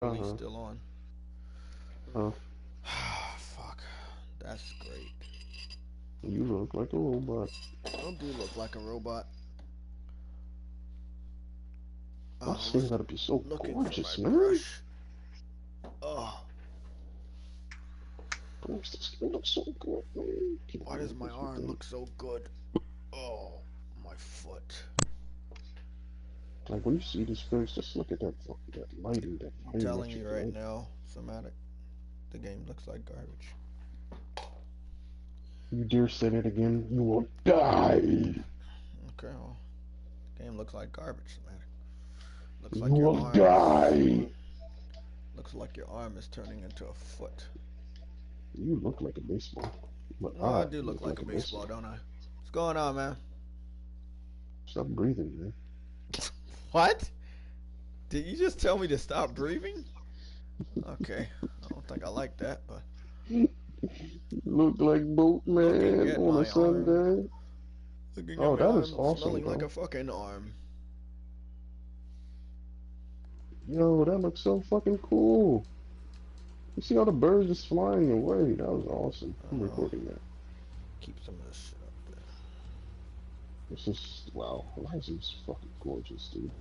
He's Uh-huh. still on. Uh, Fuck. That's great. you look like a robot. I do look like a robot. My I skin was gotta be so looking for my gorgeous, man. brush. Oh, Bruce, the skin looks so good, man. why does my arm look so good? Oh, my foot. Like when you see this face, just look at that lighting, that I'm telling volumetric you right light. now, Somatic, the game looks like garbage. You dare say that again, you will die. Okay, well, the game looks like garbage, Somatic. Looks You like your will arm is. die. Looks like your arm is turning into a foot. You look like a baseball, but Oh, I I do look look like like a a baseball, baseball. don't I? What's going on, man? Stop breathing, man. What? Did you just tell me to stop breathing? Okay, I don't think I like that, but You look like looking Boatman at on a my arm, Sunday. looking at Oh, my that is arm, awesome, smelling like a bro. fucking arm. Yo, that looks so fucking cool. You see all the birds just flying away. That was awesome. I'm recording that. Keep some of this shit up there. This is, wow, Horizon's fucking gorgeous, dude.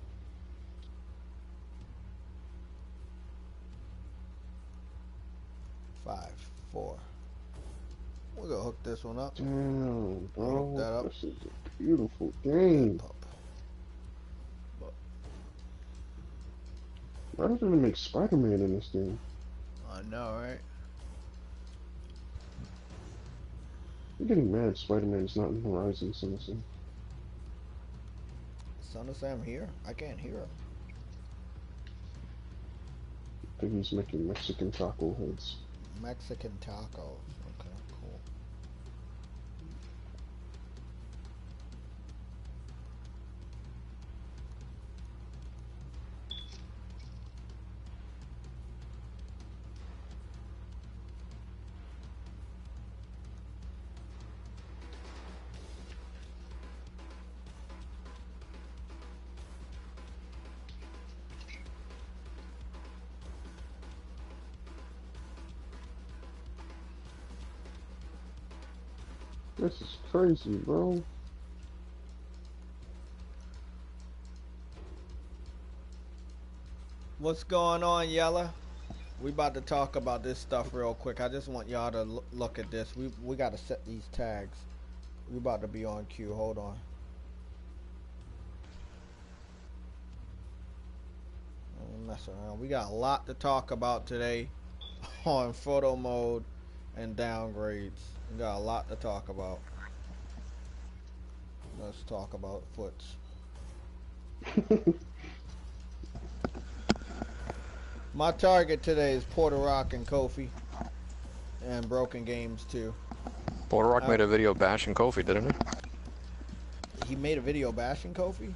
5, 4. We're gonna hook this one up. Damn, We'll hook bro. that up. This is a beautiful That game. pup. But Why doesn't it make Spider-Man in this game? I know, right? I'm getting mad Spider-Man is not in Horizon, Simpson. Son of Sam here? I can't hear him. I think he's making Mexican taco heads. Mexican tacos. Okay, cool. This is crazy, bro. What's going on, Yella? We about to talk about this stuff real quick. I just want y'all to look at this. We got to set these tags. We about to be on cue. Hold on. Don't mess around. We got a lot to talk about today on photo mode and downgrades. We got a lot to talk about. Let's talk about foots. My target today is Porter Rock and Kofi, and Broken Games too. Porter Rock made a video bashing Kofi, didn't He made a video bashing Kofi? he?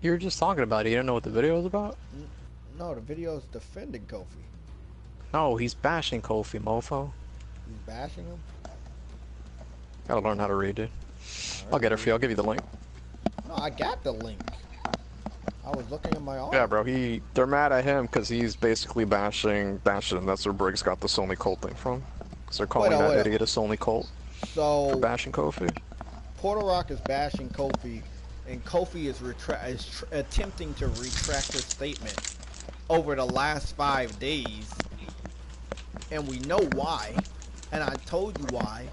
You were just talking about it. You didn't know what the video was about? No, the video is defending Kofi. No, he's bashing Kofi, mofo. He's bashing him? Gotta learn how to read, dude. Right, I'll get it for you. I'll give you the link. No, I got the link. I was looking at my arm. Yeah, bro. They're mad at him because he's basically bashing. That's where Briggs got the Sony Colt thing from. Because they're calling that idiot a Sony Colt So for bashing Kofi. Porter Rock is bashing Kofi, and Kofi is attempting to retract his statement over the last 5 days, and we know why. And I told you why.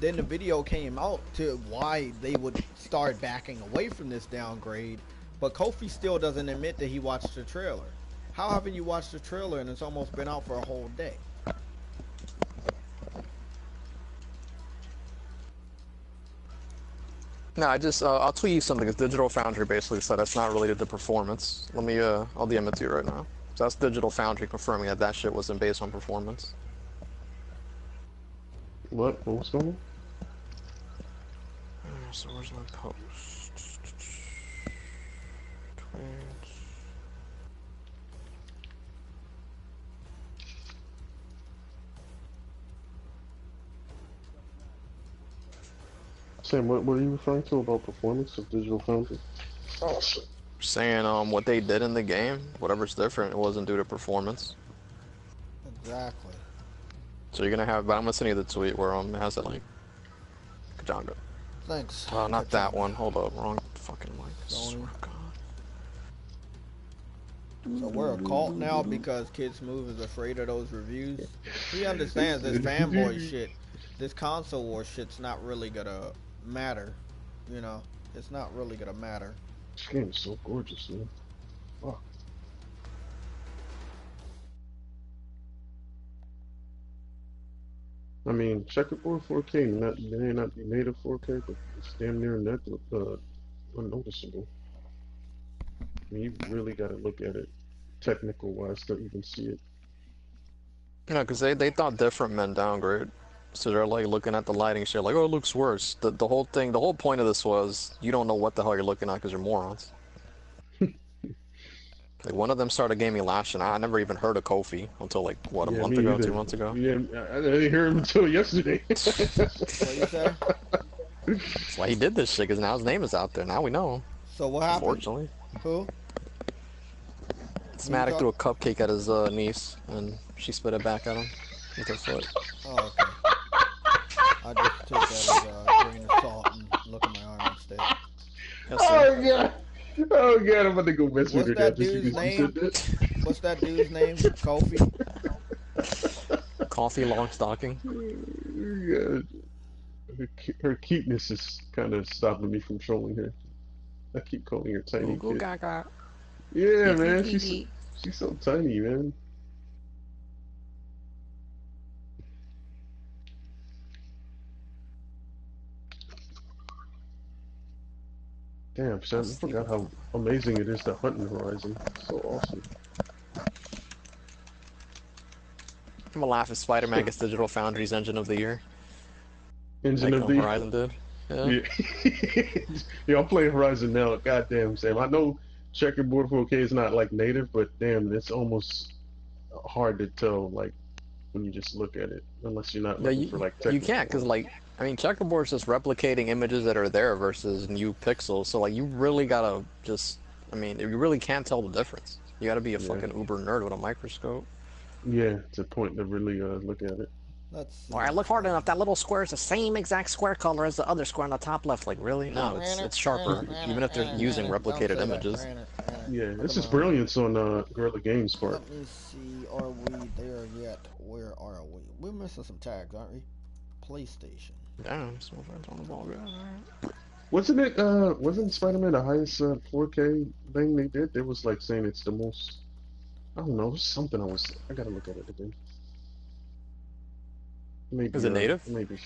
Then the video came out to why they would start backing away from this downgrade, but Kofi still doesn't admit that he watched the trailer. How haven't you watched the trailer and it's almost been out for a whole day? No, I'll tweet you something. It's Digital Foundry basically said it's not related to performance. Let me, I'll DM it to you right now. So that's Digital Foundry confirming that that shit wasn't based on performance. What? What's going on? So where's my post? Tweets. Sam, what are you referring to about performance of Digital Foundry? Oh, shit. saying what they did in the game, whatever's different, it wasn't due to performance. Exactly. So you're gonna have, but I'm gonna send you the tweet where it has that link. Kajanga. Thanks. Oh, not that Kachanga. one. Hold up, wrong fucking link. Sony. Oh, God. So we're a cult now because Kids Move is afraid of those reviews. He understands this fanboy shit, this console war shit's not really gonna matter. You know, it's not really gonna matter. This game is so gorgeous, man. Fuck. I mean, checkerboard 4K may not be native 4K, but it's damn near unnoticeable. I mean, you really got to look at it technical wise to even see it. Yeah, because they thought different men downgrade. So they're like looking at the lighting shit, like, oh, it looks worse. The whole thing, the whole point of this was you don't know what the hell you're looking at because you're morons. Like one of them started giving me last, and I never even heard of Kofi until like what, a Yeah, month me ago, either. 2 months ago. Yeah, I didn't hear him until yesterday. What you say? That's why he did this shit, because now his name is out there. Now we know him. So what happened? Unfortunately. Who? Smatic threw a cupcake at his niece, and she spit it back at him with her foot. Oh, okay. I just took that as a grain of salt and look at my arm instead. Yes, Oh god! Oh god! I'm about to go mess with her. What's that just dude's because you name? said that. What's that dude's name? Kofi? Coffee long stocking. Yeah. Her cuteness is kind of stopping me from trolling her. I keep calling her tiny Google kid. Gaga. Yeah, man, she's so tiny, man. Damn, son, I forgot how amazing it is to hunt in Horizon. It's so awesome. I'm gonna laugh if Spider-Man gets Digital Foundry's Engine of the Year. Engine Like of the Horizon did. Yeah. Yeah, I'm playing Horizon now. Goddamn, Sam. I know checkerboard 4K is not like native, but damn, it's almost hard to tell like when you just look at it, unless you're not Yeah, looking for like technical. you can't, because like, I mean, checkerboard's just replicating images that are there versus new pixels. So like, you really gotta just, I mean, you really can't tell the difference. You gotta be a fucking uber nerd with a microscope. Yeah, it's a point to really look at it. Let's see. Alright, look hard enough. That little square is the same exact square color as the other square on the top left. Like, really? No, it's sharper, even if they're using replicated images. Yeah, this is brilliance on Guerrilla Games' part. Let me see. Are we there yet? Where are we? We're missing some tags, aren't we? PlayStation. Damn, small friends on the ball. Right. Wasn't Spider-Man the highest 4K thing they did? They was like saying it's the most. I don't know. It was something I gotta look at it again. Maybe, is it native? Maybe.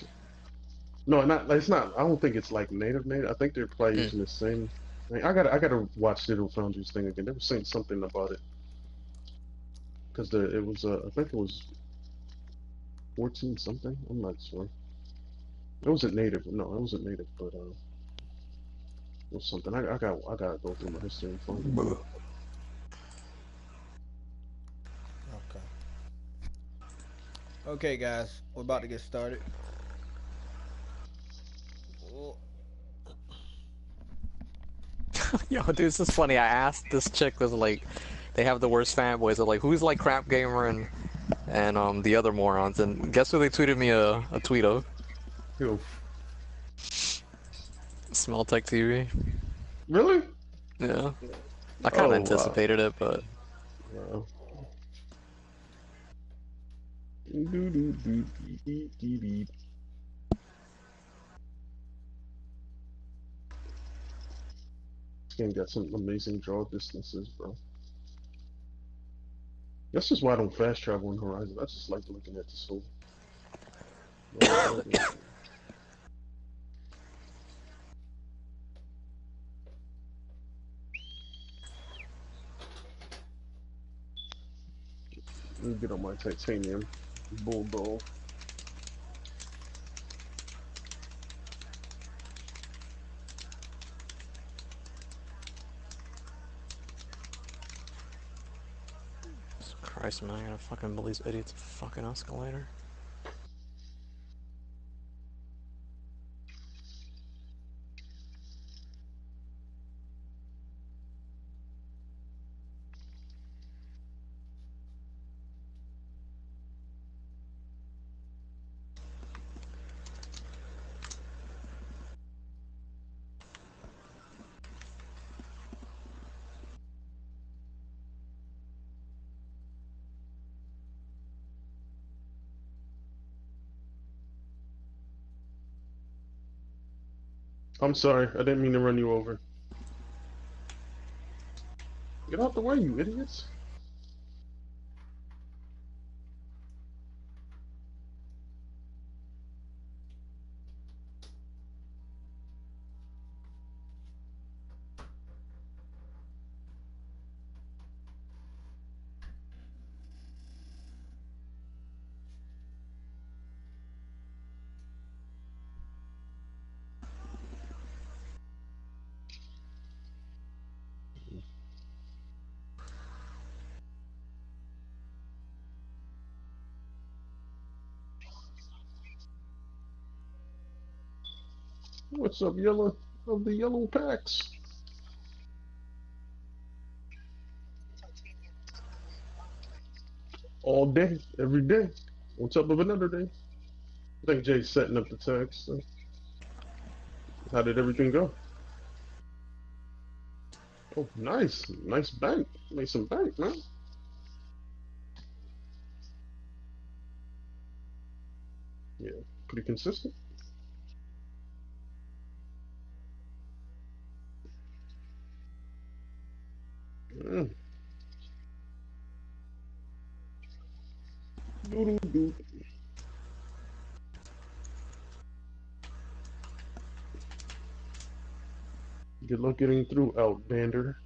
No, not. It's not. I don't think it's like native. I think they're probably using the same. I gotta watch Digital Foundry's thing again. They were saying something about it because it was I think it was 14 something. I'm not sure. It wasn't native. No, it wasn't native, but it was something. I gotta go through my history and find it. Okay. Okay, guys, we're about to get started. Yo, dude, this is funny. I asked this chick, was like, they have the worst fanboys. They're like, who's like Crap Gamer and the other morons? And guess who they tweeted me a tweet of? Who? JaytechTV. Really? Yeah. I kind of anticipated it, but. Wow. This game got some amazing draw distances, bro. That's just why I don't fast travel in Horizon. I just like looking at the school. Let me get on my titanium bulldog. Christ, man, I gotta fucking believe these idiots fucking escalator. I'm sorry. I didn't mean to run you over. Get out the way, you idiots. What's up, yellow? Of the yellow packs. All day, every day. On top of another day. I think Jay's setting up the text. So how did everything go? Oh, nice. Nice bank. Made some bank, man. Yeah, pretty consistent. Mm. Doo-doo-doo. Good luck getting through, Outbander.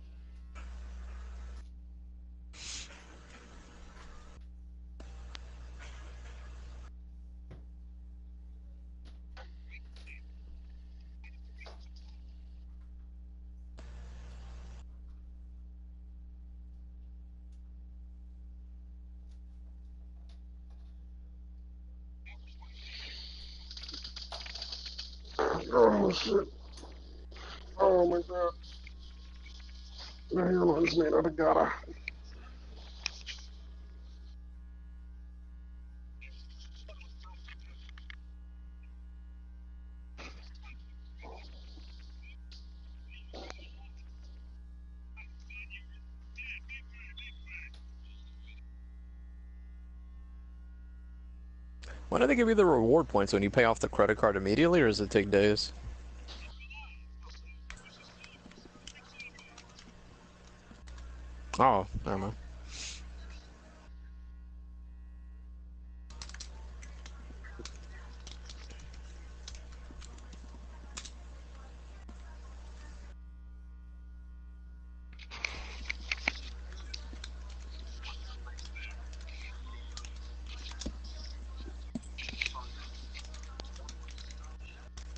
Oh, shit. Oh, my God. My hairline's made out of gotta. When do they give you the reward points? When you pay off the credit card immediately, or does it take days? Oh, never mind.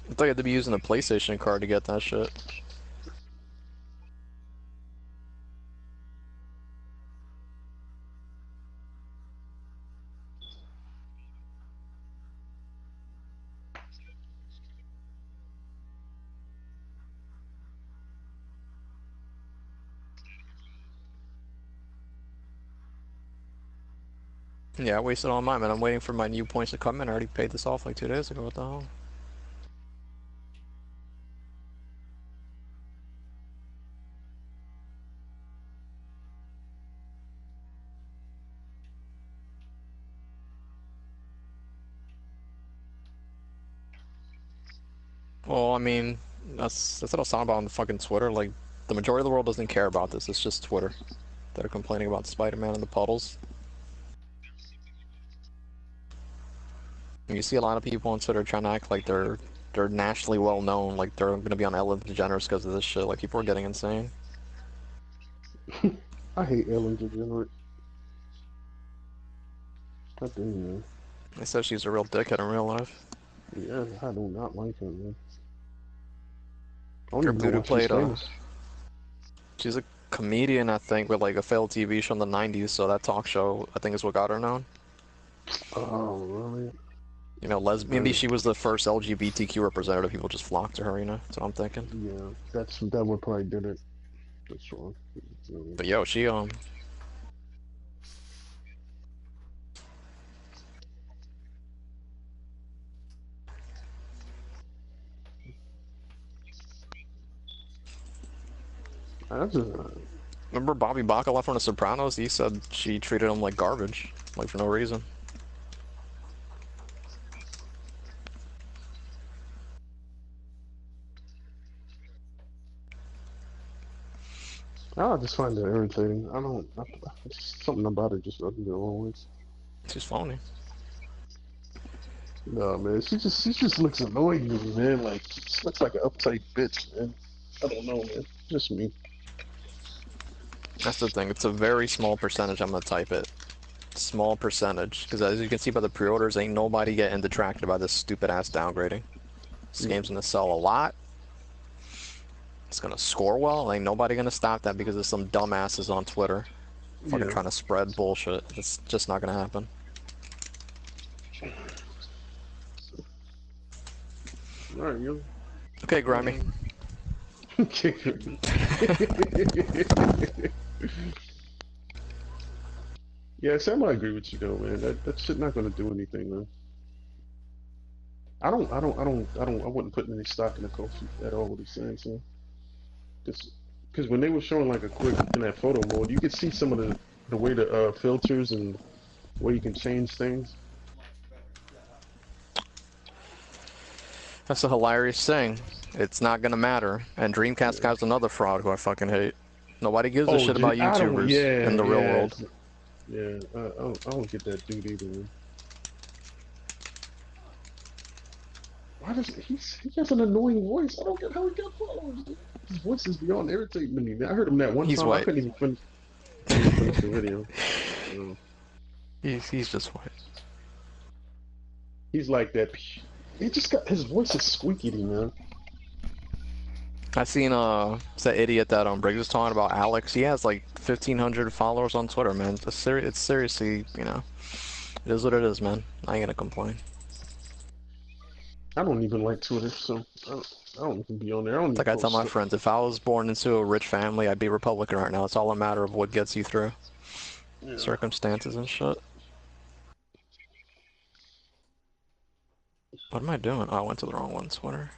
I thought you had to be using a PlayStation card to get that shit. Yeah, I wasted all mine, man. I'm waiting for my new points to come in. I already paid this off like 2 days ago. What the hell? Well, I mean, that's what I was talking about on the fucking Twitter. Like, the majority of the world doesn't care about this. It's just Twitter that are complaining about Spider-Man and the puddles. And you see a lot of people on Twitter trying to act like they're nationally well known, like they're gonna be on Ellen DeGeneres because of this shit. Like, people are getting insane. I hate Ellen DeGeneres. God damn, man. They said she's a real dickhead in real life. Yeah, I do not like her, man. I don't Your even know Voodoo why she's played famous. she's a comedian, I think, with like a failed TV show in the 90s, so that talk show, I think, is what got her known. Oh, really? You know, maybe she was the first LGBTQ representative. People just flocked to her, you know? That's what I'm thinking. Yeah, that would probably did it. That's wrong. But yo, she, That's a, remember Bobby Bacala from The Sopranos? He said she treated him like garbage, like for no reason. I just find it irritating. I don't. It's just something about it just rubbing me the wrong way. She's phony. No, man, she just looks annoying to me, man. Like she just looks like an uptight bitch, man. I don't know, man. Just me. That's the thing. It's a very small percentage. I'm gonna type it. Small percentage, because as you can see by the pre-orders, ain't nobody getting detracted by this stupid ass downgrading. This game's gonna sell a lot. It's gonna score well. Ain't nobody gonna stop that because of some dumbasses on Twitter fucking Yeah. trying to spread bullshit. It's just not gonna happen. All right, yo. Okay, Grimy. Yeah, Sam, I agree with you though, man. That shit not gonna do anything, man. I wouldn't put any stock in the Kofi at all. What he's saying, so because when they were showing like a quick in that photo mode, you could see some of the way the filters and where you can change things. That's a hilarious thing. It's not gonna matter. And Dreamcast guy's another fraud who I fucking hate. Nobody gives a shit about I don't. YouTubers Yeah, in the real world. Yeah. I don't get that dude either, man. Why does he has an annoying voice? I don't get how he got followers, dude. His voice is beyond irritating to me, man. I heard him that one He's time. I white. couldn't even finish the video. He's just white. He's like that. He just got his voice is squeaky, man. I seen it's that idiot that Briggs was talking about, Alex. He has like 1,500 followers on Twitter, man. It's seriously, you know, it is what it is, man. I ain't gonna complain. I don't even like Twitter, so I don't even be on there. I don't Like I even tell my post friends, if I was born into a rich family, I'd be Republican right now. It's all a matter of what gets you through. Yeah. Circumstances and shit. What am I doing? Oh, I went to the wrong one, Twitter.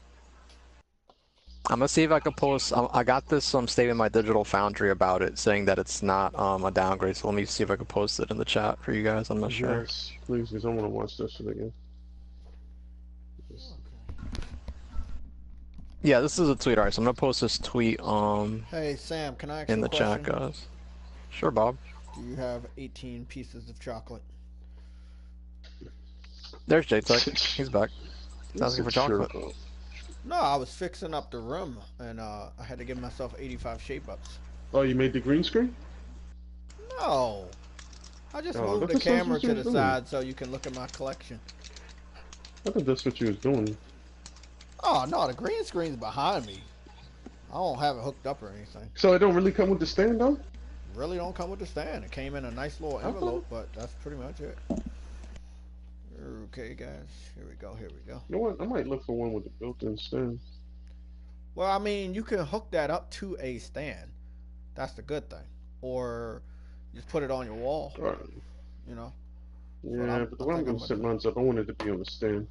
I'm gonna see if I can post. I got this statement in my Digital Foundry about it, saying that it's not a downgrade. So let me see if I can post it in the chat for you guys. I'm not sure. Yes, please, because I want to watch that shit again. Yeah, this is a tweet. Alright, so I'm gonna post this tweet Hey Sam, can I ask in you a the chat, question? guys. Sure, Bob. Do you have 18 pieces of chocolate? There's JayTech. He's back. He's asking for chocolate. No, I was fixing up the room, and I had to give myself 85 shape-ups. Oh, you made the green screen? No. I just moved the camera to the side so you can look at my collection. I thought that's what you was doing. Oh, no, the green screen's behind me. I don't have it hooked up or anything. So it don't really come with the stand, though? Really don't come with the stand. It came in a nice little envelope, but that's pretty much it. Okay, guys. Here we go. Here we go. You know what? I might look for one with the built-in stand. Well, I mean, you can hook that up to a stand. That's the good thing. Or just put it on your wall. Right. You know? Yeah, but the way I'm going to set mine up, I want it to be on the stand.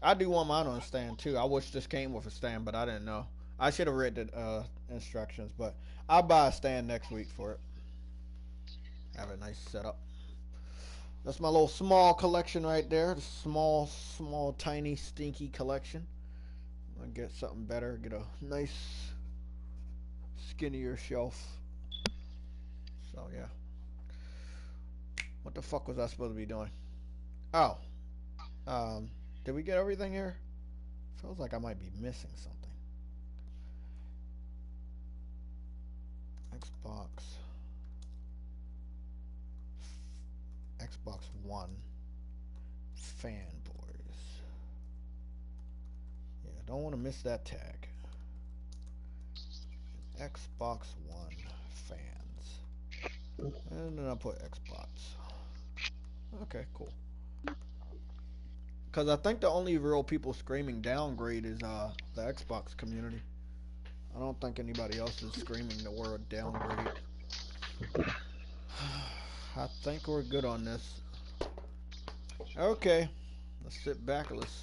I do want mine on a stand, too. I wish this came with a stand, but I didn't know. I should have read the instructions, but I'll buy a stand next week for it. Have a nice setup. That's my little small collection right there. The small, tiny, stinky collection. I'll get something better. Get a nice, skinnier shelf. So, yeah. What the fuck was I supposed to be doing? Oh. Did we get everything here? Feels like I might be missing something. Xbox One fanboys. Yeah, don't want to miss that tag. Xbox One fans. And then I'll put Xbox. Okay, cool. Because I think the only real people screaming downgrade is the Xbox community. I don't think anybody else is screaming the word downgrade. I think we're good on this. Okay, let's sit back and let's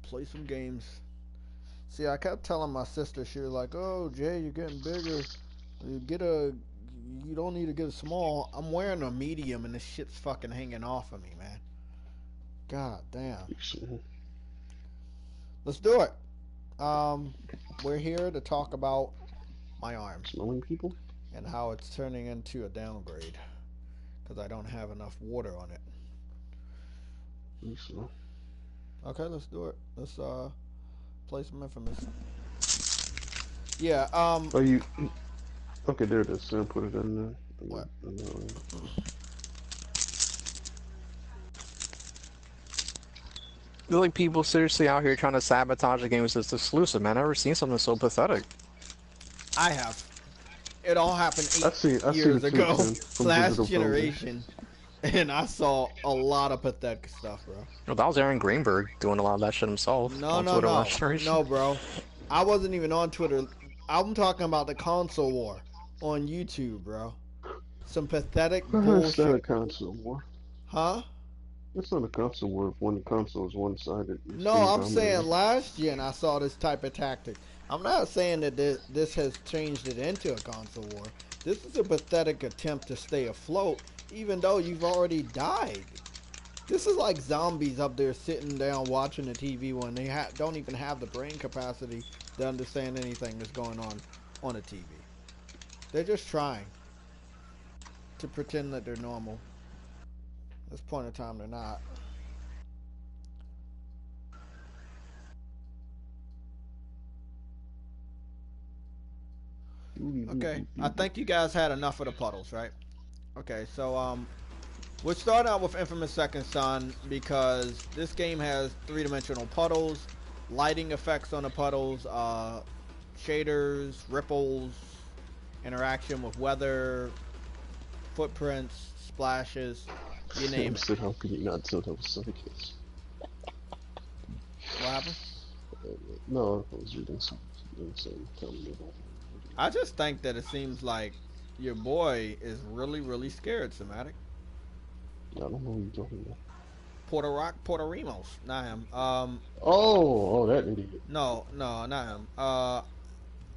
play some games. See, I kept telling my sister, she was like, "Oh, Jay, you're getting bigger. You don't need to get a small." I'm wearing a medium and this shit's fucking hanging off of me, man. God damn. Let's do it. We're here to talk about my arms. Smelling people? and how it's turning into a downgrade because I don't have enough water on it. So. Okay, let's do it. Let's play some Infamous. Yeah. Oh, you? Okay, there it is. So put it in there. What? There's like people seriously out here trying to sabotage the games that's exclusive, man. I've never seen something so pathetic. I have. It all happened I see years the ago, last Digital generation, and I saw a lot of pathetic stuff, bro. Well, that was Aaron Greenberg doing a lot of that shit himself on Twitter last generation. No, bro. I wasn't even on Twitter. I'm talking about the console war on YouTube, bro. Some pathetic bullshit. It's not a console war. Huh? It's not a console war if one console is one-sided. No, I'm saying last gen I saw this type of tactic. I'm not saying that this has changed it into a console war. This is a pathetic attempt to stay afloat, even though you've already died. This is like zombies up there sitting down watching the TV when they don't even have the brain capacity to understand anything that's going on a TV. They're just trying to pretend that they're normal. At this point in time, they're not. Okay, I think you guys had enough of the puddles, right? Okay, so we're starting out with Infamous Second Son because this game has three-dimensional puddles, lighting effects on the puddles, shaders, ripples, interaction with weather, footprints, splashes, you name it. How could you not tell that was Sunkist? What happened? No, I was reading some I just think that it seems like your boy is really scared, Somatic. I don't know what you're talking about. Puerto Rimos, not him. Oh, that idiot. No, not him.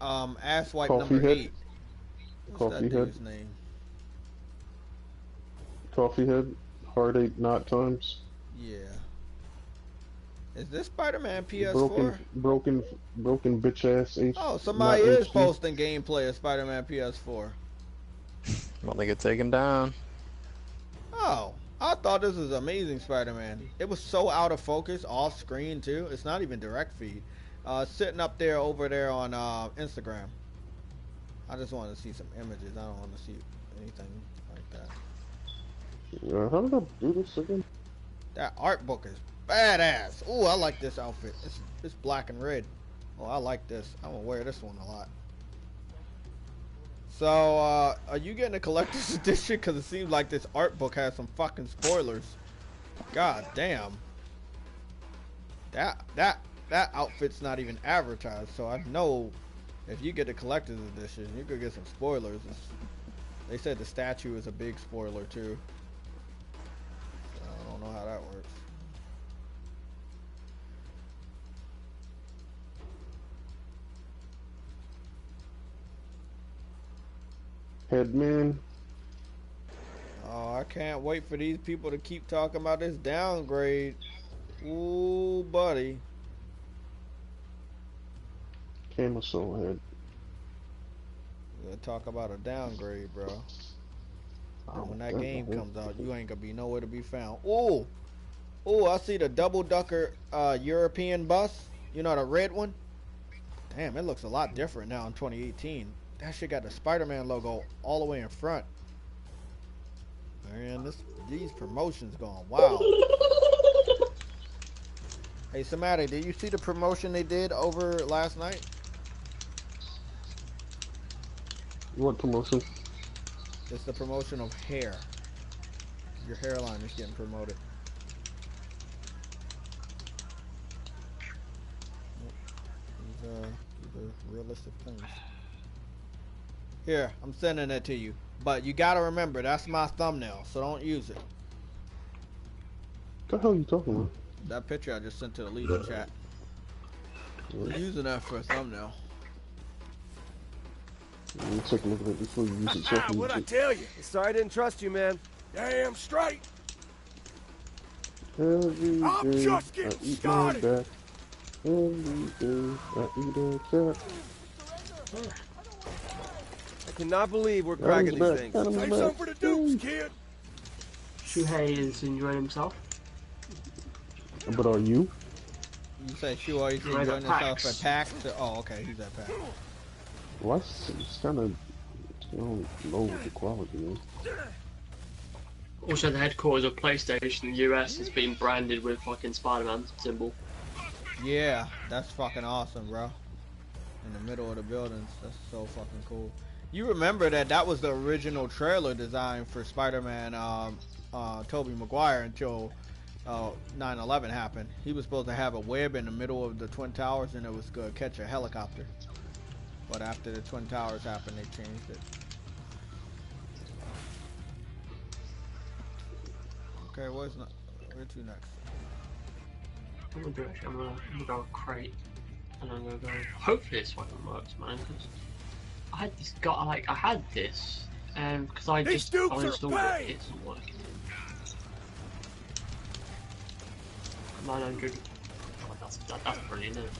Asswipe Kofi number head? 8. What's Kofi that head? dude's name? Coffee head, heartache, not times. Yeah. Is this Spider-Man PS4? Broken bitch ass H. Oh, somebody is posting gameplay of Spider-Man PS4. Well, they get taken down. Oh, I thought this was Amazing Spider-Man. It was so out of focus, off screen too. It's not even direct feed. Sitting up there over there on Instagram. I just want to see some images. I don't want to see anything like that. How did I do this again? That art book is badass. Ooh, I like this outfit. It's black and red. Oh, I like this. I'm gonna wear this one a lot. So, are you getting a collector's edition? Because it seems like this art book has some fucking spoilers. God damn. That outfit's not even advertised, so I know if you get a collector's edition, you could get some spoilers. They said the statue is a big spoiler too. So I don't know how that works. Headman. Oh, I can't wait for these people to keep talking about this downgrade. Ooh, buddy. Camisole head. We're gonna talk about a downgrade, bro. And when that game comes out, you ain't gonna be nowhere to be found. Ooh! Ooh, I see the double ducker European bus. You know, the red one? Damn, it looks a lot different now in 2018. That shit got the Spider-Man logo all the way in front. Man, these promotions going wild. Hey, Samadi, did you see the promotion they did over last night? What promotion? It's the promotion of hair. Your hairline is getting promoted. These are realistic things. Here, I'm sending it to you. But you gotta remember, that's my thumbnail, so don't use it. What the hell are you talking about? That picture I just sent to the Legion chat. I'm using that for a thumbnail. Let me take a look at it before you use it. What'd I tell you? Sorry I didn't trust you, man. Damn straight. I'm just getting started. Every day I eat a cat. cannot believe we're Enemy's cracking these back. things. Enemy's Save back. some for the dupes, kid. Shuhei is enjoying himself. But are you? You say Shuo, he's Right enjoying at himself PAX. at PAX? Oh, okay, he's at PAX. Well, it's kind of low with the quality, man. Also, the headquarters of PlayStation in the US has been branded with fucking Spider-Man symbol. Yeah, that's fucking awesome, bro. In the middle of the buildings. That's so fucking cool. You remember that was the original trailer design for Spider-Man, Tobey Maguire until 9/11 happened. He was supposed to have a web in the middle of the Twin Towers and it was going to catch a helicopter. But after the Twin Towers happened, they changed it. Okay, where to next? I'm gonna do it. I'm gonna go crate, and I'm gonna go. Hopefully this fucking works, man. Because I had this I had this, and because I These just dupes are uninstalled paid! it, it's not working. 900. Oh, that's brilliant, isn't it?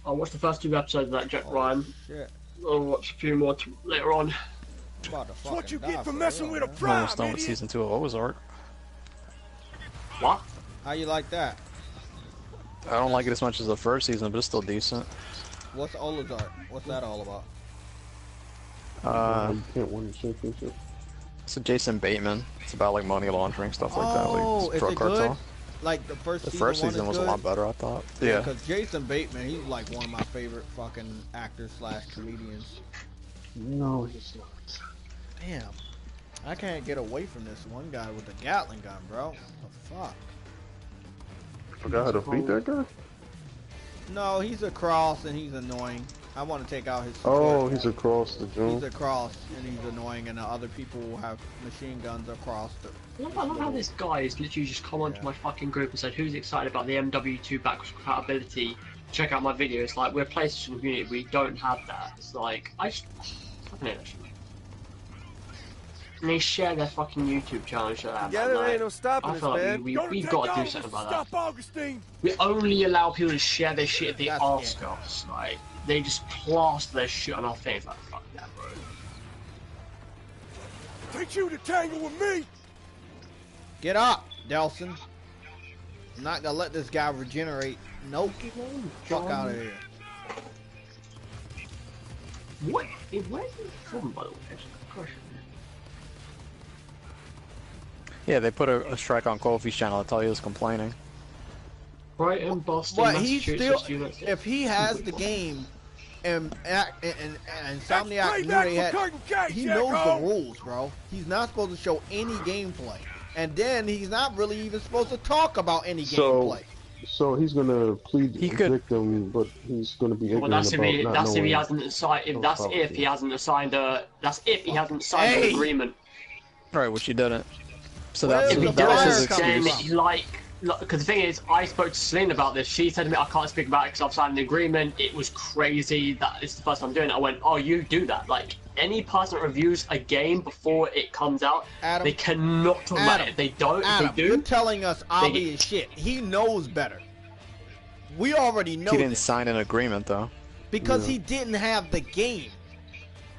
I'll watch the first 2 episodes of that Jack Ryan. Shit. I'll watch a few more later on. About to That's what you fucking get die for for messing real, with a man. I'm almost prime, done with idiot. season 2 of Ozark. What? How you like that? I don't like it as much as the first season, but it's still decent. What's Ozark? What's that all about? You can't win the championship. It's a Jason Bateman. It's about like money laundering, stuff like that, Oh, like is drug it cartel. good? Like the first The season, first season is was a good? lot better, I thought. Yeah. Because Jason Bateman, he's like one of my favorite fucking actors / comedians. No, he's not. Damn. I can't get away from this one guy with the Gatling gun, bro. The fuck? Forgot how to beat that guy? No, he's a cross and he's annoying. I want to take out his Oh, support. he's across the He's joint. a cross and he's annoying, and the other people who have machine guns across the. I love how this guy has literally just come onto my fucking group and said, "Who's excited about the MW2 backwards compatibility? Check out my video." It's like, we're a PlayStation community, we don't have that. It's like, I fucking hate that shit. And they share their fucking YouTube channel and shit like that. Yeah, there Like, ain't no stopping I us, feel like man. we've got to do something about that. Stop Augustine. We only allow people to share their shit if they That's ask it. us. Like, they just plaster their shit on our face. Like, fuck that, bro. Take you to tangle with me. Get up, Delson. I'm not gonna let this guy regenerate. Nope. Fuck out of here. What? Where's he from, by the way? That's a question. Yeah, they put a strike on Kofi's channel. I tell you, he was complaining. Brighton, Boston, But he's still, Massachusetts, United States. if he has the game, and Insomniac knew payback they for had, Curtin Cage, he knows Jacko. the rules, bro. He's not supposed to show any gameplay, and then he's not really even supposed to talk about any gameplay. So he's gonna plead He could- victim, but he's gonna be Well, ignorant that's if about he, not that's if he knowing. hasn't signed. If that's if he hasn't signed a. That's if he hasn't signed Hey! an agreement. Right, which he didn't. So Where's that's If he the that was fire his coming excuse. from? then because the thing is, I spoke to Celine about this. She said to me, "I can't speak about it because I've signed an agreement. It was crazy. That is the first time I'm doing it." I went, "Oh, you do that? Like any person that reviews a game before it comes out, Adam, they cannot talk about Adam, it. If they don't, Adam, if they you're do, telling us obvious shit. He knows better. We already know He didn't this sign an agreement though. because he didn't have the game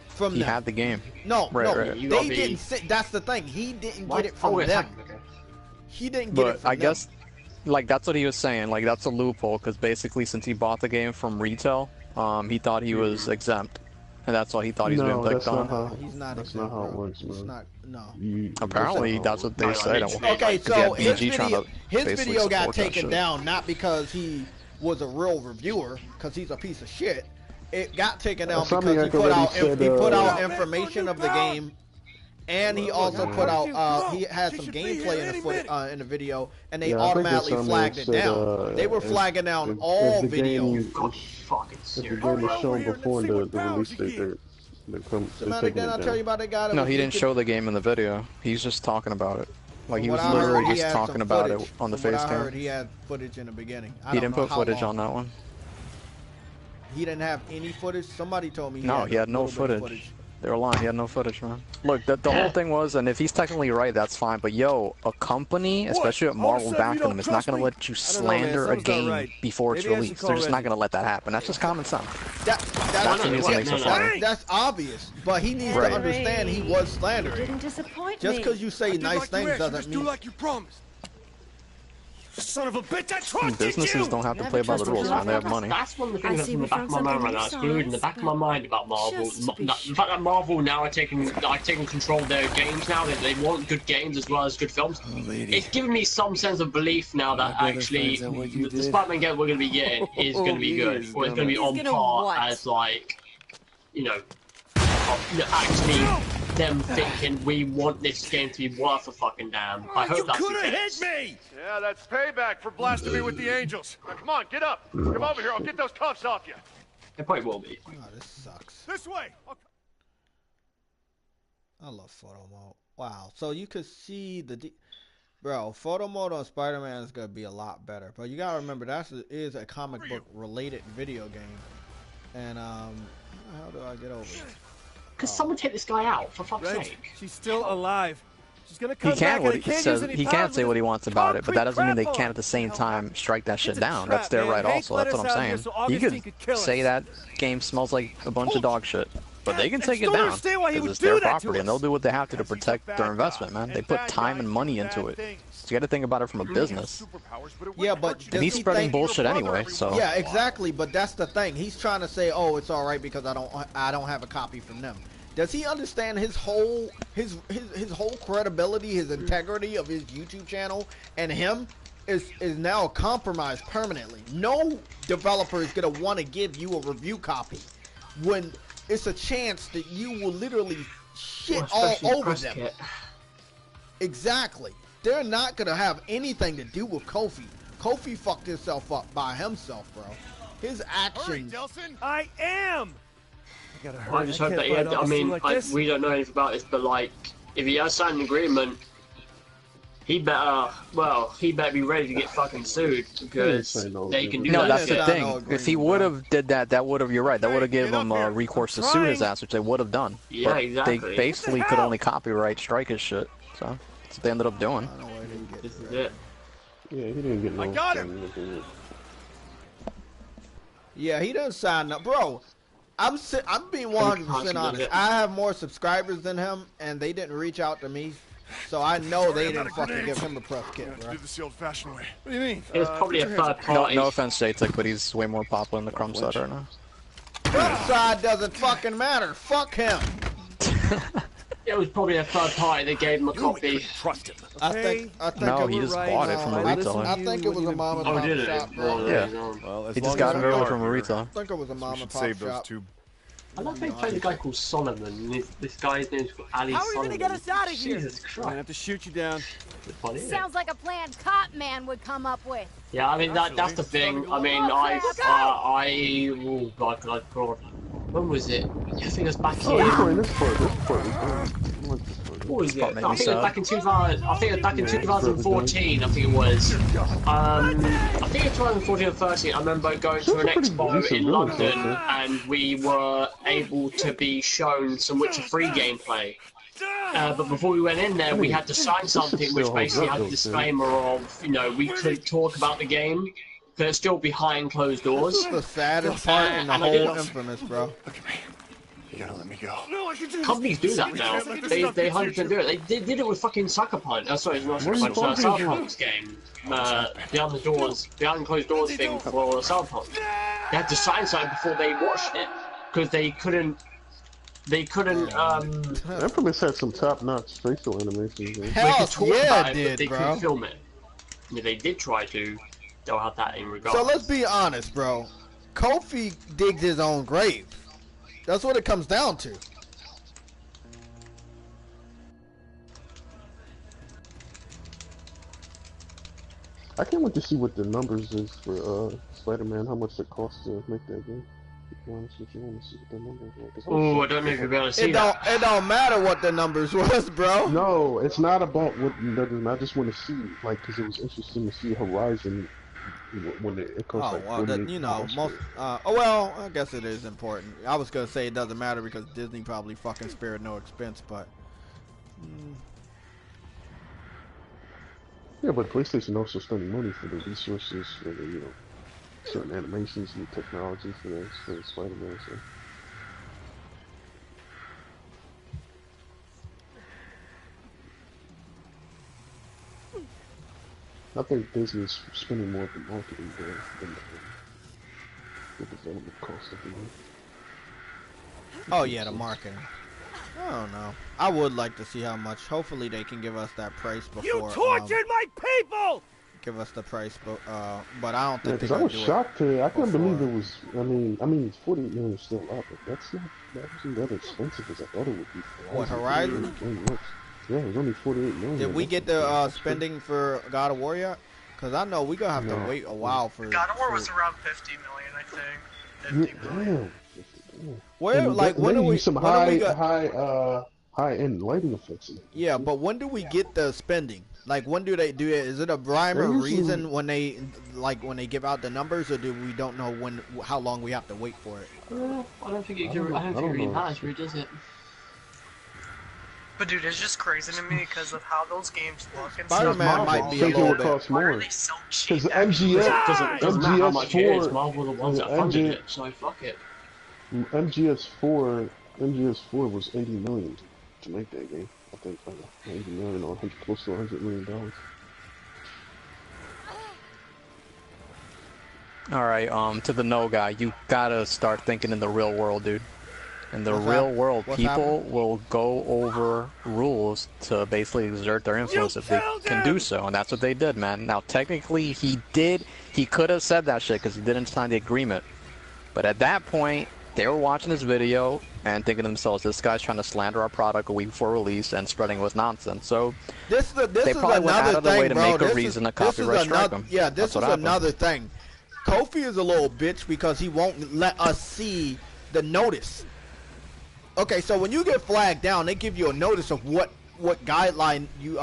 from He them. had the game. No, Right, no, right. You they gotta be- didn't. That's the thing. He didn't What? get it from Oh, them. okay. He didn't get it But from I them. guess, like, that's what he was saying. Like, that's a loophole, because basically, since he bought the game from retail, he thought he was exempt. And that's why he thought he was being No, picked that's not on. how. He's not. That's exempt, not how it bro. works, It's man. not. No. Apparently, that's what they No, said. it's- Okay, Because he so had his BG trying video, to his basically video got support that taken shit. down not because he was a real reviewer, because he's a piece of shit. It got taken down because Insomniac he put already out said, he put out uh, information of the game, and he also look, put look. out he had She some should be gameplay here in any the minute. in the video, and they Yeah, I think automatically Insomniac flagged it said, down. They were if- flagging down if all the game- videos. God, fucking If the serious. game is Over shown here and before see the what powers release you date, get. they're Dramatic, taking then it I'll tell you down. about that guy that No, was he didn't leaking- show the game in the video. He's just talking about it. Like, he From was what I heard, literally he just had talking some about it footage. on the From what face I heard, cam. he had footage in the beginning. I He don't didn't know put how footage long. on that one. He didn't have any footage. Somebody told me. No, he had no a little bit of footage. They were lying. He had no footage, man. Look, the whole thing was, and if he's technically right, that's fine. But yo, a company, especially with Marvel backing them, is not gonna let you slander a game before it's released. They're just not gonna let that happen. That's just common sense. That's obvious. But he needs to understand he was slandering. Didn't disappoint Just me. because you say nice things doesn't mean. Do like you promised. Son of a bitch! I trusted Businesses you. don't have to play by the rules, man. They have money. That's one of the things that's in the back of my mind right now. It's glued in the back of my mind about Marvel. The fact that Marvel now are taking control of their games now. They want good games as well as good films. It's giving me some sense of belief now that actually the Spider-Man game we're going to be getting is going to be good, or it's going to be on par as like, actually them thinking we want this game to be worth a fucking damn. I hope that's the case. Me! Yeah, that's payback for blasting me with the Angels. Now, come on, get up. Come over here. I'll get those cuffs off you. It probably will be. Oh, this sucks. This way. I love photo mode. Wow. So you could see bro, photo mode on Spider-Man is gonna be a lot better. But you gotta remember that is a comic book related video game. And how do I get over it? Because someone take this guy out, for fuck's sake. She's still alive. She's gonna come He can back he can't say what he wants about it, but that doesn't mean they can't at the same time strike that shit down. That's their right also. That's what I'm saying. You could say that game smells like a bunch of dog shit, but they can take it down because it's their property and they'll do what they have to protect their investment, man. They put time and money into it. So you got to think about it from a business. Yeah, but and he's spreading bullshit anyway. So yeah, exactly. But that's the thing. He's trying to say, oh, it's all right because I don't have a copy from them. Does he understand his whole credibility, his integrity of his YouTube channel, and him is now compromised permanently? No developer is gonna want to give you a review copy when it's a chance that you will literally shit all over them. Kit. Exactly. They're not gonna have anything to do with Kofi. Kofi fucked himself up by himself, bro. His actions. I am. I just hope that he had, we don't know anything about this, but like, if he has signed an agreement, he better be ready to get fucking sued because they can do that. No, that's the thing. If he would have did that, you're right. That would have given him recourse to sue his ass, which they would have done. Yeah, but exactly. They basically could only copyright strike his shit, so that's what they ended up doing. This is it. Yeah, he didn't get no. I got him. Yeah, he doesn't sign up, bro. I'm being 100% honest. I have more subscribers than him, and they didn't reach out to me, so I know they didn't fucking give him a press kit, bro. Do this the old-fashioned way. What do you mean? It was probably a third party. No offense, JaytechTV, but he's way more popular in the crumb side right now. Crumb side doesn't fucking matter. Fuck him. It was probably a third party that gave him a copy. Trust him. I think no, he just bought it from a retailer. I think it was a mom and pop shop, bro. Yeah. Well, He just got it early from a retailer. I think it was a mom and pop shop. I love how he played a guy called Solomon. This guy's name's Ali Solomon. How are you gonna get us out of here? Jesus I'm gonna Christ. have to shoot you down. Funny, Sounds like a plan Cop Man would come up with. yeah, I mean that's the thing. I mean God. When was it? I think it was back in. What was it? I think it was back in 2000. I think it was back in 2014. I think it was. I think it was 2014 or 13. I remember going to an expo in London, and we were able to be shown some Witcher 3 gameplay. But before we went in there, we had to sign something which basically had a disclaimer of, we couldn't talk about the game. They're still behind closed doors. This is the saddest part in the whole Infamous, bro. Look at me. You gotta let me go. Companies do that now. They 100% do it. They did it with fucking Sucker Punch. Sorry, not Sucker Punch. Cyberpunk's game. Behind closed doors thing for Cyberpunk. They had to sign something before they watched it because they couldn't. Infamous had some top-notch facial animations. Man. Hell yeah, it did, they bro. couldn't film it. I mean, they did try to. They'll have that in regard. So let's be honest, bro. Kofi digged his own grave. That's what it comes down to. I can't wait to see what the numbers is for Spider-Man. How much it costs to make that game. To be honest with you, I want to see what the numbers are. Oh, I don't know if you'll be able to see that. It don't matter what the numbers was, bro. No, it's not about what. I just want to see, like, because it was interesting to see Horizon When it costs like well, 48 you know, dollars most. Oh well, I guess it is important. I was gonna say it doesn't matter because Disney probably fucking spared no expense, but. Yeah, but PlayStation also spending money for the resources for the certain animations and technology for the Spider-Man. So. I think Disney is spending more for marketing than the development cost of the game. Oh yeah, the marketing. I don't know. I would like to see how much. Hopefully they can give us that price before. You tortured my people! Give us the price, but I don't think Because they're I gonna was do shocked to. I couldn't believe before. it was. I mean, 48 million is still up, but that wasn't that expensive as I thought it would be. What, Horizon? Yeah, it was only 48 million. Did we get the spending for God of War yet? Because I know we're gonna have to wait a while for. God of War was around 50 million, I think. 50 million. Damn. Where, like, when do we? Some high-end lighting effects in it. Yeah, but when do we get the spending? Like, when do they do it? Is it a rhyme or reason when they give out the numbers, or do we don't know how long we have to wait for it? I don't think it really matters who does it. But dude, it's just crazy to me because of how those games look. And Spider-Man might be a little bit. Cost Why more. are they so cheap? Because MGS, Doesn't matter how much it is. MGS4, Marvel are the ones that funded it, so fuck it. MGS4 was 80 million to make that game. I think 80 million or close to $100 million. Alright, to the no guy, you gotta start thinking in the real world, dude. In the real world, people will go over rules to basically exert their influence if they can do so, and that's what they did, man. Now, technically, he could have said that shit because he didn't sign the agreement. But at that point, they were watching this video and thinking to themselves, this guy's trying to slander our product a week before release and spreading it with nonsense. So they probably went out of their way to make a reason to copyright strike him. Yeah, this is another thing. Kofi is a little bitch because he won't let us see the notice. Okay, so when you get flagged down, they give you a notice of what guideline you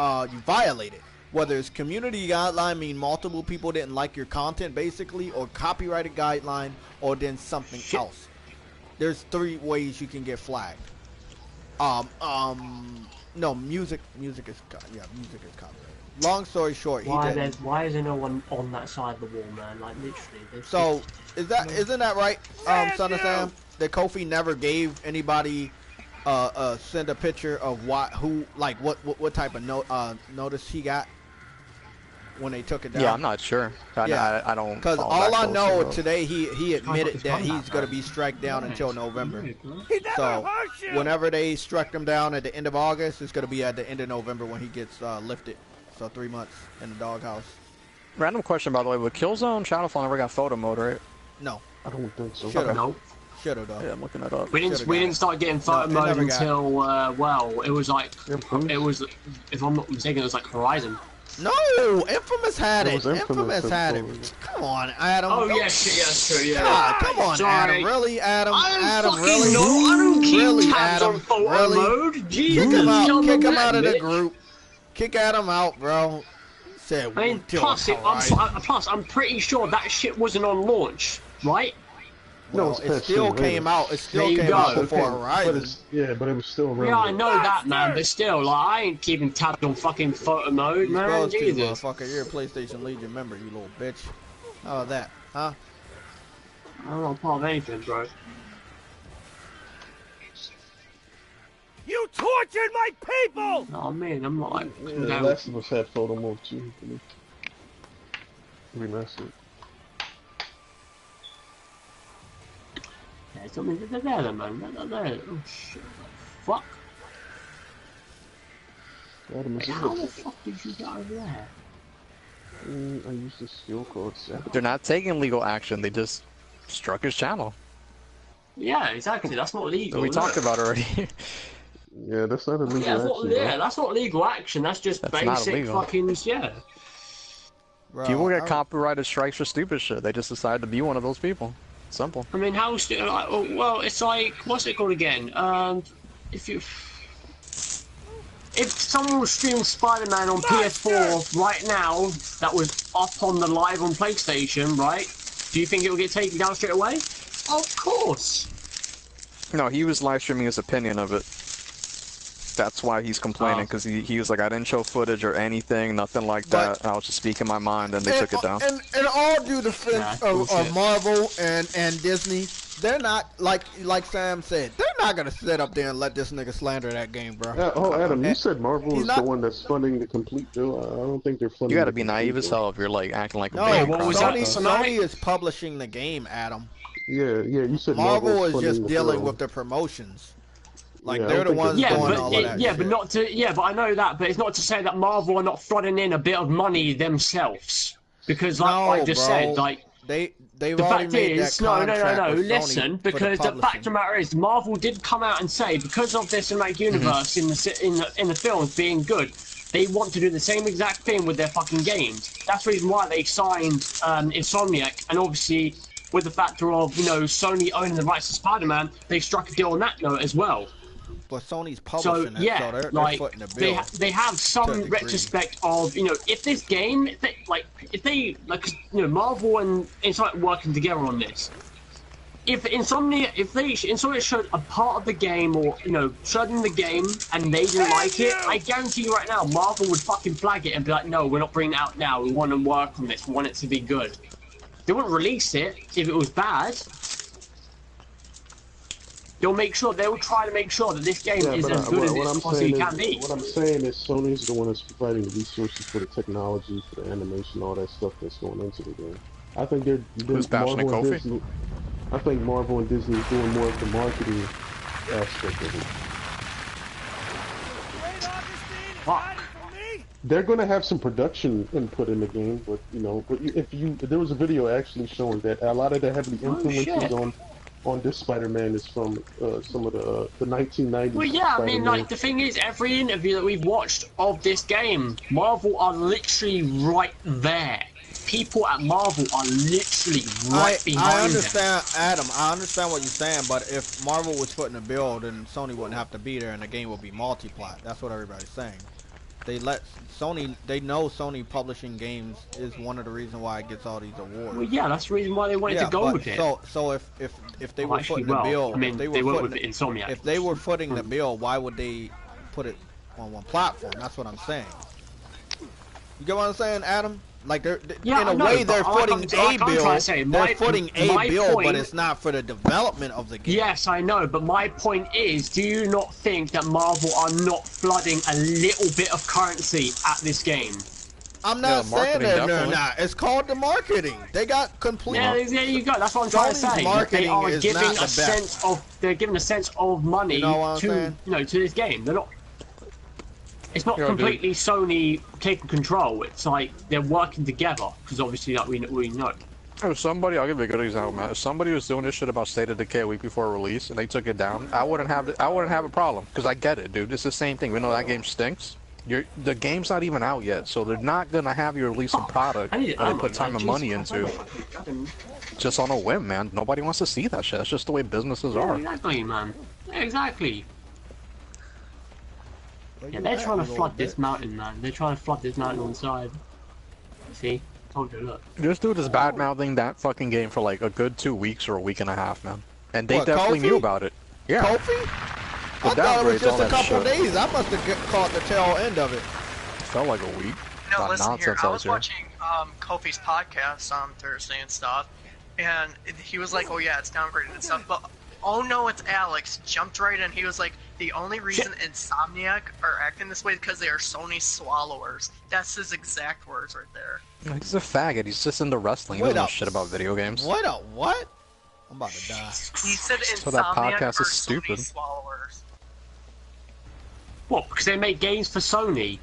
violated. Whether it's community guideline, mean multiple people didn't like your content, basically, or copyrighted guideline, or then something else. There's 3 ways you can get flagged. No, music is copyrighted. Long story short, why is there no one on that side of the wall, man? Like literally. So isn't that right, Son of Sam? That Kofi never gave anybody send a picture of what type of notice he got when they took it down. Yeah, I'm not sure. I don't. Because all I know today, he admitted that he's gonna be struck down until November. So whenever they struck him down at the end of August, it's gonna be at the end of November when he gets lifted. So 3 months in the doghouse. Random question, by the way, with Killzone, Shadowfall never got photo mode, right? No. I don't think so. Nope. Should've though. Yeah, I'm looking that up. We didn't start getting photo mode until it was like if I'm not mistaken, it was like Horizon. No, Infamous had it. Infamous had it. Come on, Adam. Oh yeah, shit, yeah, that's true. Yeah. God, come on, Sorry. Adam. Really, Adam? Adam, really? No, I don't keep really, tabs Adam? on photo really? mode. Jesus, Kick him out of the group. Kick Adam out, bro. Said, I mean, plus, I'm pretty sure that shit wasn't on launch, right? Well, it still came out. It still came out before Horizon. But it was still around. Yeah, I know that, man. But still, like, I ain't keeping tabs on fucking photo mode, man. Jesus. Motherfucker, you're a PlayStation Legion member, you little bitch. How about that, huh? I'm not part of anything, bro. You tortured my people! No, man, I'm not like. Yeah, Last of Us had photo mode too. Remastered. Yeah, something there, man. There. Oh shit! Fuck. Adam, How the fuck did you get over there? I used the skill code 7. They're not taking legal action. They just struck his channel. Yeah, exactly. That's not legal. We talked about already. Yeah, that's not a legal action. That's not legal action. That's just basic fucking Bro, people get copyrighted strikes for stupid shit. They just decide to be one of those people. Simple. I mean, how well, it's like, what's it called again? If you if someone was streaming Spider-Man on PS4 right now, that was up on the live on PlayStation, right? Do you think it will get taken down straight away? Of course. No, he was live streaming his opinion of it. That's why he's complaining, because he was like, I didn't show footage or anything, nothing like that. I was just speaking my mind, and they took it down. And all due defense of Marvel and Disney, they're not, like Sam said, they're not going to sit up there and let this nigga slander that game, bro. Adam, you said Marvel is the one that's funding the complete bill. I don't think they're funding. You gotta be naive as hell if you're like acting like a no, baby. Sony is publishing the game, Adam. Yeah, you said Marvel is just dealing with the promotions. Like they're the ones doing all of that shit. But I know that, but it's not to say that Marvel are not flooding in a bit of money themselves. Because like I just said, like they've the already fact made is, that contract with listen, Sony because the fact of the matter is, Marvel did come out and say because of this cinematic universe in the films being good, they want to do the same exact thing with their fucking games. That's the reason why they signed Insomniac, and obviously with the factor of Sony owning the rights to Spider-Man, they struck a deal on that note as well. But Sony's publishing so they're like footing the bill. they have some retrospect of if this game if they Marvel and Insomniac working together on this. If Insomniac showed a part of the game or showed them the game and they didn't like it, I guarantee you right now Marvel would fucking flag it and be like, no, we're not bringing it out now. We want to work on this. We want it to be good. They wouldn't release it if it was bad. They will try to make sure that this game is as good as it possibly can be. What I'm saying is Sony's the one that's providing the resources for the technology, for the animation, all that stuff that's going into the game. I think Marvel and Disney. I think Marvel and Disney is doing more of the marketing aspect of it. They're going to have some production input in the game, but if there was a video actually showing that a lot of the heavy influences on this Spider-Man is from some of the 1990s. Well, yeah, I mean, like the thing is, every interview that we've watched of this game, Marvel are literally right there. People at Marvel are literally right behind I understand, Adam. I understand what you're saying, but if Marvel was putting a bill, then Sony wouldn't have to be there, and the game would be multi-plat. That's what everybody's saying. They let Sony. They know Sony publishing games is one of the reasons why it gets all these awards. Well, yeah, that's the reason why they wanted to go with it. So if they were footing the bill, I mean, they were with Insomniac. If they were footing the bill, why would they put it on one platform? That's what I'm saying. You get what I'm saying, Adam? Like they're in a way they're footing a bill. They're footing a bill, but it's not for the development of the game. Yes, I know, but my point is, do you not think that Marvel are not flooding a little bit of currency at this game? I'm not saying that they're not. It's called the marketing. They got complete. Yeah, there you go. That's what I'm trying to say. They are giving a sense of. They're giving a sense of money to to this game. They're not. It's not completely Sony taking control. It's like they're working together because obviously that we know. If somebody, I'll give you a good example, man. If somebody was doing this shit about State of Decay a week before release and they took it down, I wouldn't have a problem because I get it, dude. It's the same thing. We know that game stinks. The game's not even out yet, so they're not gonna have you release a product that they put time and money into just on a whim, man. Nobody wants to see that shit. That's just the way businesses are. Exactly, man. Exactly. Yeah, they're trying to flood this mountain, man. They're trying to flood this mountain on the side. See? Told you, look. This dude is bad-mouthing that fucking game for like a good 2 weeks or a week and a half, man. And they definitely knew about it. Yeah. Kofi? I thought it was just a couple days. I must have caught the tail end of it. It felt like a week. No, listen here. I was watching Kofi's podcast on Thursday and stuff, and he was like, oh yeah, it's downgraded and stuff, but oh no, it's Alex, jumped right in. He was like, the only reason Insomniac are acting this way is because they are Sony swallowers. That's his exact words right there. He's a faggot. He's just into wrestling. He doesn't know shit about video games. What? I'm about to die. He said so that podcast is stupid. Sony swallowers. What? Because they make games for Sony?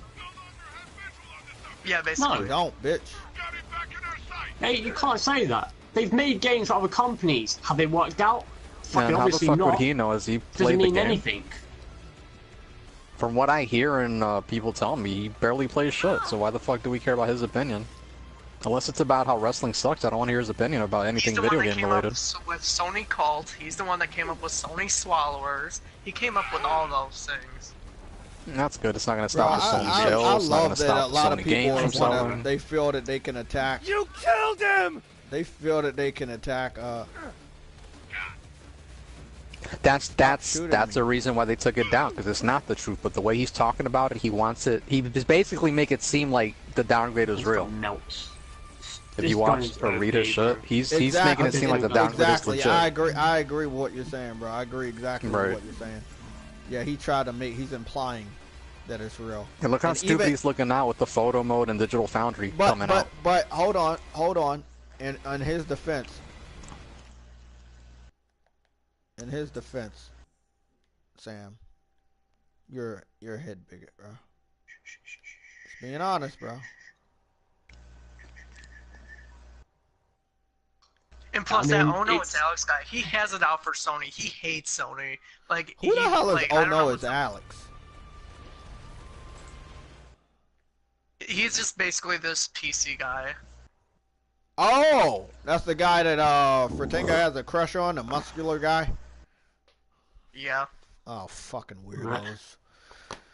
Yeah, basically. No, don't, bitch. Hey, you can't say that. They've made games for other companies. Have they worked out? Man, how the fuck would he know as he played the game? Doesn't mean anything. From what I hear and people tell me, he barely plays shit, so why the fuck do we care about his opinion? Unless it's about how wrestling sucks, I don't want to hear his opinion about anything video game related. With Sony Cult, he's the one that came up with Sony Swallowers. He came up with all those things. That's good. It's not going to Bro, stop the Sony sales. I It's not going love to that a stop the lot of Sony people games from selling. they feel that they can attack. You killed him! They feel that they can attack. That's a reason why they took it down, because it's not the truth. But the way he's talking about it, he wants it. He just basically make it seem like the downgrade is real. Melts. If you watch or read his shit, he's making it seem like the downgrade is legit. I agree with what you're saying, bro. I agree exactly with what you're saying. Yeah, he's implying that it's real. And look how stupid he's looking now with the photo mode and digital foundry coming out. But hold on. And on his defense, Sam, you're a head bigot, bro. Just being honest, bro. And plus, that Oh No It's Alex guy, he has it out for Sony. He hates Sony. Like, who the hell is Oh No It's Alex? He's just basically this PC guy. Oh, that's the guy that Fratinga has a crush on, the muscular guy. Yeah. Oh, fucking weirdos.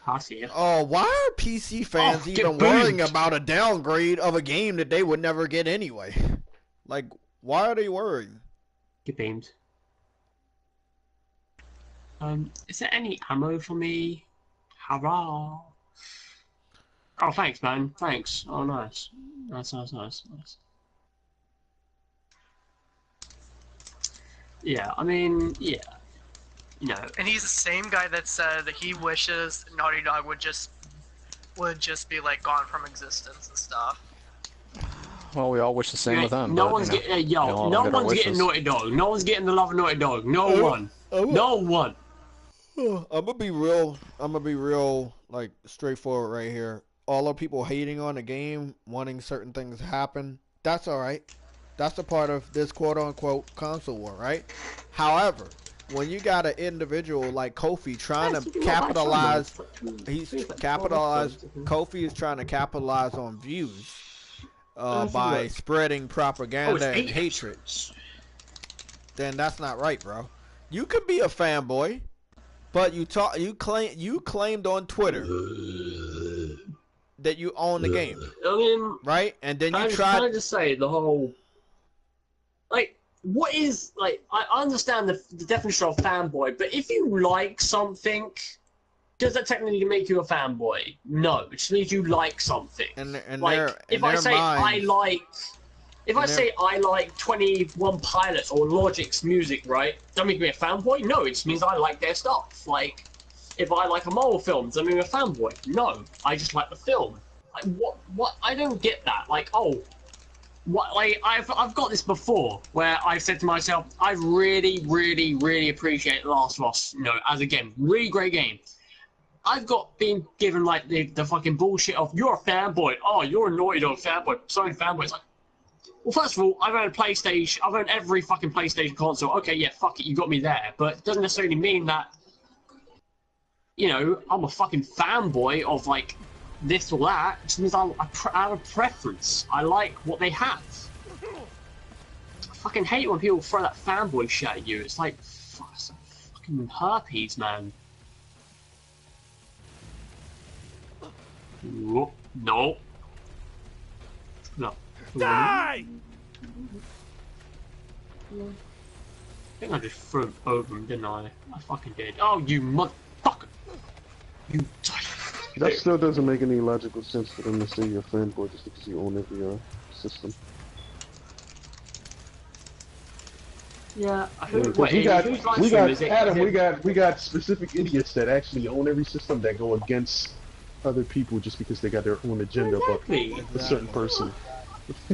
I see it. Oh, why are PC fans even worrying about a downgrade of a game that they would never get anyway? Like, why are they worried? Get beamed. Is there any ammo for me? Hurrah! Oh, thanks, man. Thanks. Oh, nice. Nice. Yeah, I mean, yeah. You know. And he's the same guy that said that he wishes Naughty Dog would just be like gone from existence and stuff. Well, we all wish the same with them. No one's getting no one's getting Naughty Dog. No one's getting the love of Naughty Dog. No one. No one. I'm gonna be real, like, straightforward right here. All the people hating on the game, wanting certain things to happen, that's alright. That's a part of this quote-unquote console war, right? However, when you got an individual like Kofi trying to capitalize, Kofi is trying to capitalize on views by spreading propaganda and hatred, then that's not right, bro. You could be a fanboy, but you claimed on Twitter that you own the game, right? And then you tried. Can I just say the whole, like, what is, like, I understand the definition of fanboy, but if you like something, does that technically make you a fanboy? No, it just means you like something. And like, if I say I like 21 Pilots or Logic's music, right? Doesn't make me a fanboy? No, it just means I like their stuff. Like, if I like a Marvel film, does that make me a fanboy? No, I just like the film. Like, what? I don't get that. Like, oh, what? Like, I've got this before where I've said to myself, I really, really, really appreciate The Last of Us. You know, as a game, really great game. I've been given like the fucking bullshit of you're a fanboy. Oh, you're a Naughty Dog fanboy. Sorry, fanboy. It's like, well, first of all, I've owned a PlayStation. I've owned every fucking PlayStation console. Okay, yeah, fuck it, you got me there. But it doesn't necessarily mean that, you know, I'm a fucking fanboy of, like, this or that. It just means I have a preference. I like what they have. I fucking hate when people throw that fanboy shit at you. It's like, fuck, it's like fucking herpes, man. No. No. Die! I think I just threw him over him, didn't I? I fucking did. Oh, you motherfucker! You. That still doesn't make any logical sense for them to say you're a fanboy just because you own every system. Yeah, we got specific idiots that actually own every system that go against other people just because they got their own agenda about a certain person.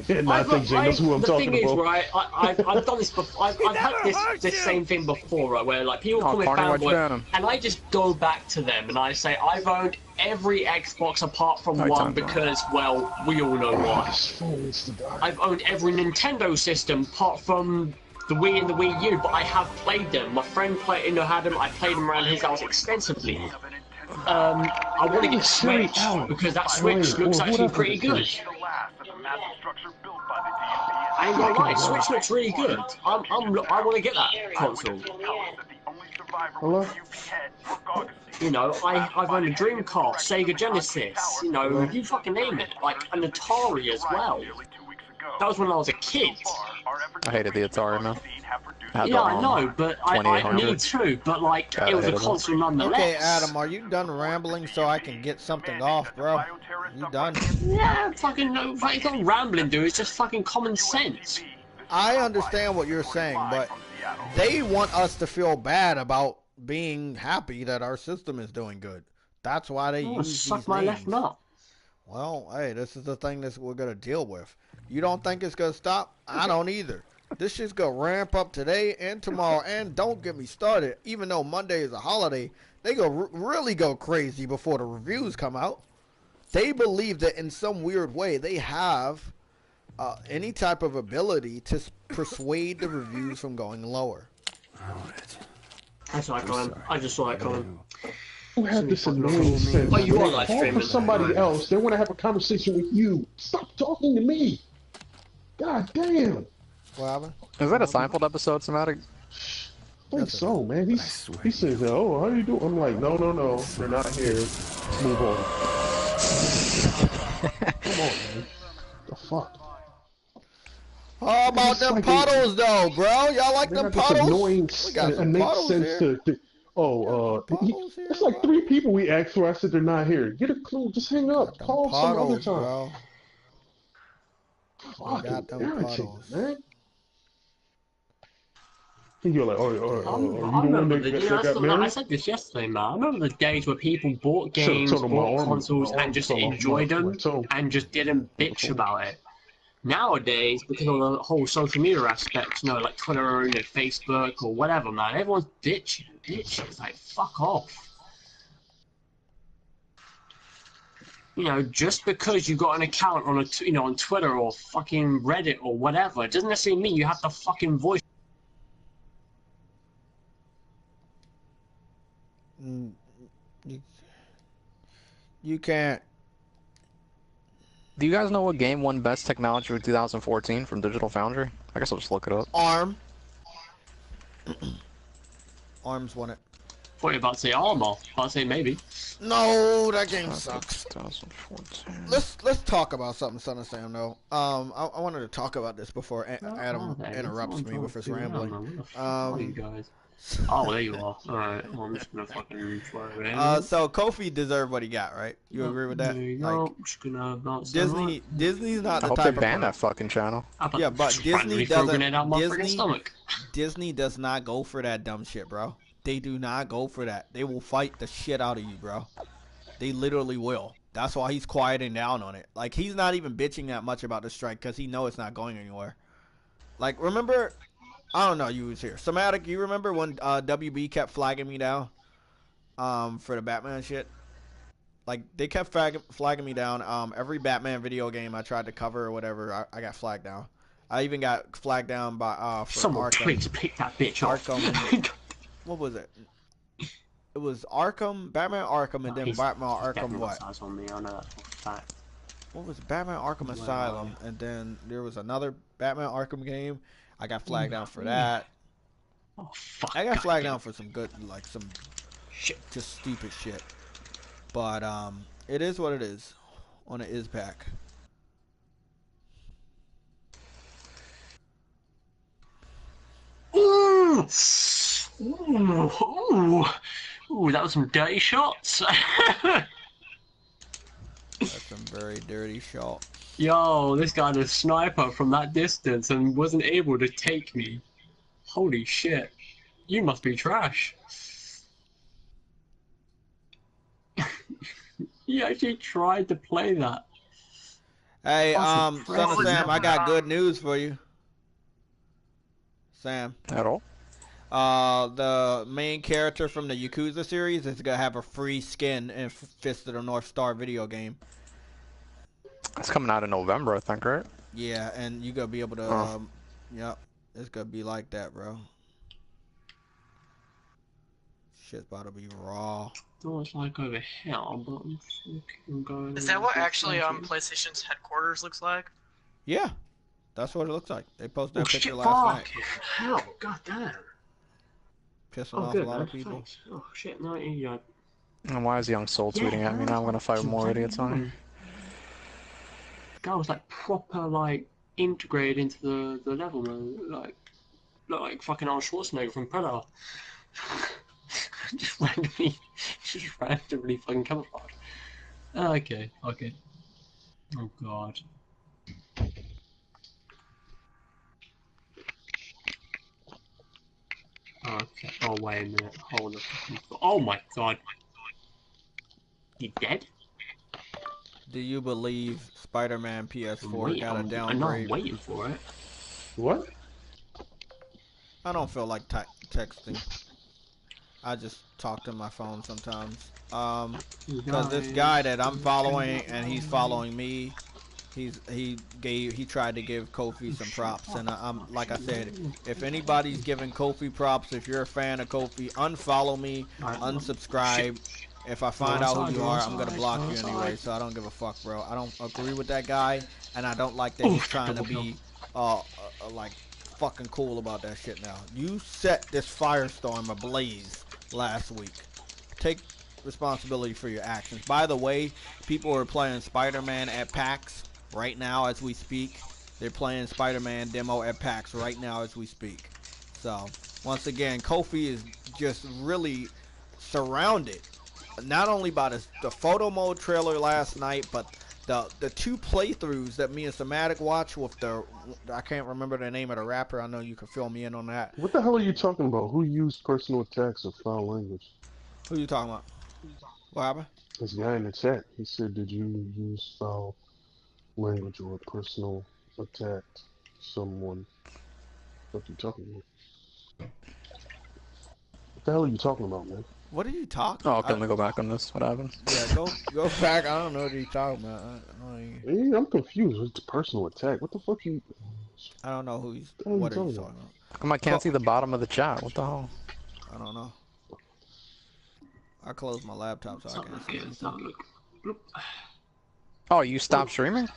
And I think Jay knows who I'm talking about. The thing is, right, I've done this before. I've had this same thing before, right, where like people call me fanboy, and I just go back to them and I say I've owned every Xbox apart from one because, well, we all know why. I've owned every Nintendo system apart from the Wii and the Wii U, but I have played them. My friend had them. I played them around his house extensively. I want to get Switch because that Switch looks actually pretty good. I ain't gonna lie, Switch looks really good. I want to get that console. Hello? You know, I've owned a Dreamcast, Sega Genesis, you know, you fucking name it. Like, an Atari as well. That was when I was a kid. I hated the Atari, man. Yeah, I know, but I need to, but like, God, it was I a hated console nonetheless. Okay, Adam, are you done rambling so I can get something off, bro? You done? Yeah, fucking no, it's not rambling, dude, it's just fucking common sense. I understand what you're saying, but they want us to feel bad about being happy that our system is doing good. That's why they use Suck these my names. left nut. Well, hey, this is the thing that we're gonna deal with. You don't think it's gonna stop? I don't either. This shit's gonna ramp up today and tomorrow, and don't get me started. Even though Monday is a holiday, they go really go crazy before the reviews come out. They believe that in some weird way they have any type of ability to persuade the reviews from going lower. That's what I call him. I just saw that coming. You have this annoying sense. Oh, you are They live call streaming. for somebody else. They want to have a conversation with you. Stop talking to me. God damn. What happened? Is that a Seinfeld episode, Somatic? I think so, man. He says, "Oh, how you doing?" I'm like, "No, they're not here. Let's move on." Come on, man. The fuck. How about them like puddles, though, bro? Y'all like them This puddles? annoying, We got some it makes puddles sense here. Puddles here, it's like bro. 3 people we asked for. I said they're not here. Get a clue. Just hang up. Them Call some other puddles, time. bro. Fucking got them irritating, puddles. man. And you're like, I you remember the one the, that got I married? said this yesterday, man. I remember the days where people bought Should've games, told 'em my bought arm- consoles, my arm and just fell off enjoyed my them, toe. and just didn't bitch about it. Nowadays, because of the whole social media aspect, you know, like Twitter or Facebook or whatever, man, everyone's bitching. It's like, fuck off. You know, just because you got an account on on Twitter or fucking Reddit or whatever, it doesn't necessarily mean you have to fucking voice. You can't. Do you guys know what game won Best Technology for 2014 from Digital Foundry? I guess I'll just look it up. ARM. ARM's won it. Thought you were about to say Armor. About to say maybe. No, that game sucks. 2014. Let's talk about something, Son of Sam. Though. I wanted to talk about this before Adam interrupts me with his rambling. You guys. Oh, there you are. Alright, well, I'm just gonna fucking throw it in. So Kofi deserved what he got, right? You agree with that? There you Like, go. I'm just gonna bounce Disney's not I the hope they type of ban that fucking channel. Yeah, but Disney stomach. Disney does not go for that dumb shit, bro. They do not go for that. They will fight the shit out of you, bro. They literally will. That's why he's quieting down on it. Like, he's not even bitching that much about the strike because he knows it's not going anywhere. Like, remember, I don't know, you was here. Somatic, you remember when WB kept flagging me down for the Batman shit? Like, they kept flagging me down. Every Batman video game I tried to cover or whatever, I got flagged down. I even got flagged down by for Someone Arkham. please pick that bitch off. Arkham. What was it? It was Arkham, Batman Arkham, and then Batman Arkham what? On me, I know that for a fact. What was it? Batman Arkham Asylum, and then there was another Batman Arkham game. I got flagged down for that. Oh fuck! I got flagged down for some good, like some shit, just stupid shit. But it is what it is. On it is back. Ooh, that was some dirty shots. That's some very dirty shot. Yo, this guy had a sniper from that distance and wasn't able to take me. Holy shit. You must be trash. He actually tried to play that. Hey, Awesome. Son of Sam, I got good news for you. Sam. At all? The main character from the Yakuza series is gonna have a free skin in Fist of the North Star video game. It's coming out in November, I think, right? Yeah, and you gonna be able to, yep, it's gonna be like that, bro. Shit's about to be raw. Oh, it's like over here, but I'm fucking going. Is that what actually PlayStation's headquarters looks like? Yeah, that's what it looks like. They posted that picture shit, last night. Hell, goddamn. Pissing Oh, off good, a lot man. of people. Thanks. Oh shit, no, you got. And why is Young Soul tweeting at me now? I'm gonna fight more idiots on here. The guy was like proper like integrated into the level, man. Like fucking Arnold Schwarzenegger from Predator. just randomly fucking camouflage. Okay. Oh god. Okay. Oh wait a minute. Hold on. Oh my god. He dead? Do you believe Spider-Man PS4 got a I know downgrade? I'm waiting for it. What? I don't feel like texting. I just talk to my phone sometimes. Because this guy that I'm following and he's following me, he tried to give Kofi some props, and I'm like I said, if anybody's giving Kofi props, if you're a fan of Kofi, unfollow me, unsubscribe. If I find out who you are, I'm gonna block you anyway, so I don't give a fuck, bro. I don't agree with that guy, and I don't like that he's trying to be like fucking cool about that shit now. You set this firestorm ablaze last week. Take responsibility for your actions. By the way, people are playing Spider-Man at PAX right now as we speak. They're playing Spider-Man demo at PAX right now as we speak. So, once again, Kofi is just really surrounded, not only by the photo mode trailer last night, but the two playthroughs that me and Somatic watched with I can't remember the name of the rapper. I know you can fill me in on that. What the hell are you talking about? Who used personal attacks or foul language? Who you talking about? What happened? This guy in the chat, he said, did you use foul language or personal attack someone? What are you talking about? What the hell are you talking about, man? What are you talking Oh, about? can we go back on this? What happened? Yeah, go back. I don't know what you're talking about. I'm confused. It's a personal attack. What the fuck you... I don't know what are you talking about. How come I can't see the bottom of the chat? What the hell? I don't know. I closed my laptop so I can't see anything. Oh, you stopped streaming?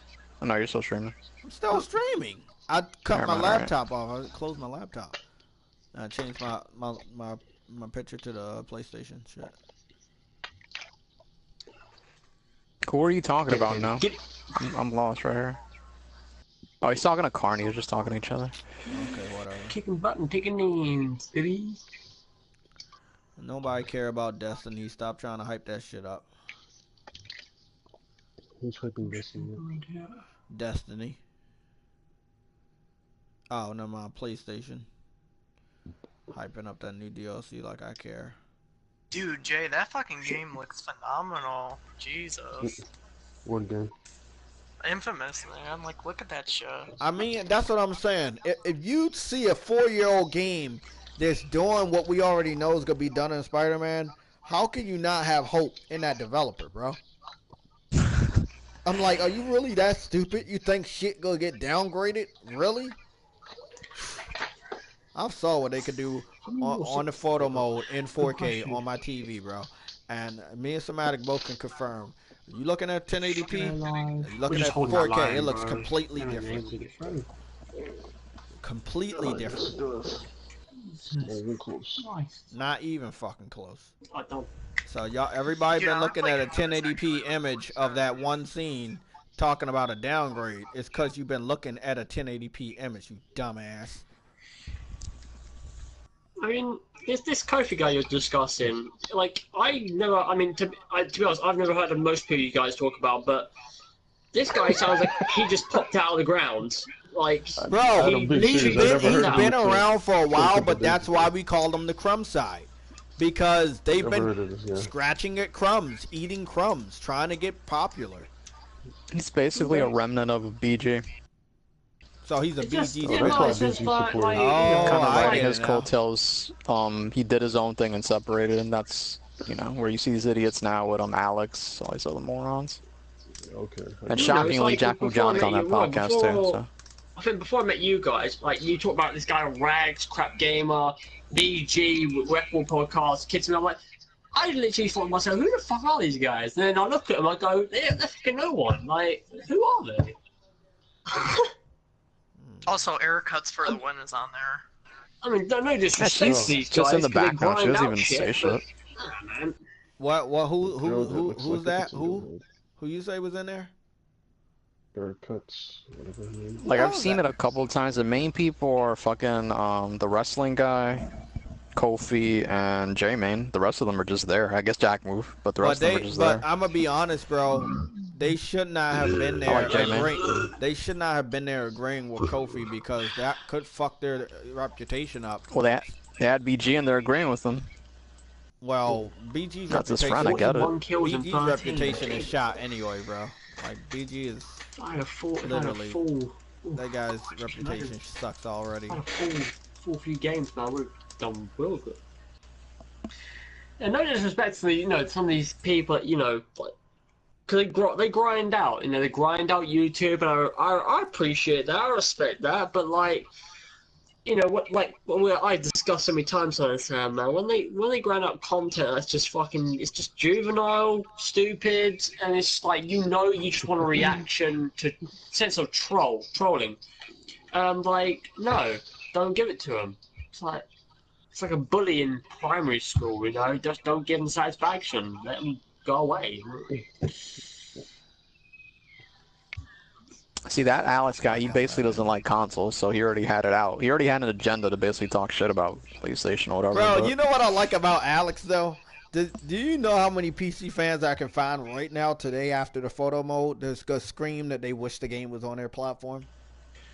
Oh, no, you're still streaming. I'm still streaming. I cut my laptop off. I closed my laptop. And I changed my picture to the PlayStation shit. Cool, what are you talking about now? I'm lost right here. Oh, he's talking to Carney. They're just talking to each other. Okay, whatever. Kicking button, taking names, baby. Nobody care about Destiny. Stop trying to hype that shit up. Who's hyping Destiny? Destiny. Oh, no, my PlayStation. Hyping up that new DLC like I care. Dude, Jay, that fucking game looks phenomenal. Jesus. What game? Infamous, man. Like, look at that shit. I mean, that's what I'm saying. If you see a 4-year-old game that's doing what we already know is going to be done in Spider-Man, how can you not have hope in that developer, bro? I'm like, are you really that stupid? You think shit going to get downgraded? Really? I saw what they could do on the photo mode in 4K on my TV, bro. And me and Somatic both can confirm. You looking at 1080p? You looking at 4K? It looks completely different. Completely different. Not even fucking close. So y'all, everybody been looking at a 1080p image of that one scene, talking about a downgrade. It's because you've been looking at a 1080p image, you dumbass. I mean, this Kofi guy you're discussing, like, to be honest, I've never heard of most people you guys talk about, but this guy sounds like he just popped out of the ground. Like, bro, he's been around around for a while, but that's why we called him the crumb side. Because they've been scratching at crumbs, eating crumbs, trying to get popular. He's basically a remnant of a BG. So he's a BG supporter. Kind of riding his coattails. He did his own thing and separated, and that's, where you see these idiots now with Alex, all these other morons. Okay. And shockingly, Jack John's on that podcast too. So. I think before I met you guys, like, you talk about this guy Rags, Crap Gamer, BG, Record Podcast, Kids, and I'm like, I literally thought to myself, who the fuck are these guys? And then I look at them, I go, they're fucking no one. Like, who are they? Also, Air Cuts for the win is on there. I mean, no disrespect to these guys. Just in the background, she doesn't even say shit. Nah, man. What? Who's that? Who? Who you say was in there? Haircuts, whatever her name. Like, I've Oh, seen it a couple of times. The main people are fucking, the wrestling guy, Kofi, and J-Main. The rest of them are just there. I guess Jack moved, but the rest of them are just there. I'm gonna be honest, bro. They should not have been there. like J-Man. They should not have been there agreeing with Kofi because that could fuck their reputation up. Well, they had BG and they're agreeing with them. Well, BG's That's his reputation. friend, I get it. 41 kills and BG's 13. reputation is shot anyway, bro. Like BG is I had a full. Literally. Full. that guy's reputation sucks already. I had a full few games, man. We've done well good. And no disrespect to some of these people, like, because they grind out, they grind out YouTube, and I appreciate that, I respect that, but like, I discussed so many times on this, man, when they grind out content that's just it's just juvenile, stupid, and it's just like, you just want a reaction to sense of trolling, and like, no, don't give it to them. It's like a bully in primary school, just don't give them satisfaction, let them go away. See, that Alex guy, he basically doesn't like consoles, so he already had it out. He already had an agenda to basically talk shit about PlayStation or whatever. Bro, but... you know what I like about Alex, though? Do you know how many PC fans I can find right now today after the photo mode that's gonna scream that they wish the game was on their platform?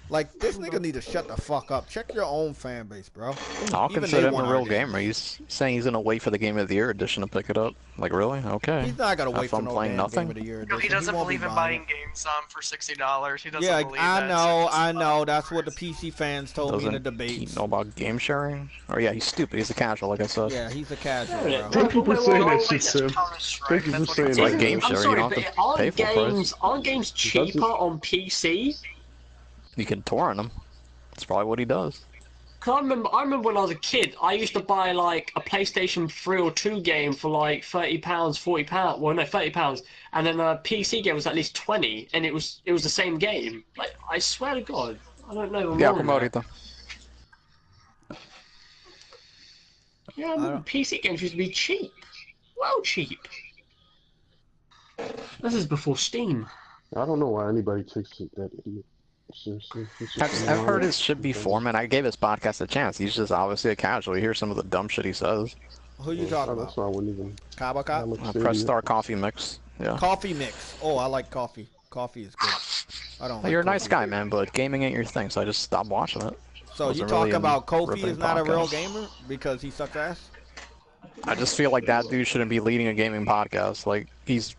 Like, this nigga need to shut the fuck up. Check your own fan base, bro. I'll Even consider they him a want real our game. gamer. He's saying he's gonna wait for the Game of the Year edition to pick it up. Like, really? Okay. He's not gonna Have wait for fun no playing damn nothing? Game of the Year No, he edition. doesn't won't be believe in buying buying games for $60. He doesn't Yeah, believe I that. I know. That's what the PC fans told me in the Doesn't he debates. know about game sharing? Or yeah, he's stupid. He's a casual, like I said. Yeah, he's a casual, Yeah. bro. Thank you for saying that shit, That's Sim. Counter-Strike, Thank you for that's what saying it's that. Like game I'm sharing, sorry, you don't but have to pay full price. aren't games cheaper on PC? You can torrent them. That's probably what he does. Cause I remember when I was a kid, I used to buy like a PlayStation 3 or 2 game for like £30, £40. Well, no, £30, and then a PC game was at least 20, and it was the same game. Like, I swear to God, I don't know. Yeah, promote. Yeah, I remember PC games used to be cheap. Well, cheap. This is before Steam. I don't know why anybody takes it that idiot seriously. I've heard his shit before, man. I gave his podcast a chance. He's just obviously a casual. You hear some of the dumb shit he says. Who you talking That's about? why I wouldn't even. Kabaka? Press Star Coffee Mix. Yeah. Coffee mix. Oh, I like coffee. Coffee is good. I don't. You're a like nice coffee. guy, man, but gaming ain't your thing, so I just stopped watching it. So you Wasn't talking really about in Kofi ripping is not a real podcasts. gamer because he sucks ass? I just feel like that dude shouldn't be leading a gaming podcast. Like, he's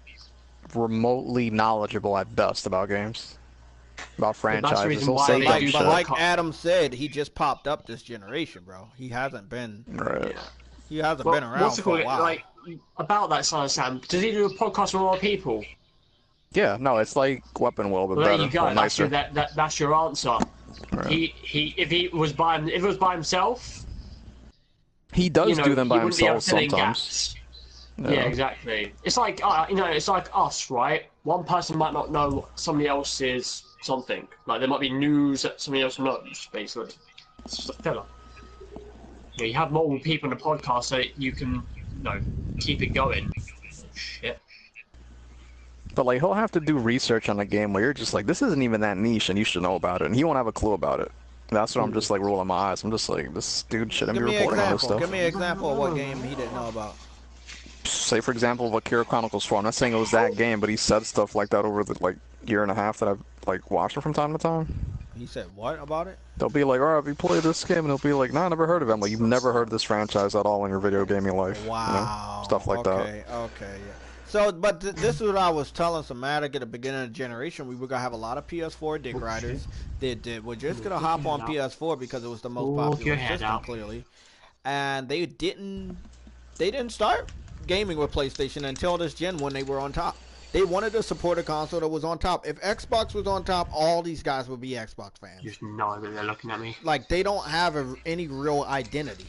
remotely knowledgeable at best about games. About that's the franchises. reason He'll why say they dumb do shit. But like Co- Adam said, he just popped up this generation, bro. He hasn't been. Right. He hasn't Well, been around what's it for a called? while. Like, about that side of Sam, does he do a podcast with other people? Yeah, no, it's like Weapon Wheel, but Well, there better. you go. or nicer. That's your answer. Right. If it was by himself, He does do them by he wouldn't be able himself to fill in sometimes. gaps. Yeah, exactly. It's like it's like us, right? One person might not know somebody else's something. Like there might be news that somebody else knows, basically. It's just a filler. You have multiple people in the podcast so that you can, keep it going. Shit. But like he'll have to do research on a game where you're just like, this isn't even that niche, and you should know about it, and he won't have a clue about it. That's what I'm just like rolling my eyes. I'm just like, this dude shouldn't Give be me an reporting on this example. stuff. Give me an example of what game he didn't know about. Say for example, Valkyria Chronicles 4. I'm not saying it was that game, but he said stuff like that over the year and a half that I've watched it from time to time. He said what about it? They'll be like, alright, we play this game, and he'll be like, no, I never heard of it. I'm like, you've never heard of this franchise at all in your video gaming life. Wow. Stuff like that. Okay, yeah. So, but this is what I was telling Somatic at the beginning of the generation. We were gonna have a lot of PS4 dick riders that were just gonna hop on PS4 because it was the most popular system, clearly. And they didn't start gaming with PlayStation until this gen when they were on top. They wanted to support a console that was on top. If Xbox was on top, all these guys would be Xbox fans. You just know that they're looking at me. Like, they don't have any real identity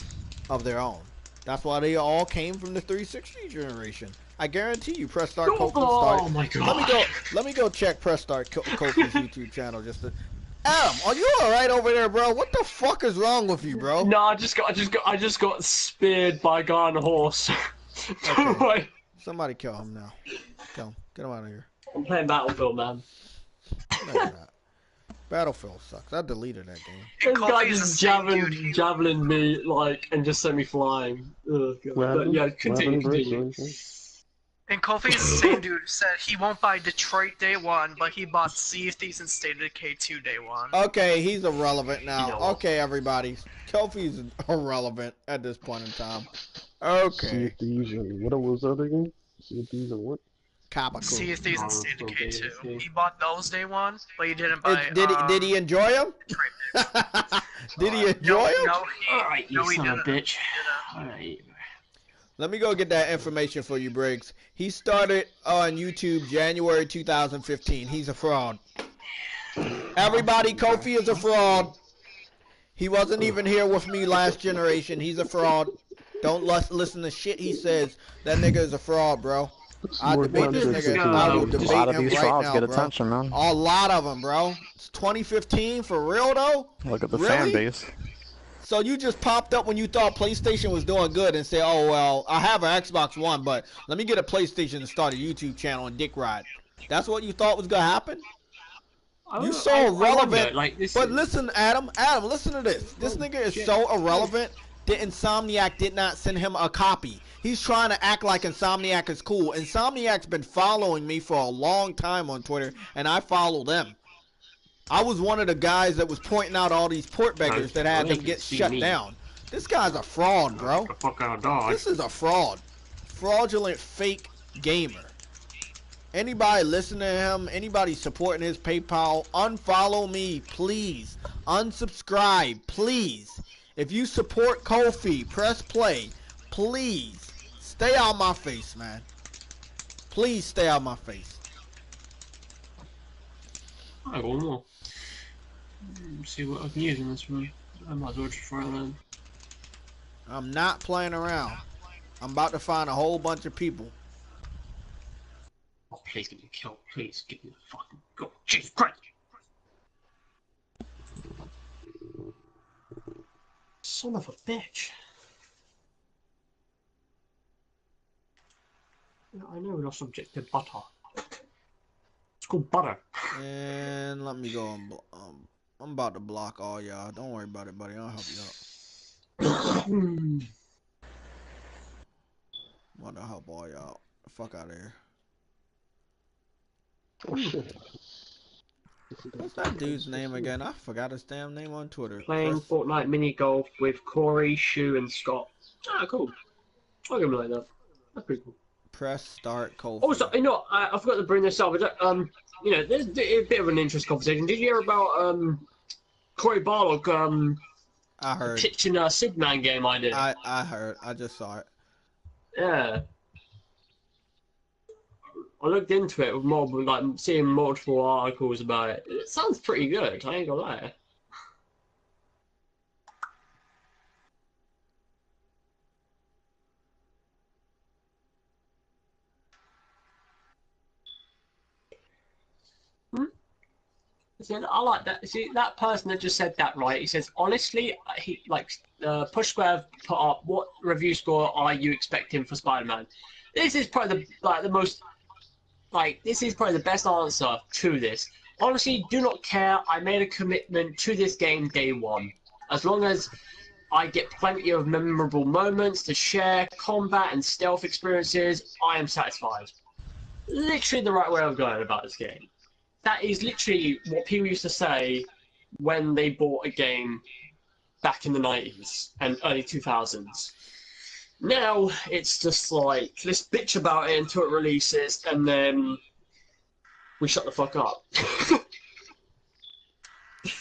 of their own. That's why they all came from the 360 generation. I guarantee you, Press Start Kofi started. Oh my God. Let me go check Press Start Kofi's YouTube channel just to. Adam, are you all right over there, bro? What the fuck is wrong with you, bro? No, I just got speared by a guy on a horse. Okay. Somebody kill him now. Kill him. Get him out of here. I'm playing Battlefield, man. No, you're not. Battlefield sucks. I deleted that game. This guy Kofi's just the same dude. javelin me, like, and just sent me flying. Ugh, God. But yeah, continue. And Kofi's the same dude who said he won't buy Detroit day one, but he bought Sea of Thieves and State of Decay 2 day one. Okay, he's irrelevant now. You know what? Okay, everybody. Kofi's irrelevant at this point in time. Okay. Sea of Thieves and what was the other game? Sea of Thieves and what? Sea of Thieves and Oh, State of Decay okay, 2. okay. He bought those day one, but he didn't buy. Did he enjoy him? Did he enjoy him? No, Alright, you no, he son of a didn't. bitch. Alright. Let me go get that information for you, Briggs. He started on YouTube January 2015. He's a fraud. Everybody, Kofi is a fraud. He wasn't even here with me last generation. He's a fraud. Don't listen to shit he says. That nigga is a fraud, bro. I debate this nigga. I will A debate lot of him these right frauds now, get bro. attention, man. A lot of them, bro. It's 2015 for real though. Look at the Really? fan base. So you just popped up when you thought PlayStation was doing good and say, "Oh well, I have an Xbox One, but let me get a PlayStation and start a YouTube channel and dick ride." That's what you thought was gonna happen? You so irrelevant. But listen, Adam, listen to this. This nigga is so irrelevant that Insomniac did not send him a copy. He's trying to act like Insomniac is cool. Insomniac's been following me for a long time on Twitter, and I follow them. I was one of the guys that was pointing out all these port beggars that had them get shut down. This guy's a fraud, bro. This is a fraud. Fraudulent fake gamer. Anybody listening to him, anybody supporting his PayPal, unfollow me, please. Unsubscribe, please. If you support Kofi, press play. Please. Stay out my face, man. Please stay out my face. I don't know. See what I can use in this one. I might as well just try it then. I'm not playing around. I'm about to find a whole bunch of people. Oh, please get me killed. Please get me the fucking go. Jesus Christ! Son of a bitch. I know we're not subject to butter. It's called butter. And let me go and I'm about to block all y'all. Don't worry about it, buddy. I'll help you out. I'm about to help all y'all. Fuck out of here. Oh shit. What's that dude's name again? I forgot his damn name on Twitter. Playing Fortnite mini golf with Corey, Shu, and Scott. Ah, cool. I'll give him like that. That's pretty cool. Press start Kofi. Also, you know, I forgot to bring this up. But, you know, there's a bit of an interest conversation. Did you hear about Corey Barlock I heard. pitching a Sidman game I did? I heard. I just saw it. Yeah. I looked into it with more, like seeing multiple articles about it. It sounds pretty good. I ain't gonna lie. See, I like that. See, that person that just said that, right? He says, honestly, he like Push Square put up, what review score are you expecting for Spider-Man? This is probably the most. This is probably the best answer to this. Honestly, do not care. I made a commitment to this game day one. As long as I get plenty of memorable moments to share, combat and stealth experiences, I am satisfied. Literally the right way of going about this game. That is literally what people used to say when they bought a game back in the 90s and early 2000s. Now, it's just like, let's bitch about it until it releases, and then we shut the fuck up.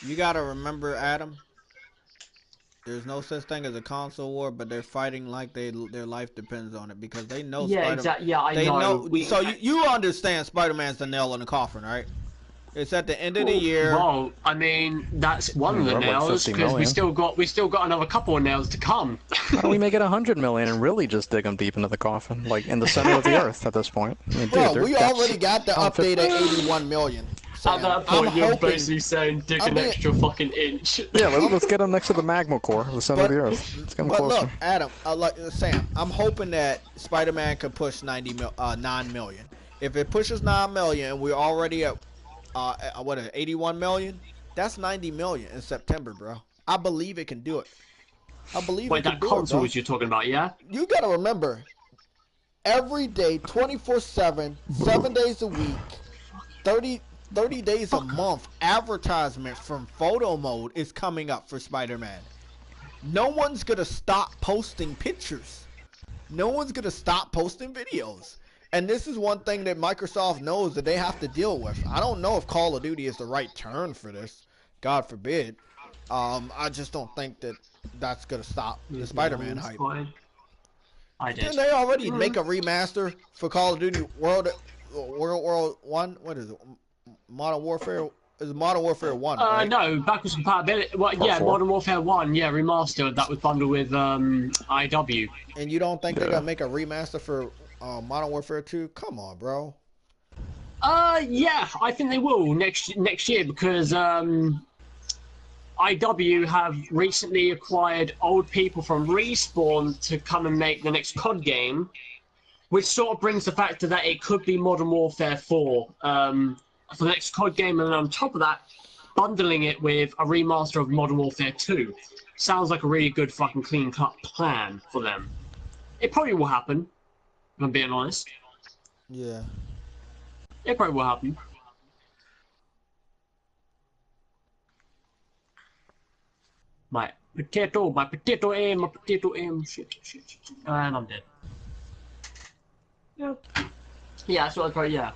You gotta remember, Adam, there's no such thing as a console war, but they're fighting like their life depends on it, because they know Yeah, exactly. Yeah, I they know. So you understand Spider-Man's the nail in the coffin, right? It's at the end of the year. Well, I mean, that's one of the We're like nails, 50 because we million. still got another couple of nails to come. Why don't we make it 100 million and really just dig them deep into the coffin, like in the center of the earth at this point? I mean, Bro, dude, we that's- already got the update at 81 million. At that point, I'm you're hoping, basically saying dig I'm an being- extra fucking inch. Yeah, let's get him next to the magma core, the center of the Earth. Let's get him but closer. look, Adam, like Sam, I'm hoping that Spider-Man could push 9 million. If it pushes 9 million, and we're already at what is it, 81 million? That's 90 million in September, bro. I believe it can do it. I believe Wait, it can that do it, bro. consoles you're talking about, yeah? You gotta remember, every day, 24/7, 7 days a week, 30 days a month, advertisement from photo mode is coming up for Spider-Man. No one's gonna stop posting pictures. No one's gonna stop posting videos. And this is one thing that Microsoft knows that they have to deal with. I don't know if Call of Duty is the right term for this. God forbid. I just don't think that that's gonna stop the Spider-Man hype. I did. Didn't they already make a remaster for Call of Duty World War 1? What is it? Modern Warfare? Is it Modern Warfare 1, right? No, backwards compatibility. Well, yeah, Modern Warfare 1, yeah, remastered. That was bundled with IW. And you don't think they're gonna make a remaster for Modern Warfare 2? Come on, bro. Yeah, I think they will next year because IW have recently acquired old people from Respawn to come and make the next COD game, which sort of brings the factor that it could be Modern Warfare 4 for the next COD game, and on top of that, bundling it with a remaster of Modern Warfare 2. Sounds like a really good fucking clean-cut plan for them. It probably will happen, if I'm being honest. Yeah. It probably will happen. My potato aim, shit. And I'm dead. Yeah. Yeah, that's what I probably, yeah.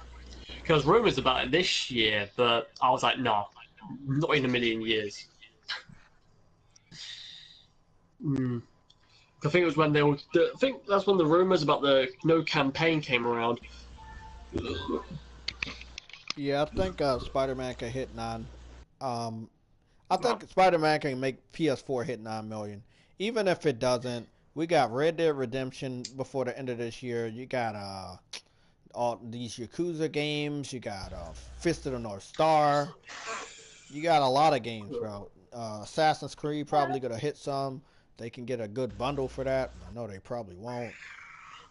Because rumors about it this year, but I was like, no, not in a million years. I think it was when I think that's when the rumors about the no campaign came around. Yeah, I think Spider-Man can hit 9. I think Spider-Man can make PS4 hit 9 million. Even if it doesn't, we got Red Dead Redemption before the end of this year. You got all these Yakuza games. You got Fist of the North Star. You got a lot of games, bro. Assassin's Creed probably gonna hit some. They can get a good bundle for that. I know they probably won't.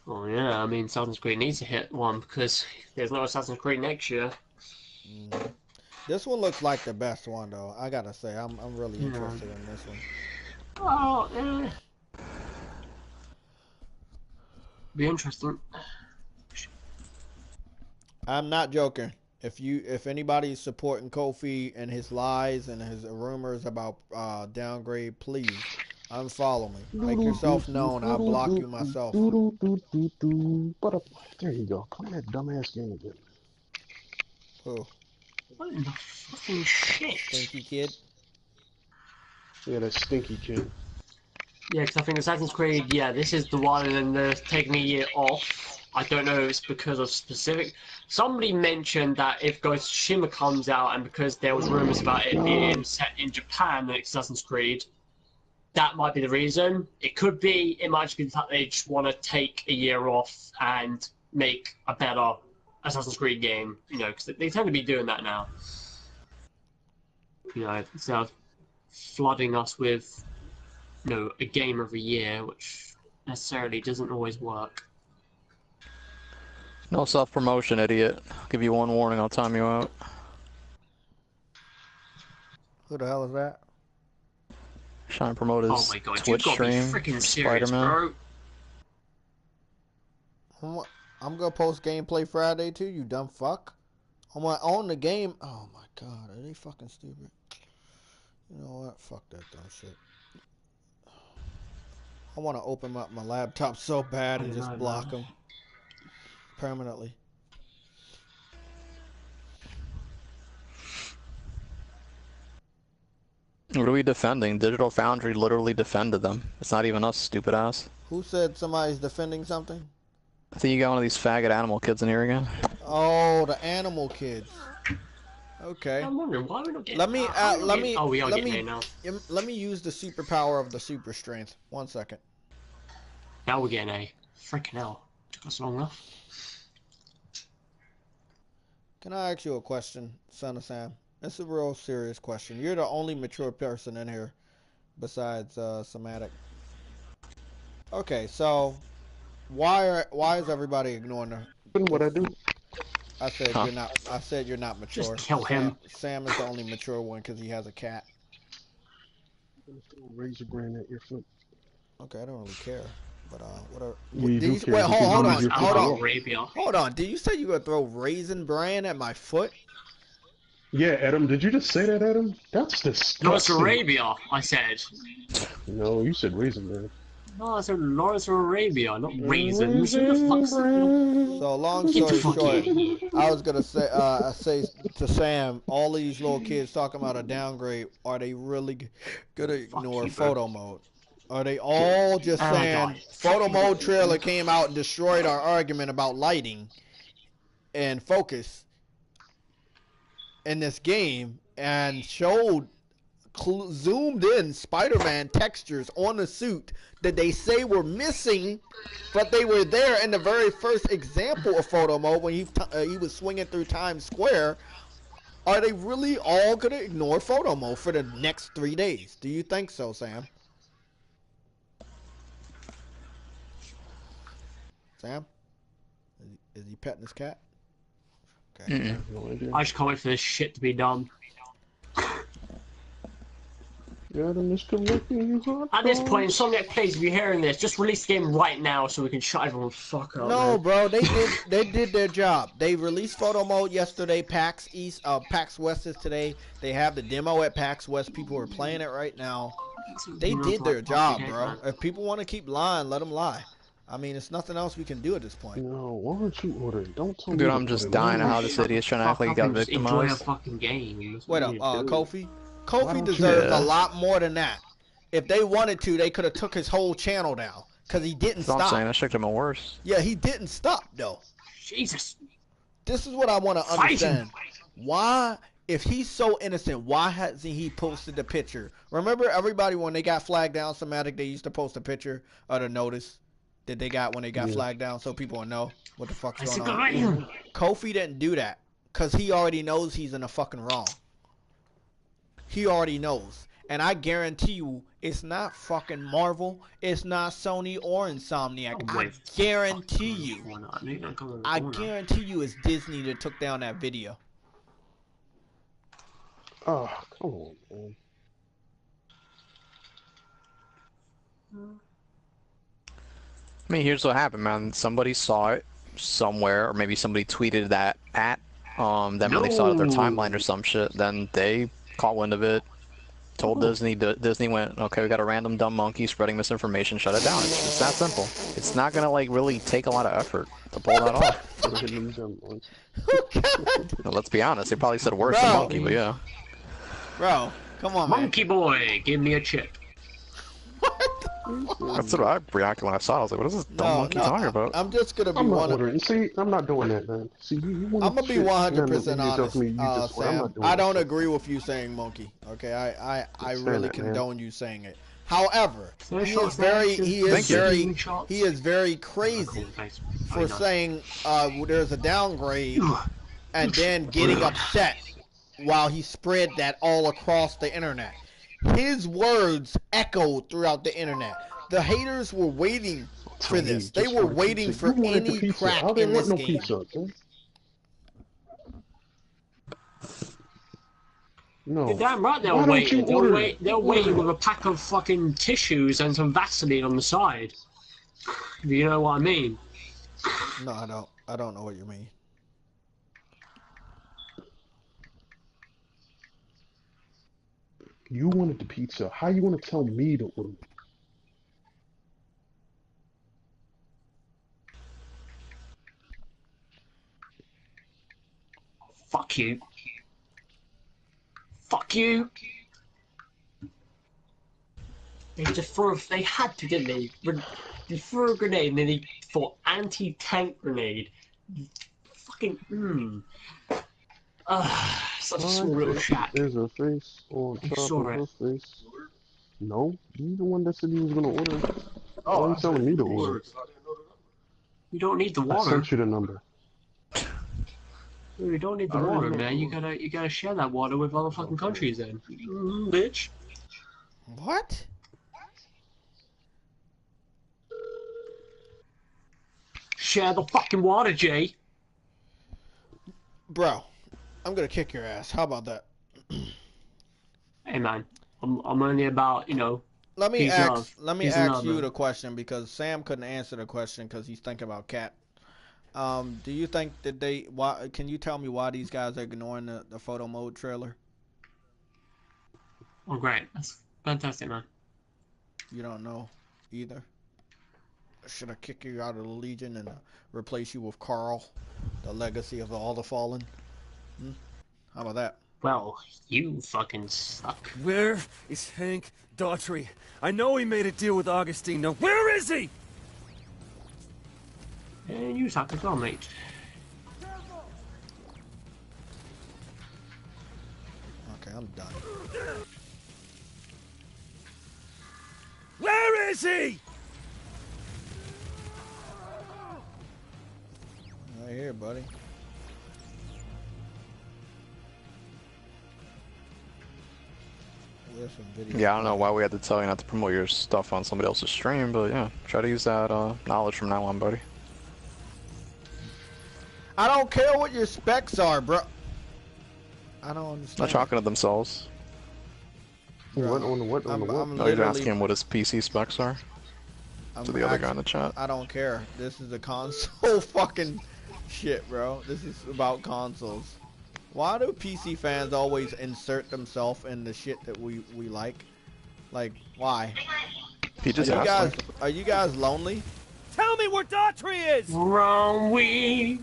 Oh yeah, I mean Assassin's Creed needs to hit one because there's no Assassin's Creed next year. This one looks like the best one, though. I gotta say, I'm really interested in this one. Oh, be interesting. I'm not joking. If anybody's supporting Kofi and his lies and his rumors about Downgrade, please unfollow me. Make yourself known. I'll block you myself. There you go. Play that dumbass game again. Who? What in the fucking shit? Stinky kid? Yeah, that stinky kid. Yeah, because I think Assassin's Creed, yeah, this is the one, and then they're taking a year off. I don't know if it's because of specific... Somebody mentioned that if Ghost of Tsushima comes out, and because there was rumors about it being set in Japan, like Assassin's Creed, that might be the reason. It could be, it might just be the fact they just want to take a year off and make a better Assassin's Creed game, you know, because they tend to be doing that now. You know, instead of flooding us with, you know, a game every year, which necessarily doesn't always work. No self-promotion, idiot. I'll give you one warning, I'll time you out. Who the hell is that? Trying to promote his Oh my god, Twitch you've got to be stream, freaking serious, Spider-Man. bro. I'm gonna post gameplay Friday too, you dumb fuck. I'm gonna own the game. Oh my god, are they fucking stupid? You know what? Fuck that dumb shit. I want to open up my laptop so bad and just block them permanently. What are we defending? Digital Foundry literally defended them. It's not even us, stupid ass. Who said somebody's defending something? I think you got one of these faggot animal kids in here again. Oh, the animal kids. Okay. I'm wondering why we're not getting. Let me Oh, we are getting there now. let me use the superpower of the super strength. 1 second. Now we're getting a freaking hell. Took us long enough. Can I ask you a question, Son of Sam? It's a real serious question. You're the only mature person in here besides Somatic. Okay, so why is everybody ignoring her? What I do? I said Huh? you're not. I said you're not mature. Just kill him. Sam is the only mature one because he has a cat. I'm gonna throw a razor brand at your foot. Okay, I don't really care. But whatever. Yeah, you do care. Wait, hold on. Your foot off. Arabia. Hold on. Did you say you were gonna throw Raisin Bran at my foot? Yeah, Adam. Did you just say that, Adam? That's disgusting. Lawrence Arabia, I said. No, you said raisin, man. No, I said Lawrence Arabia, not raisins. Who the fuck's So long Get the story fuck short, in. I was gonna say to Sam, all these little kids talking about a downgrade. Are they really gonna ignore you, photo mode? Are they all just Oh my saying God. photo mode trailer came out and destroyed our argument about lighting and focus in this game and showed zoomed in Spider-Man textures on the suit that they say were missing, but they were there in the very first example of photo mode when he was swinging through Times Square. Are they really all gonna ignore photo mode for the next 3 days? Do you think so, Sam? Sam? Is he petting his cat? Okay. No idea. I just can't wait for this shit to be done. Yeah, Adam is collecting you hot At this dogs. point, Insomniac, please, if you're hearing this, just release the game right now so we can shut everyone the fuck up. No, man. bro, they did their job. They released photo mode yesterday. PAX West is today. They have the demo at PAX West. People are playing it right now. They did their job, bro. If people want to keep lying, let them lie. I mean, it's nothing else we can do at this point. No, why aren't you ordering? Don't tell me. Dude, to I'm just order. dying of Why how this idiot is trying to act like he got Enjoy a victimized. fucking game. That's Wait what up, you do. Kofi. Why Kofi don't you- deserves Yeah. a lot more than that. If they wanted to, they could have took his whole channel down because he didn't That's what I'm saying. stop. That shit could have been worse. Yeah, he didn't stop though. Jesus. This is what I want to Fight him. understand. Why, if he's so innocent, why hasn't he posted the picture? Remember, everybody when they got flagged down, Somatic, they used to post a picture of the notice that they got when they got flagged down, so people will know what the fuck's I going on. Kofi didn't do that because he already knows he's in the fucking wrong. He already knows. And I guarantee you, it's not fucking Marvel, it's not Sony or Insomniac. I guarantee you. I guarantee you it's Disney that took down that video. Oh, come on, man. I mean, here's what happened, man. Somebody saw it somewhere, or maybe somebody tweeted that at them when they saw it at their timeline or some shit. Then they caught wind of it, told Disney. Disney went, okay, we got a random dumb monkey spreading misinformation. Shut it down. It's that simple. It's not gonna like really take a lot of effort to pull that off. Oh, God. Now, let's be honest. They probably said worse than Bro. monkey, but yeah. Bro, come on, man. Monkey boy, give me a chip. That's what I reacted when I saw it. I was like, what is this dumb monkey talking about? I'm just gonna be I'm not one. ordering. See, I'm not doing that, man. See, you want I'm gonna be 100% honest, I'm Sam. not doing I that don't shit. agree with you saying monkey. Okay, I Stand really it, man. condone you saying it. However, he is Thank very crazy for saying there's a downgrade and then getting upset while he spread that all across the internet. His words echoed throughout the internet. The haters were waiting for this. They were waiting for any crack in this game. Pizza, okay? No. You're damn right they're Why don't you waiting. order it? They're waiting with a pack of fucking tissues and some Vaseline on the side. Do you know what I mean? No, I don't. I don't know what you mean. You wanted the pizza. How you want to tell me to order? Fuck you. Fuck you. They had to, didn't they? They threw a grenade and then they thought anti-tank grenade. Fucking, such a small little shack. There's a face on top saw of it. her face. No, you're the one that said he was gonna order. Why are you telling me to order? You don't need the I water. sent you the number. You don't need the I don't water, know. man. You gotta share that water with other fucking countries, then, bitch. What? Share the fucking water, Jay. Bro, I'm gonna kick your ass. How about that? Hey, man. I'm only about, you know. Let me Peace and love. ask Peace and love, you man. the question because Sam couldn't answer the question because he's thinking about Cat. Do you think that why can you tell me why these guys are ignoring the photo mode trailer? Oh, great. That's fantastic, man. You don't know either. Should I kick you out of the Legion and replace you with Carl, the legacy of all the fallen? How about that? Well, you fucking suck. Where is Hank Daughtry? I know he made a deal with Augustine. Now, where is he? And you suck as well, mate. Okay, I'm done. Where is he? Right here, buddy. There's some video. Yeah, I don't know why we had to tell you not to promote your stuff on somebody else's stream, but yeah, try to use that knowledge from now on, buddy. I don't care what your specs are, bro. I don't understand. Not talking to themselves. What on the what? On the what? No, you're asking him what his PC specs are. To the other guy in the chat. I don't care. This is a console fucking shit, bro. This is about consoles. Why do PC fans always insert themselves in the shit that we like? Like, why? He just asked. Are you guys lonely? Tell me where Daughtry is! Wrong we.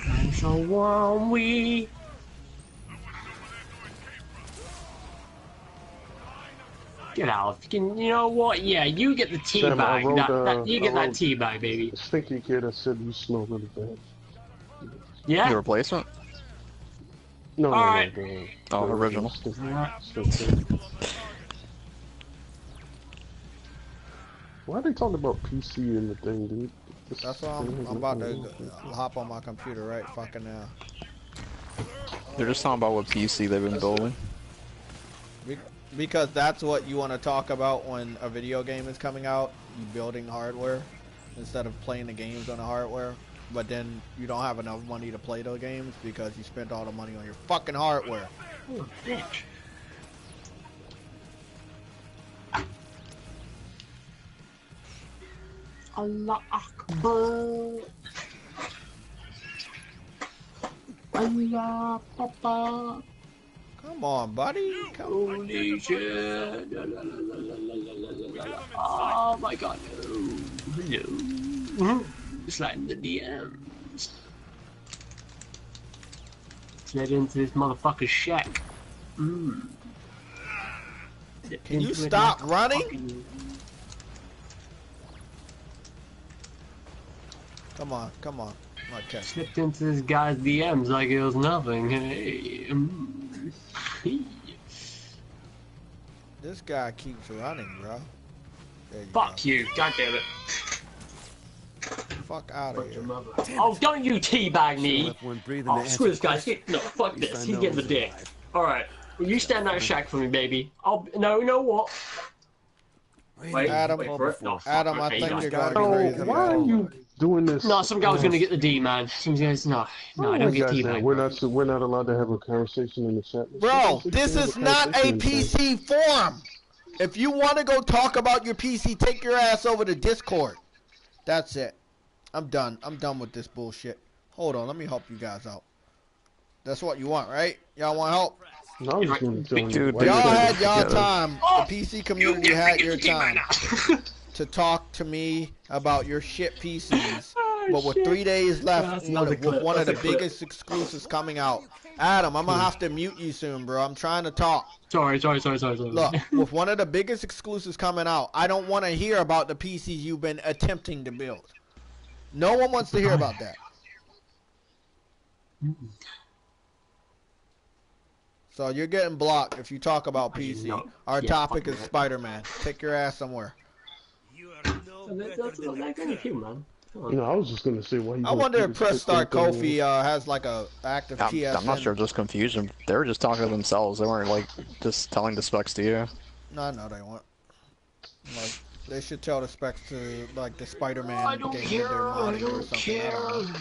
I'm so wrong we. Get out. You know what? Yeah, you get the tea Sam, I bag. wrote, You get that tea bag, baby. Stinky kid that said you smell really bad. The Yeah? replacement? No, Alright. Oh, original. Why are they talking about PC in the thing, dude? That's why I'm about to hop on my computer right fucking now. They're just talking about what PC they've been building. Because that's what you want to talk about when a video game is coming out. You building hardware instead of playing the games on the hardware. But then you don't have enough money to play those games because you spent all the money on your fucking hardware. Oh, bitch. Allah Akbar. Allah Papa. Come on, buddy. Holy shit. Oh my god, no. Hello. Slide in the DMs. Slide into this motherfucker's shack. Can you stop running? Come on, come on. Okay. Slipped into this guy's DMs like it was nothing. Hey. This guy keeps running, bro. There you Fuck go. you, god damn it. Fuck out of here. Oh, don't you teabag me! Left one breathing Oh, to screw this answer guy. No, fuck this. I He's know getting the he's dick. alive. Alright. Well, you stand out of shack for me, baby. No, you know what? Wait, Adam, wait for it. Oh, fuck, Adam, I okay, think you you're got going to it. be Oh, crazy. why are you doing this? No, some guy was gonna get the D, man. Some guys, no, I don't get teabag. We're not allowed to have a conversation in the chat. Bro, this is not a PC forum. If you want to go talk about your PC, take your ass over to Discord. That's it. I'm done. I'm done with this bullshit. Hold on, let me help you guys out. That's what you want, right? Y'all want help? No, I was gonna tell you. Dude, why Y'all you had gotta- y'all time. The PC community had your time to talk to me about your shit PCs. But with 3 days left, That's another with clip. one of the That's a clip. biggest exclusives coming out. Adam, I'm gonna have to mute you soon, bro. I'm trying to talk. Sorry. Look, with one of the biggest exclusives coming out, I don't want to hear about the PCs you've been attempting to build. No one wants to hear about that. So you're getting blocked if you talk about PC. Our Yeah, topic fuck is that. Spider-Man. Take your ass somewhere. You are no That's not that kind of you, man. You know, I was just gonna say why you I gonna wonder put if this Press Start crypto thing Kofi has like a active PSN. I'm not sure, just confusion. They were just talking to themselves. They weren't like just telling the specs to you. No, they weren't. Like, they should tell the specs to like the Spider-Man I don't game care. that they're I modding or don't something. I don't know.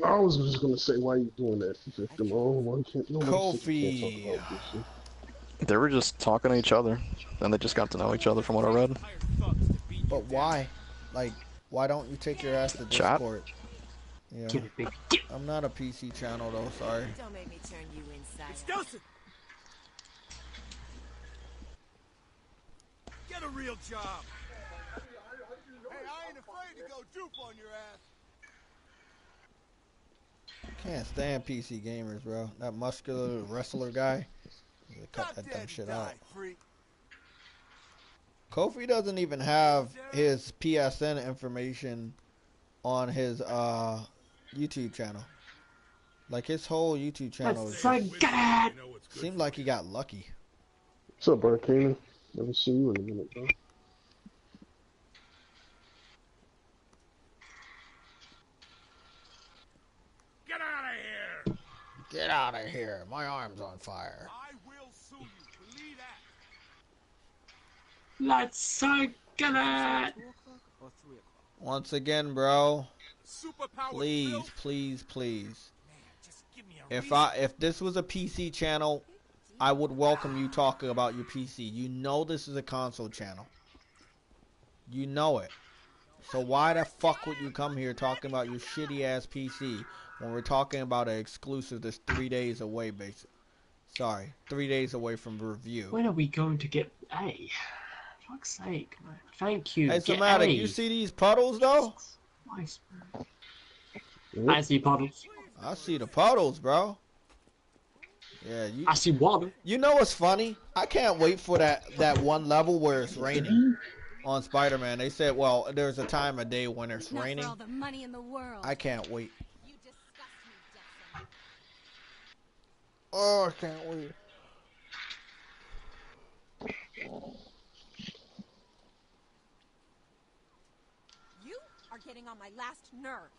care. I was just gonna say why you doing that, victim. Oh, why can't nobody said you can't talk Kofi. about PC? They were just talking to each other, and they just got to know each other from what I read. But why? Like, why don't you take your ass to Chat? Discord? Yeah. Give it big. I'm not a PC channel though, sorry. Don't make me turn you inside. It's Joseph! Get a real job! Hey, I ain't afraid to go dupe on your ass. Can't stand PC gamers, bro. That muscular wrestler guy. They cut that dumb shit out. Freak. Kofi doesn't even have his PSN information on his YouTube channel. Like his whole YouTube channel Let's is forget it. seemed like he got lucky. What's up, Arcana? Never seen you in a minute, bro. Get out of here! Get out of here. My arm's on fire. I will sue you. Believe that. Let's forget it. Once again, bro. Superpower Please, filth. please, please. Man, just give me a If this was a PC channel, I would welcome you talking about your PC. You know this is a console channel. You know it. So why the fuck would you come here talking about your shitty ass PC when we're talking about an exclusive that's 3 days away, basically? Sorry, 3 days away from review. When are we going to get A? Fuck's sake, man. Thank you. Hey, Get Somatic, A. you see these puddles though? Nice, man. I see puddles. I see the puddles, bro. Yeah, I see water. you know what's funny? I can't wait for that one level where it's raining on Spider-Man. They said, well, there's a time of day when it's Not raining. for all the money in the world. I can't wait. You disgust me, Jackson. Oh, I can't wait. You are getting on my last nerve.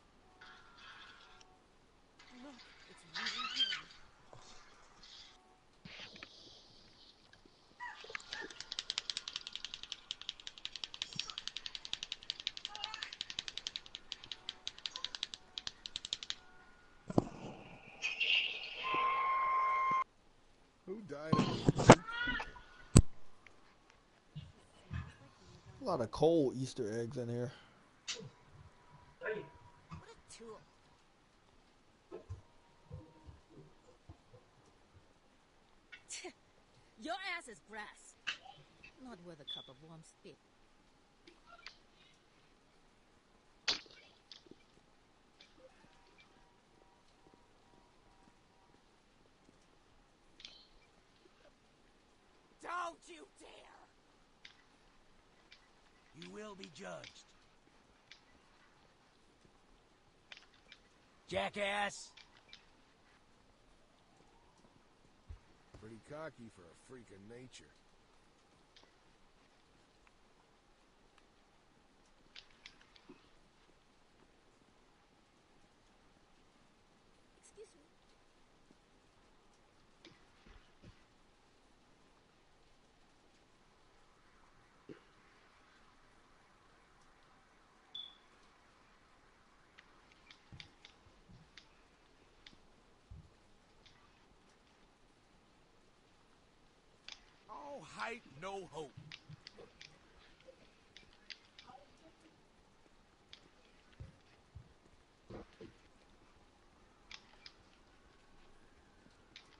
Look, it's really him. Who died? A lot of cold Easter eggs in here. What a tool. Your ass is grass. Not worth a cup of warm spit. Don't you dare! You will be judged. Jackass! Pretty cocky for a freak of nature. Excuse me. All hype, no hope.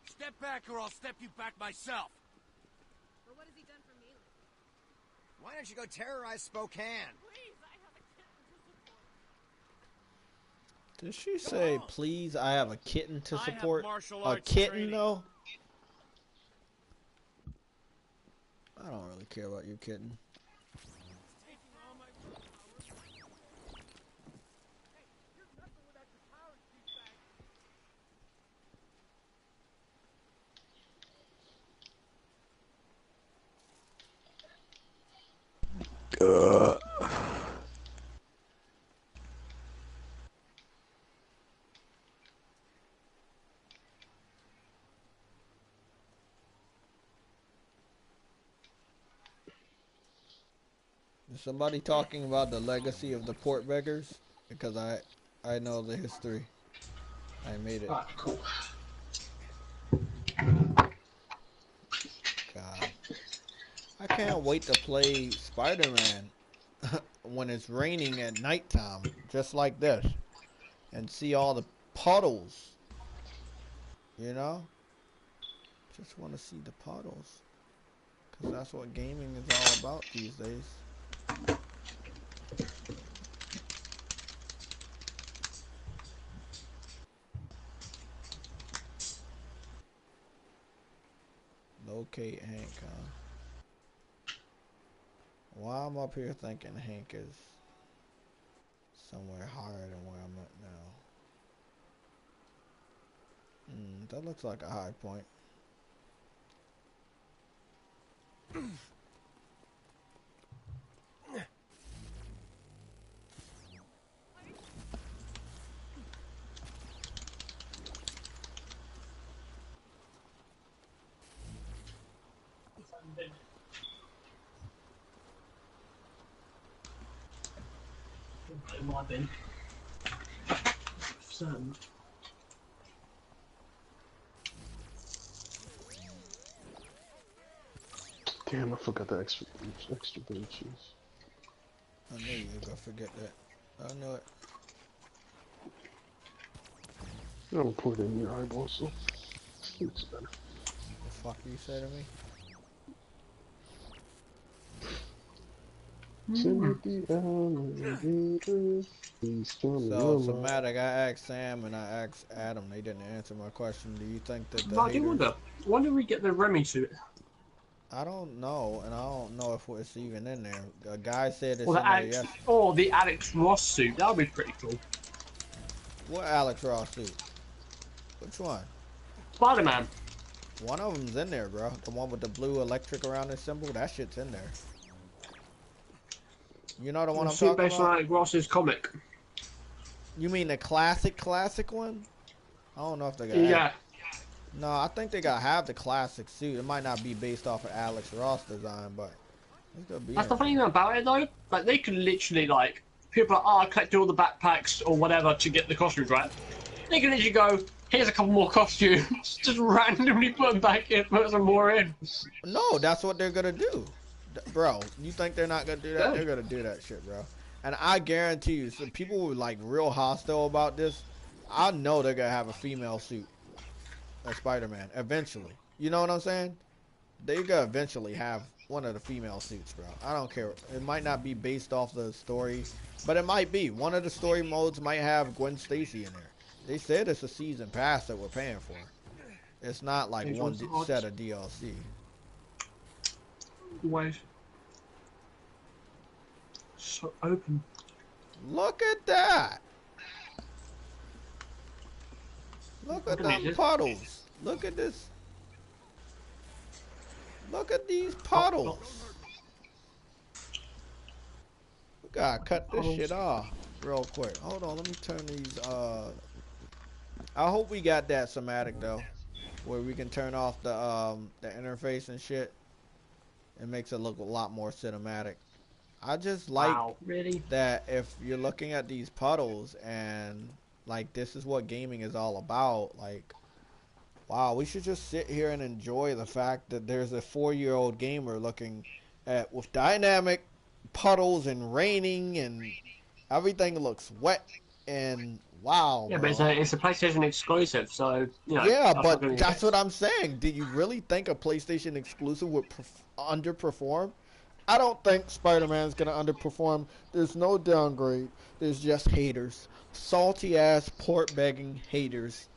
Step back or I'll step you back myself. But what has he done for me? Why don't you go terrorize Spokane? Please, I have a kitten to support. Did she say, please, I have a kitten to I have support? martial A arts kitten, training. though? I don't really care about your kitten. Is somebody talking about the legacy of the port beggars? Because I know the history. I made it. Alright, cool. God. I can't wait to play Spider-Man when it's raining at nighttime, just like this, and see all the puddles. You know? Just want to see the puddles. Because that's what gaming is all about these days. Locate Hank, huh? Why I'm up here thinking Hank is somewhere higher than where I'm at now. That looks like a high point. It might have been. Certain. Damn, I forgot the extra benches. I knew you were gonna forget that. I know it. I don't put it in your eyeball, so it's better. The fuck you say to me? So, Somatic, I asked Sam and I asked Adam. They didn't answer my question. Do you think that the I do wonder. When did we get the Remy suit? I don't know, and I don't know if it's even in there. A guy said it's Or in there, the Alex Ross suit. That would be pretty cool. What Alex Ross suit? Which one? Spider-Man. One of them's in there, bro. The one with the blue electric around his symbol. That shit's in there. You know the one I'm talking about? Based on Alex Ross's comic. You mean the classic one? I don't know if they got. Yeah. No, I think they gotta have the classic suit. It might not be based off of Alex Ross design, but it's gonna be. That's the funny thing about it, though. Like they could literally like people are like, oh, I collected all the backpacks or whatever to get the costumes right. They can literally go, here's a couple more costumes, just randomly put them back in, put some more in. No, that's what they're gonna do, bro. You think they're not gonna do that? They're gonna do that shit, bro. And I guarantee you, some people were like real hostile about this. I know they're gonna have a female suit. Spider-Man eventually, you know what I'm saying? They're gonna eventually have one of the female suits, bro. I don't care. It might not be based off the story, but it might be. One of the story modes might have Gwen Stacy in there. They said it's a season pass that we're paying for. It's not like one set of DLC. Wait. So open. Look at that. Look at them puddles. Look at this. Look at these puddles. We gotta cut this shit off real quick. Hold on, let me turn these. I hope we got that Somatic though, where we can turn off the interface and shit. It makes it look a lot more cinematic. I just like that if you're looking at these puddles and like this is what gaming is all about. Like, wow, we should just sit here and enjoy the fact that there's a 4-year-old gamer looking at with dynamic puddles and raining and everything looks wet and wow. Yeah, bro. But it's a PlayStation exclusive, so you know. Yeah, but that's what I'm saying. Do you really think a PlayStation exclusive would underperform? I don't think Spider-Man's gonna underperform. There's no downgrade. There's just haters. Salty ass port begging haters.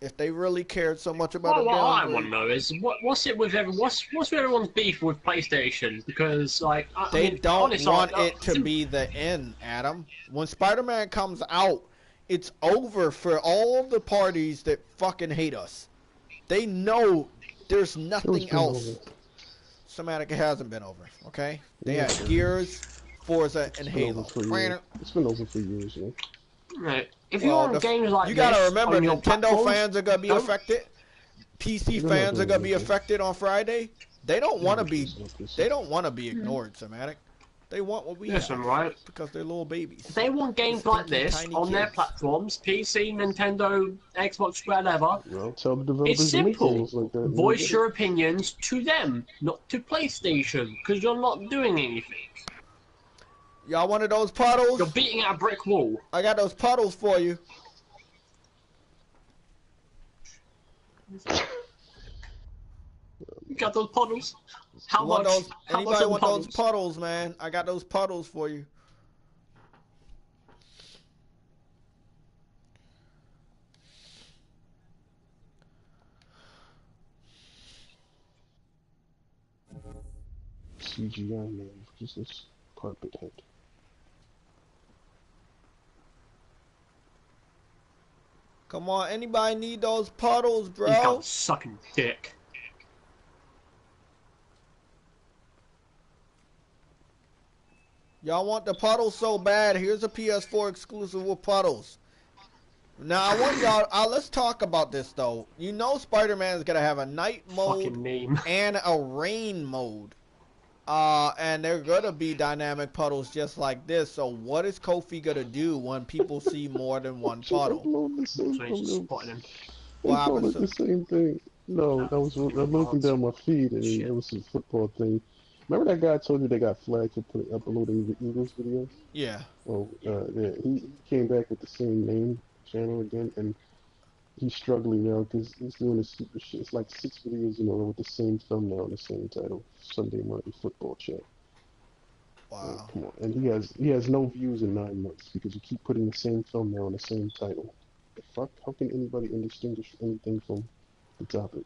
If they really cared so much about what I want to know is what's with everyone's beef with PlayStation? Because like they don't want it to be the end, Adam. When Spider-Man comes out, it's over for all of the parties that fucking hate us. They know there's nothing else. Somatic hasn't been over, okay? They had Gears, Forza, and Halo. It's been over for years, yeah. Right. If you're on games like you gotta remember, Nintendo fans are gonna be affected. PC fans are gonna be affected on Friday. They don't want to be. They don't want to be ignored, Somatic. They want what we Listen, have right? because they're little babies. If they want games like this on their platforms, PC, Nintendo, Xbox, whatever, Well, tell the developers it's to make simple. games like that. Voice your opinions to them, not to PlayStation, because you're not doing anything. Y'all wanted those puddles? You're beating at a brick wall. I got those puddles for you. You got those puddles? How much? Anybody want those puddles, man? I got those puddles for you. CGI man, Jesus, carpet head. Come on, anybody need those puddles, bro? He's got sucking dick. Y'all want the puddles so bad? Here's a PS4 exclusive with puddles. Now I want y'all. Let's talk about this though. You know, Spider-Man is gonna have a night mode and a rain mode, and they're gonna be dynamic puddles just like this. So what is Kofi gonna do when people see more than one puddle? What happens? The same thing. No, that was I'm looking down my feed and it was a football thing. Remember that guy told you they got flagged for uploading the Eagles videos? Yeah. Oh, yeah. He came back with the same name channel again, and he's struggling now because he's doing this super shit. It's like 6 videos in a row with the same thumbnail and the same title. Sunday Monday Football Chat. Wow. Oh, come on. And he has no views in 9 months because you keep putting the same thumbnail and the same title. The fuck? How can anybody distinguish anything from the topic?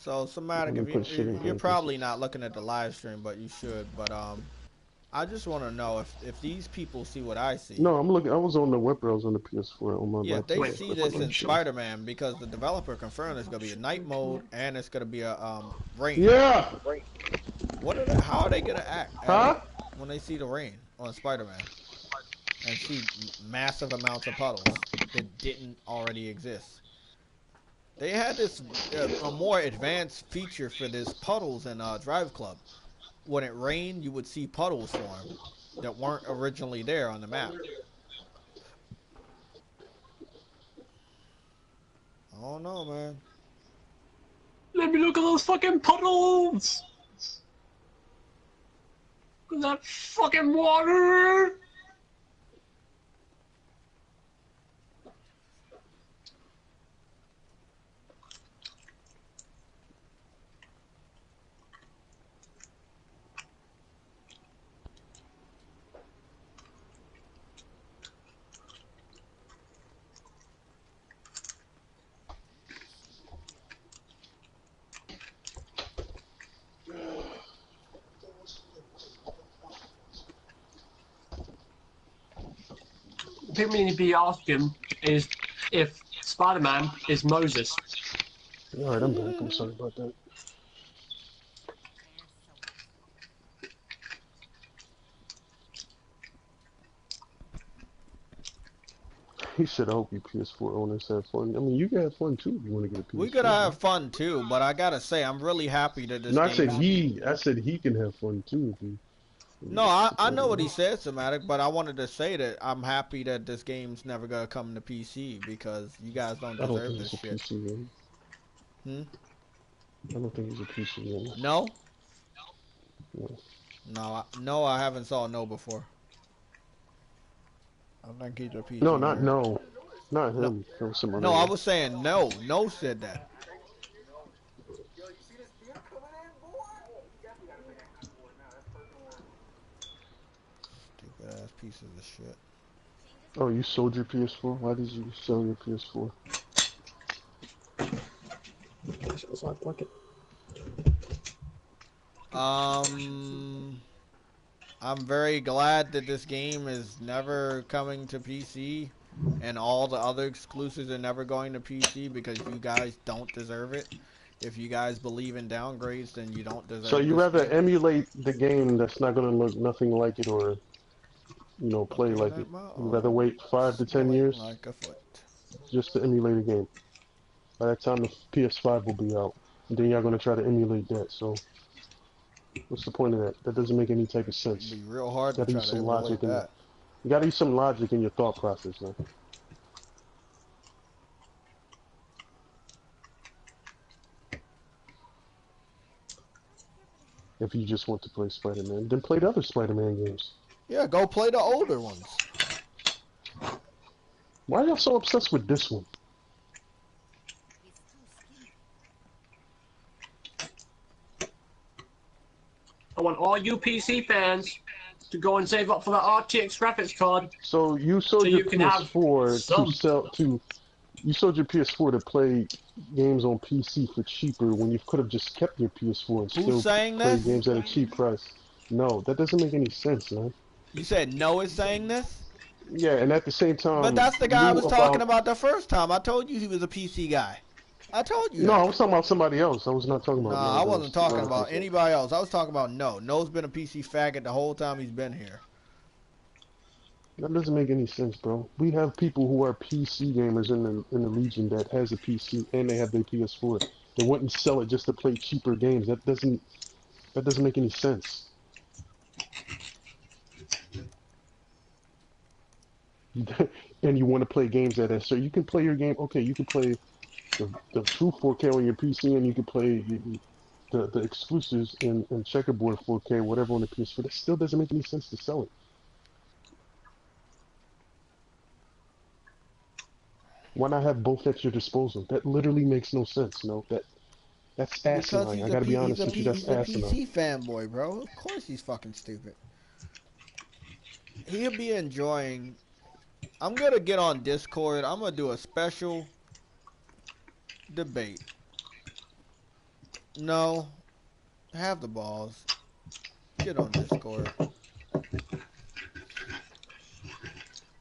So, Somatic, if you're probably not looking at the live stream, but you should. But I just want to know if these people see what I see. No, I'm looking. I was on the web browser on the PS4 on my laptop. They see this in Spider-Man because the developer confirmed there's gonna be a night mode and it's gonna be a rain. Yeah. How are they gonna act when they see the rain on Spider-Man and see massive amounts of puddles that didn't already exist? They had this a more advanced feature for this puddles in Drive Club. When it rained, you would see puddles form that weren't originally there on the map. I don't know, man. Let me look at those fucking puddles! Look at that fucking water! People need to be asking is if Spider-Man is Moses. Alright, I'm back. I'm sorry about that. He said, I hope you PS4 owners have fun. I mean, you can have fun too if you want to get a PS4. We gotta have fun too, but I gotta say, I'm really happy that this No, game... I said he can have fun too. No, I know what he said, Somatic, but I wanted to say that I'm happy that this game's never gonna come to PC because you guys don't deserve this shit. PC game. I don't think he's a PC game. No? No. No, I haven't saw no before. I think he's a PC. No, not him. No, I was saying no. No said that. Stupid ass pieces of shit. Oh, you sold your PS4? Why did you sell your PS4? I'm very glad that this game is never coming to PC and all the other exclusives are never going to PC because you guys don't deserve it. If you guys believe in downgrades, then you don't deserve it. So you rather emulate the game that's not going to look nothing like it or, you know, play like it. You'd rather wait 5 to 10 years like a foot. just to emulate a game. By that time, the PS5 will be out. And then y'all gonna try to emulate that. So what's the point of that? That doesn't make any type of sense. It'd be real hard to Gotta try use to some emulate logic in that. you gotta use some logic in your thought process, man. If you just want to play Spider-Man, then play the other Spider-Man games. Yeah, go play the older ones. Why are y'all so obsessed with this one? I want all you PC fans to go and save up for that RTX graphics card. So you sold your you can have PS4 some. to sell to. You sold your PS4 to play games on PC for cheaper when you could have just kept your PS4 and still saying play this? games at a cheap price. No, that doesn't make any sense, man. You said no is saying this? Yeah, and at the same time, But that's the guy I knew was talking about the first time. I told you he was a PC guy. I told you. No, I was talking about somebody else. I was not talking about. Nah, I wasn't talking about person. anybody else. I was talking about No. No's been a PC faggot the whole time he's been here. That doesn't make any sense, bro. We have people who are PC gamers in the Legion that has a PC and they have their PS4. They wouldn't sell it just to play cheaper games. That doesn't make any sense. And you want to play games at that, so you can play your game. Okay, you can play the true 4K on your PC, and you can play the exclusives in checkerboard 4K, whatever on the PS4. That still doesn't make any sense to sell it. Why not have both at your disposal? That literally makes no sense. No, that's asinine. I gotta be honest with you. That's asinine. He's a PC fanboy, bro. Of course he's fucking stupid. He'll be enjoying. I'm gonna get on Discord. I'm gonna do a special debate. No, have the balls. Get on Discord.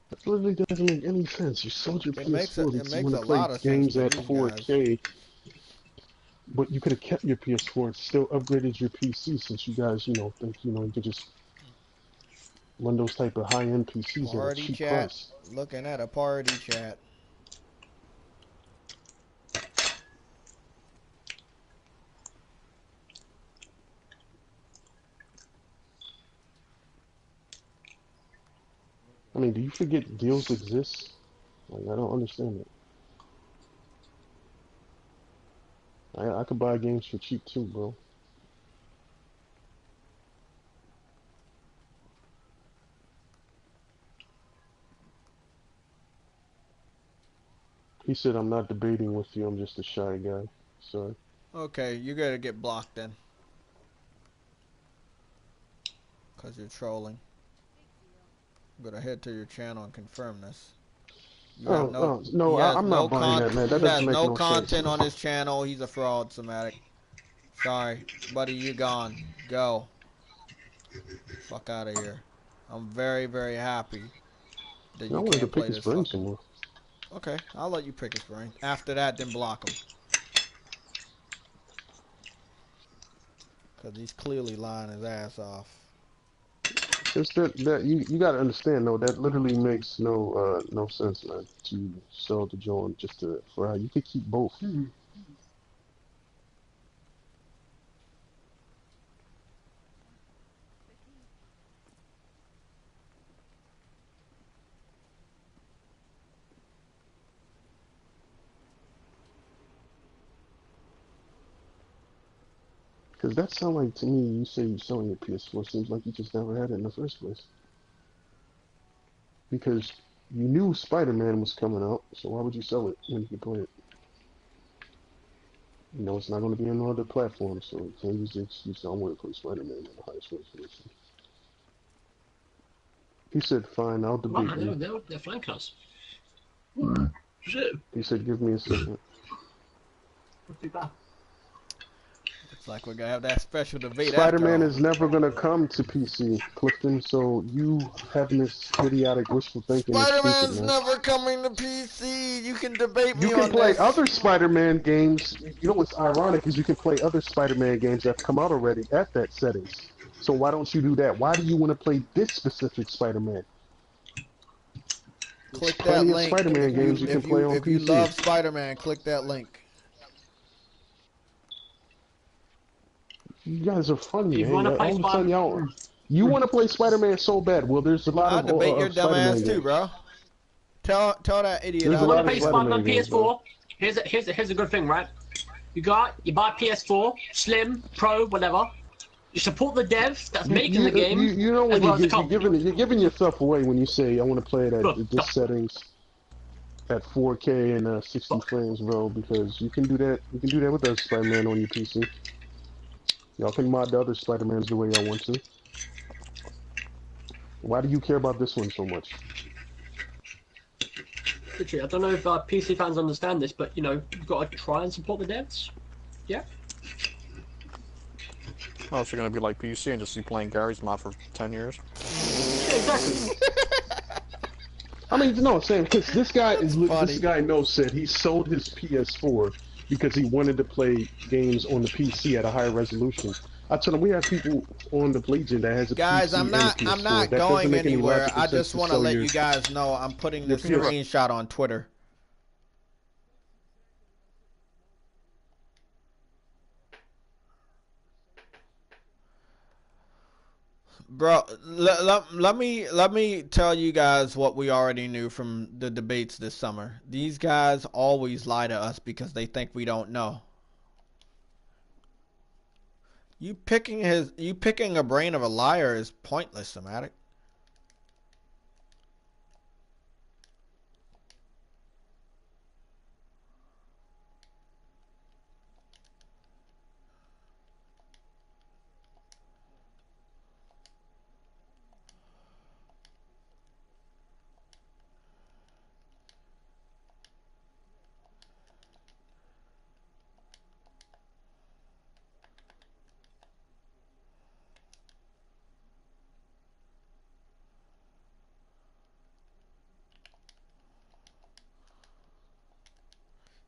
That literally doesn't make any sense. You sold your PS4 it to makes want a to play lot of games sense at for you 4K, but you could have kept your PS4 and still upgraded your PC since you guys, think you could just run those type of high-end PCs at a Party cheap chat. price. Looking at a party chat. I mean, do you forget deals exist? Like, I don't understand it. I could buy games for cheap too, bro. He said, I'm not debating with you, I'm just a shy guy. Sorry. Okay, you're gonna get blocked then. Because you're trolling. I'm gonna head to your channel and confirm this. I'm not buying that, man. That doesn't make no no content sense. on his channel. He's a fraud, Somatic. Sorry, buddy, you gone. Go. Fuck out of here. I'm very, very happy that you can't play this fucking... Okay, I'll let you pick his brain. After that, then block him. Because he's clearly lying his ass off. It's that you gotta understand though, that literally makes no sense, man. To sell the joint just to fry. You could keep both. Because that sound like, to me, you say you're selling your PS4, seems like you just never had it in the first place. Because you knew Spider-Man was coming out, so why would you sell it when you could play it? You know it's not going to be on no other platform, so you can't use the excuse, I want to play Spider-Man in the highest resolution. He said, fine, I'll debate you. They're flanking us. He said, give me a second. Not too bad. Looks like we're gonna have that special debate. Spider-Man is never gonna come to PC, Clifton. So you having this idiotic wishful thinking. Spider-Man's never coming to PC. You can debate me on this. You can play other Spider-Man games. You know what's ironic is you can play other Spider-Man games that have come out already at that settings. So why don't you do that? Why do you want to play this specific Spider-Man? Click that link. Spider-Man games you can play on PC. If you love Spider-Man, click that link. You guys are funny, You man. want to play All of a sudden, y'all, Spider-Man? you want to play Spider-Man so bad. Well, there's a lot I'll of debate your dumb Spider-Man ass too, games. bro. Tell that idiot. There's a You want lot to of play Spider-Man Spider-Man games, bro. PS4? Here's a good thing, right? You buy PS4, Slim, Pro, whatever. You support the dev that's making the game, You know as when well as the you're company. giving yourself away when you say I want to play it Look, at this settings at 4K and 60 frames, bro. Because you can do that. You can do that with the Spider-Man on your PC. Y'all can mod the other Spider-Mans the way y'all want to. Why do you care about this one so much? literally, I don't know if PC fans understand this, but you know, you've got to try and support the devs. Yeah. Oh, so you're gonna be like PC and just be playing Gary's mod for 10 years? Yeah, exactly. I mean, no, Sam, because this guy knows said he sold his PS4 because he wanted to play games on the PC at a higher resolution. I told him we have people on the Legion that has a Guys, PC I'm and a not PS4. That doesn't going make any anywhere. logical I sense just to want to sell let your, you guys know I'm putting this your PS. screenshot on Twitter. Bro, let me tell you guys what we already knew from the debates this summer. These guys always lie to us because they think we don't know. You picking a brain of a liar is pointless, Somatic.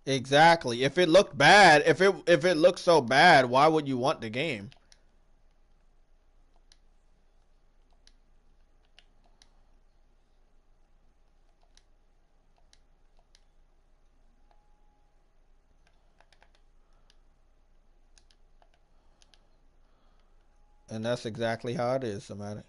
Exactly. If it looked bad, if it looked so bad, why would you want the game? And that's exactly how it is, Somatic.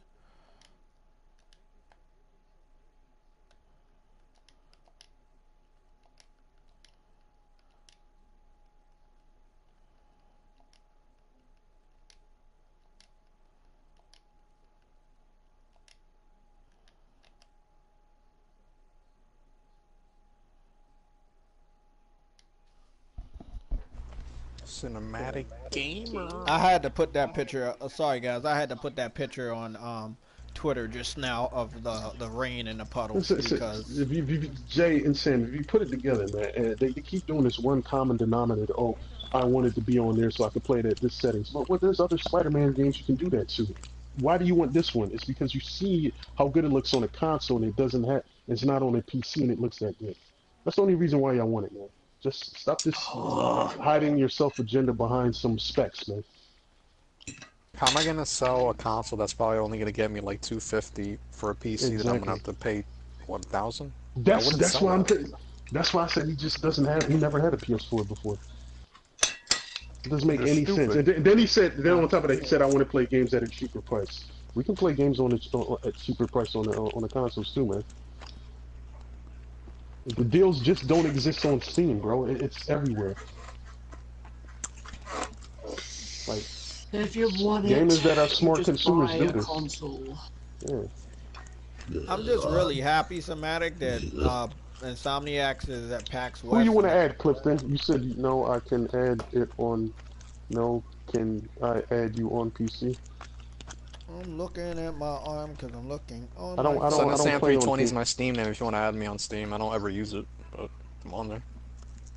Cinematic gamer. I had to put that picture. Sorry, guys. I had to put that picture on Twitter just now of the rain and the puddles because Jay and Sam, if you put it together, man, and they keep doing this one common denominator. Oh, I wanted to be on there so I could play it at this settings. But well, there's other Spider-Man games you can do that to. Why do you want this one? It's because you see how good it looks on a console and it's not on a PC and it looks that good. That's the only reason why y'all want it, man. Just stop this hiding your self-agenda behind some specs, man. How am I gonna sell a console that's probably only gonna get me like $250 for a PC that I'm gonna have to pay what, $1,000? That's why that's why I said he just doesn't have. He never had a PS4 before. It doesn't make any sense. And then he said, then on top of that, he said, I want to play games at a cheaper price. We can play games at cheaper price on the consoles too, man. The deals just don't exist on Steam, bro. It's everywhere. Like, if you want gamers that are smart consumers do this. Console. Yeah. I'm just really happy, Somatic, that Insomniacs is at PAX West. Who you want to add, Clifton? You said no. I can add it on. No, can I add you on PC? I'm looking at my arm because I'm looking on. I don't play on Sam320 is my Steam name if you want to add me on Steam. I don't ever use it, but I'm on there.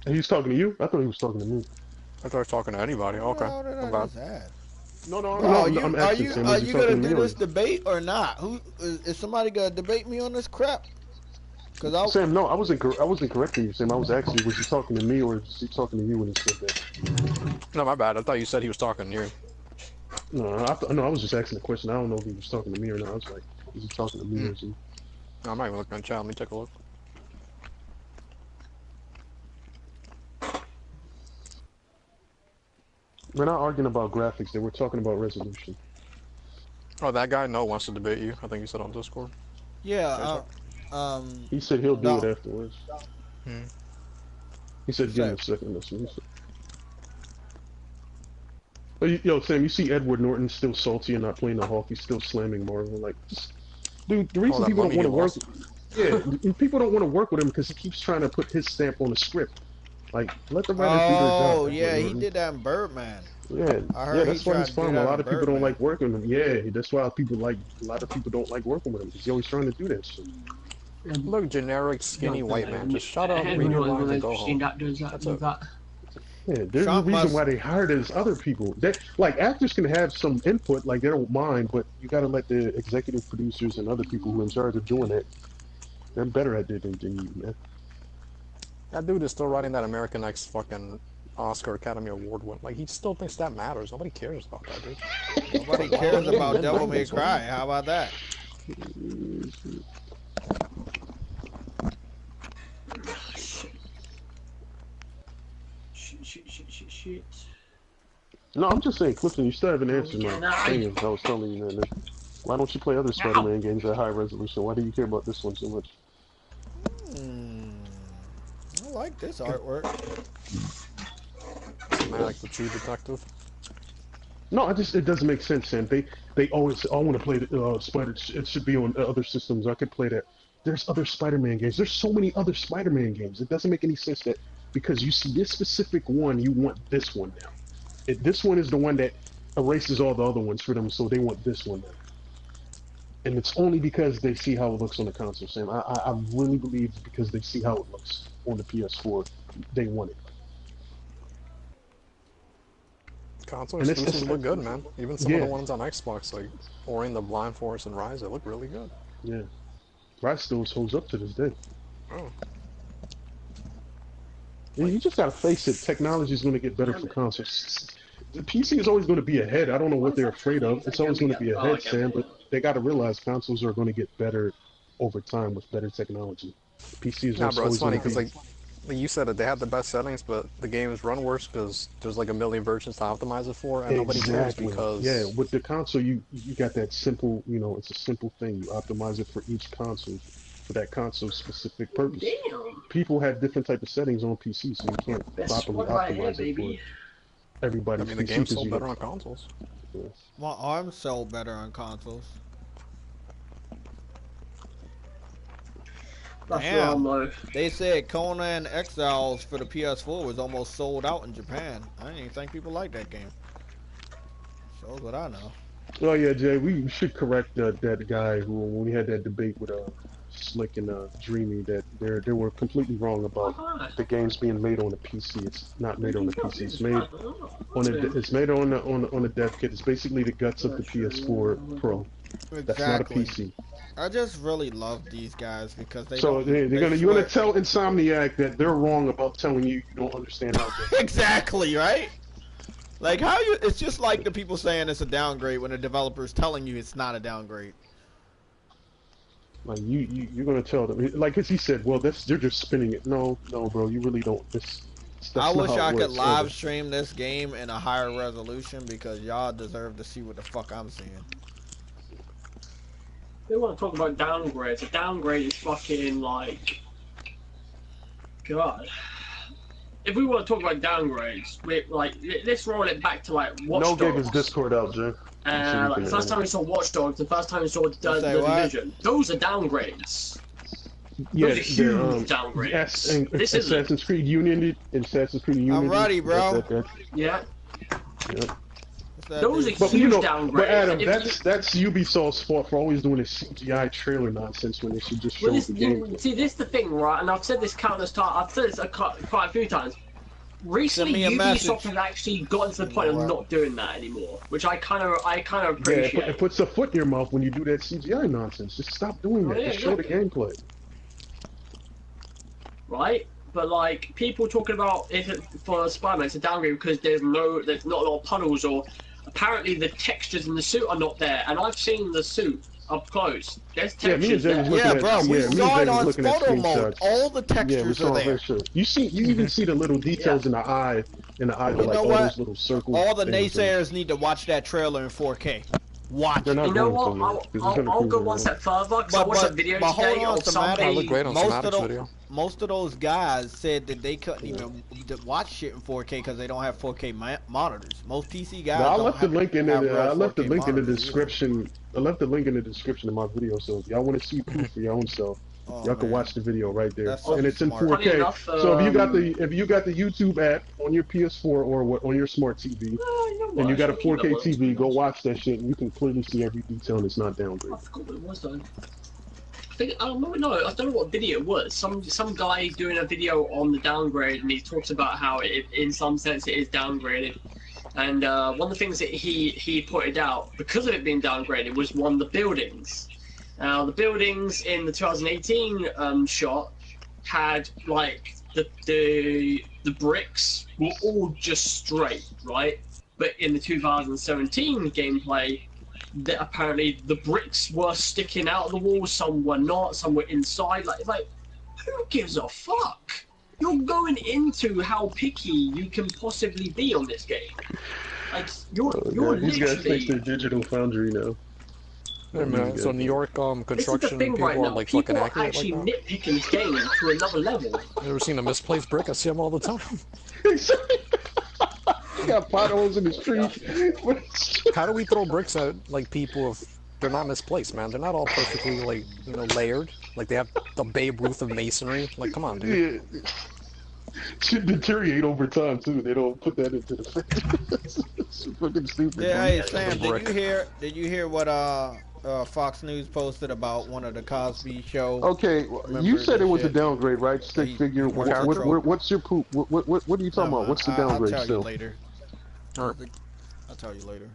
And he's talking to you? I thought he was talking to me. I thought I was talking to anybody. Okay. No, Bro, are you gonna do this or... debate or not? Who is somebody gonna debate me on this crap? Sam, no, I wasn't correcting you, Sam. I was asking you, was he talking to me or was he talking to you when he said that? No, my bad. I thought you said he was talking to you. No, I was just asking a question. I don't know if he was talking to me or not. I was like, is he talking to me or is he? No, I'm not even looking at chat. Let me take a look. We're not arguing about graphics. They were talking about resolution. Oh, that guy wants to debate you. I think you said on Discord. Yeah. He said he'll do it afterwards. Hmm. He said give him a second. That's what he said. Yo, Sam, you see Edward Norton still salty and not playing the Hawk. He's still slamming Marvel. Like, dude, the reason people don't want to work, people don't want to work with him because he keeps trying to put his stamp on the script. Like, let the writers do their job. Oh yeah, he did that in Birdman. Yeah, that's why he's fun. A lot of people don't like working with him. Yeah, that's why a lot of people don't like working with him because he's always trying to do that shit. Look, generic skinny white man. Just shut up, read your lines, and go home. That's it. Yeah, there's a reason why they hired as other people. Like, actors can have some input, like, they don't mind, but you gotta let the executive producers and other people who are in charge of doing it, they're better at it than you, man. That dude is still writing that American Next fucking Oscar Academy Award win. Like, he still thinks that matters. Nobody cares about that, dude. Nobody cares about Devil May Cry. How about that? Shit. No, I'm just saying, Clifton, you still haven't answered my thing. I was telling you that. Why don't you play other Spider-Man games at high resolution? Why do you care about this one so much? I like this artwork. Am I like the true detective? No, it doesn't make sense, Sam. They always, I want to play the Spider. It should be on other systems. I could play that. There's other Spider-Man games. There's so many other Spider-Man games. It doesn't make any sense that because you see this specific one, you want this one now. This one is the one that erases all the other ones for them, so they want this one now. And it's only because they see how it looks on the console, Sam. I really believe it's because they see how it looks on the PS4, they want it. Console exclusives look good, man. Even some of the ones on Xbox, like Ori and the Blind Forest and Rise, they look really good. Yeah. Rise still holds up to this day. Oh. Yeah, you just gotta face it. Technology is going to get better for consoles. The PC is always going to be ahead. I don't know what they're afraid of. It's always going to be ahead, Sam, but they got to realize consoles are going to get better over time with better technology. PC is bro, it's funny because like you said it, they have the best settings, but the games run worse because there's like a million versions to optimize it for, and nobody cares because with the console you got that simple, it's a simple thing. You optimize it for each console for that console specific purpose. Damn. People have different type of settings on PC, so you can't properly optimize it for everybody. I mean, the game's sold better on consoles. Yeah. My arms sold better on consoles. Damn. They said Conan Exiles for the PS4 was almost sold out in Japan. I didn't even think people liked that game. Shows what I know. Oh yeah, Jay, we should correct that guy who, when we had that debate with Slick and Dreamy, that they were completely wrong about the games being made on the PC. It's not made on the PC. It's made on a dev kit. It's basically the guts of the PS4 Pro. Exactly. That's not a PC. I just really love these guys because they. So you're gonna tell Insomniac that they're wrong about telling you don't understand how. Exactly, right? Like it's just like the people saying it's a downgrade when the developer's telling you it's not a downgrade. Like you're gonna tell them, like, as he said, well, they're just spinning it. No, bro, you really don't. I wish I could live stream this game in a higher resolution because y'all deserve to see what the fuck I'm seeing. They want to talk about downgrades. A downgrade is fucking like, God. If we want to talk about downgrades, let's roll it back to like Watch Dogs. No gave his Discord out, Jay. Like the first time we saw Watch Dogs, the first time we saw the Division, those are downgrades. Yeah, those are huge downgrades. This is Assassin's Creed Unity. I'm ready, bro. Yeah. Yep. Those are huge downgrades. But Adam, that's Ubisoft's fault for always doing this CGI trailer nonsense when they should just show the game. See, this is the thing, right? And I've said this countless times. I've said this quite a few times. Recently, Ubisoft has actually gotten to the point of not doing that anymore, which I kind of appreciate. Yeah, it puts a foot in your mouth when you do that CGI nonsense. Just stop doing that. Just show the gameplay. Right? But like people talking about for Spider-Man, it's a downgrade because there's not a lot of puddles, or apparently the textures in the suit are not there. And I've seen the suit up close. There's textures there. Yeah, bro, we saw it on photo mode. All the textures are there. You even see the little details in the eye And the eye, You like know all what? those little circles. All the things naysayers need to watch that trailer in 4K. Watch They're it. not You know going what? to, man, 'cause it's gonna I'll prove go them one wrong. step further because I watched a video But hold today on, of Somatic. somebody. I look great on Somatic's video. Most of those guys said that they couldn't even watch shit in 4K because they don't have 4K monitors. Most PC guys No, I don't left the have, link in have the, real I left the 4K link in the monitors either. description. I left the link in the description of my video, so if y'all want to see proof for your own self, Oh, y'all can man. watch the video right there, That's so and it's in smart. 4K. Funny enough, So if you got the YouTube app on your PS4 or on your smart TV, and you got a 4K TV, go watch that shit, and you can clearly see every detail, and it's not I downgraded. forgot what it was though. I don't know what video it was. Some guy doing a video on the downgrade, and he talks about how in some sense it is downgraded. And one of the things that he pointed out because of it being downgraded was one of the buildings. Now the buildings in the 2018 shot had like the bricks were all just straight, right? But in the 2017 gameplay, that apparently the bricks were sticking out of the walls, some were not, some were inside. Like who gives a fuck? You're going into how picky you can possibly be on this game. Like you're These guys literally. think they're Digital Foundry now. Hey man, so New York This is the construction thing people right are now. like People fucking are accurate actually like that. nitpicking this game to another level. You ever seen a misplaced brick? I see them all the time. He got potholes in the street. How do we throw bricks at like people if they're not misplaced, man? They're not all perfectly like layered. Like they have the Babe Ruth of masonry. Like come on, dude. Yeah. Should deteriorate over time too. They don't put that into the it's fucking stupid. Yeah, man. hey Sam, did you hear what Fox News posted about one of the Cosby show? Okay, you said it was a downgrade, right? Stick figure. What's your poop? What are you talking about? What's the downgrade I'll tell still? you later. I'll tell you later.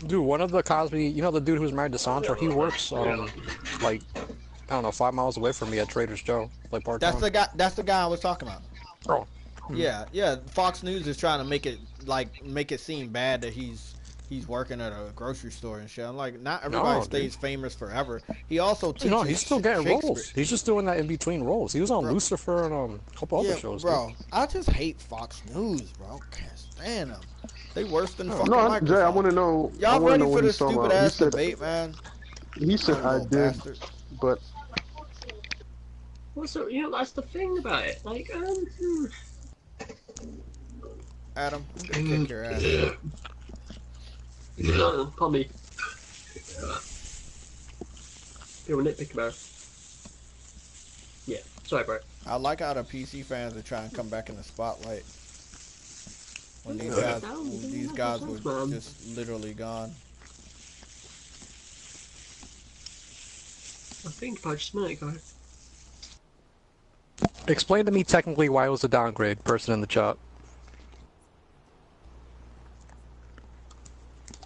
Dude, one of the Cosby, you know the dude who's married to Sandra, he works like I don't know, 5 miles away from me at Trader Joe's, like part time. That's the guy I was talking about. Oh. Yeah. Fox News is trying to make it seem bad that he's working at a grocery store and shit. I'm like, not everybody stays famous forever. He also teaches. No, he's still getting roles. He's just doing that in between roles. He was on Lucifer and a couple other shows. Bro, dude. I just hate Fox News, bro. Can't stand them. They worse than fucking No, Microsoft. Jay, I want to know. Y'all ready for what this he's talking stupid about. ass debate, man? He said I did, bastard. but Well, so that's the thing about it. Like, Adam, I'm gonna kick your ass. pardon me. People nitpick about it. Yeah, sorry, bro. I like how the PC fans are trying to come back in the spotlight. When these guys were just literally gone. I think about just a minute ago. Explain to me technically why it was a downgrade, person in the chat.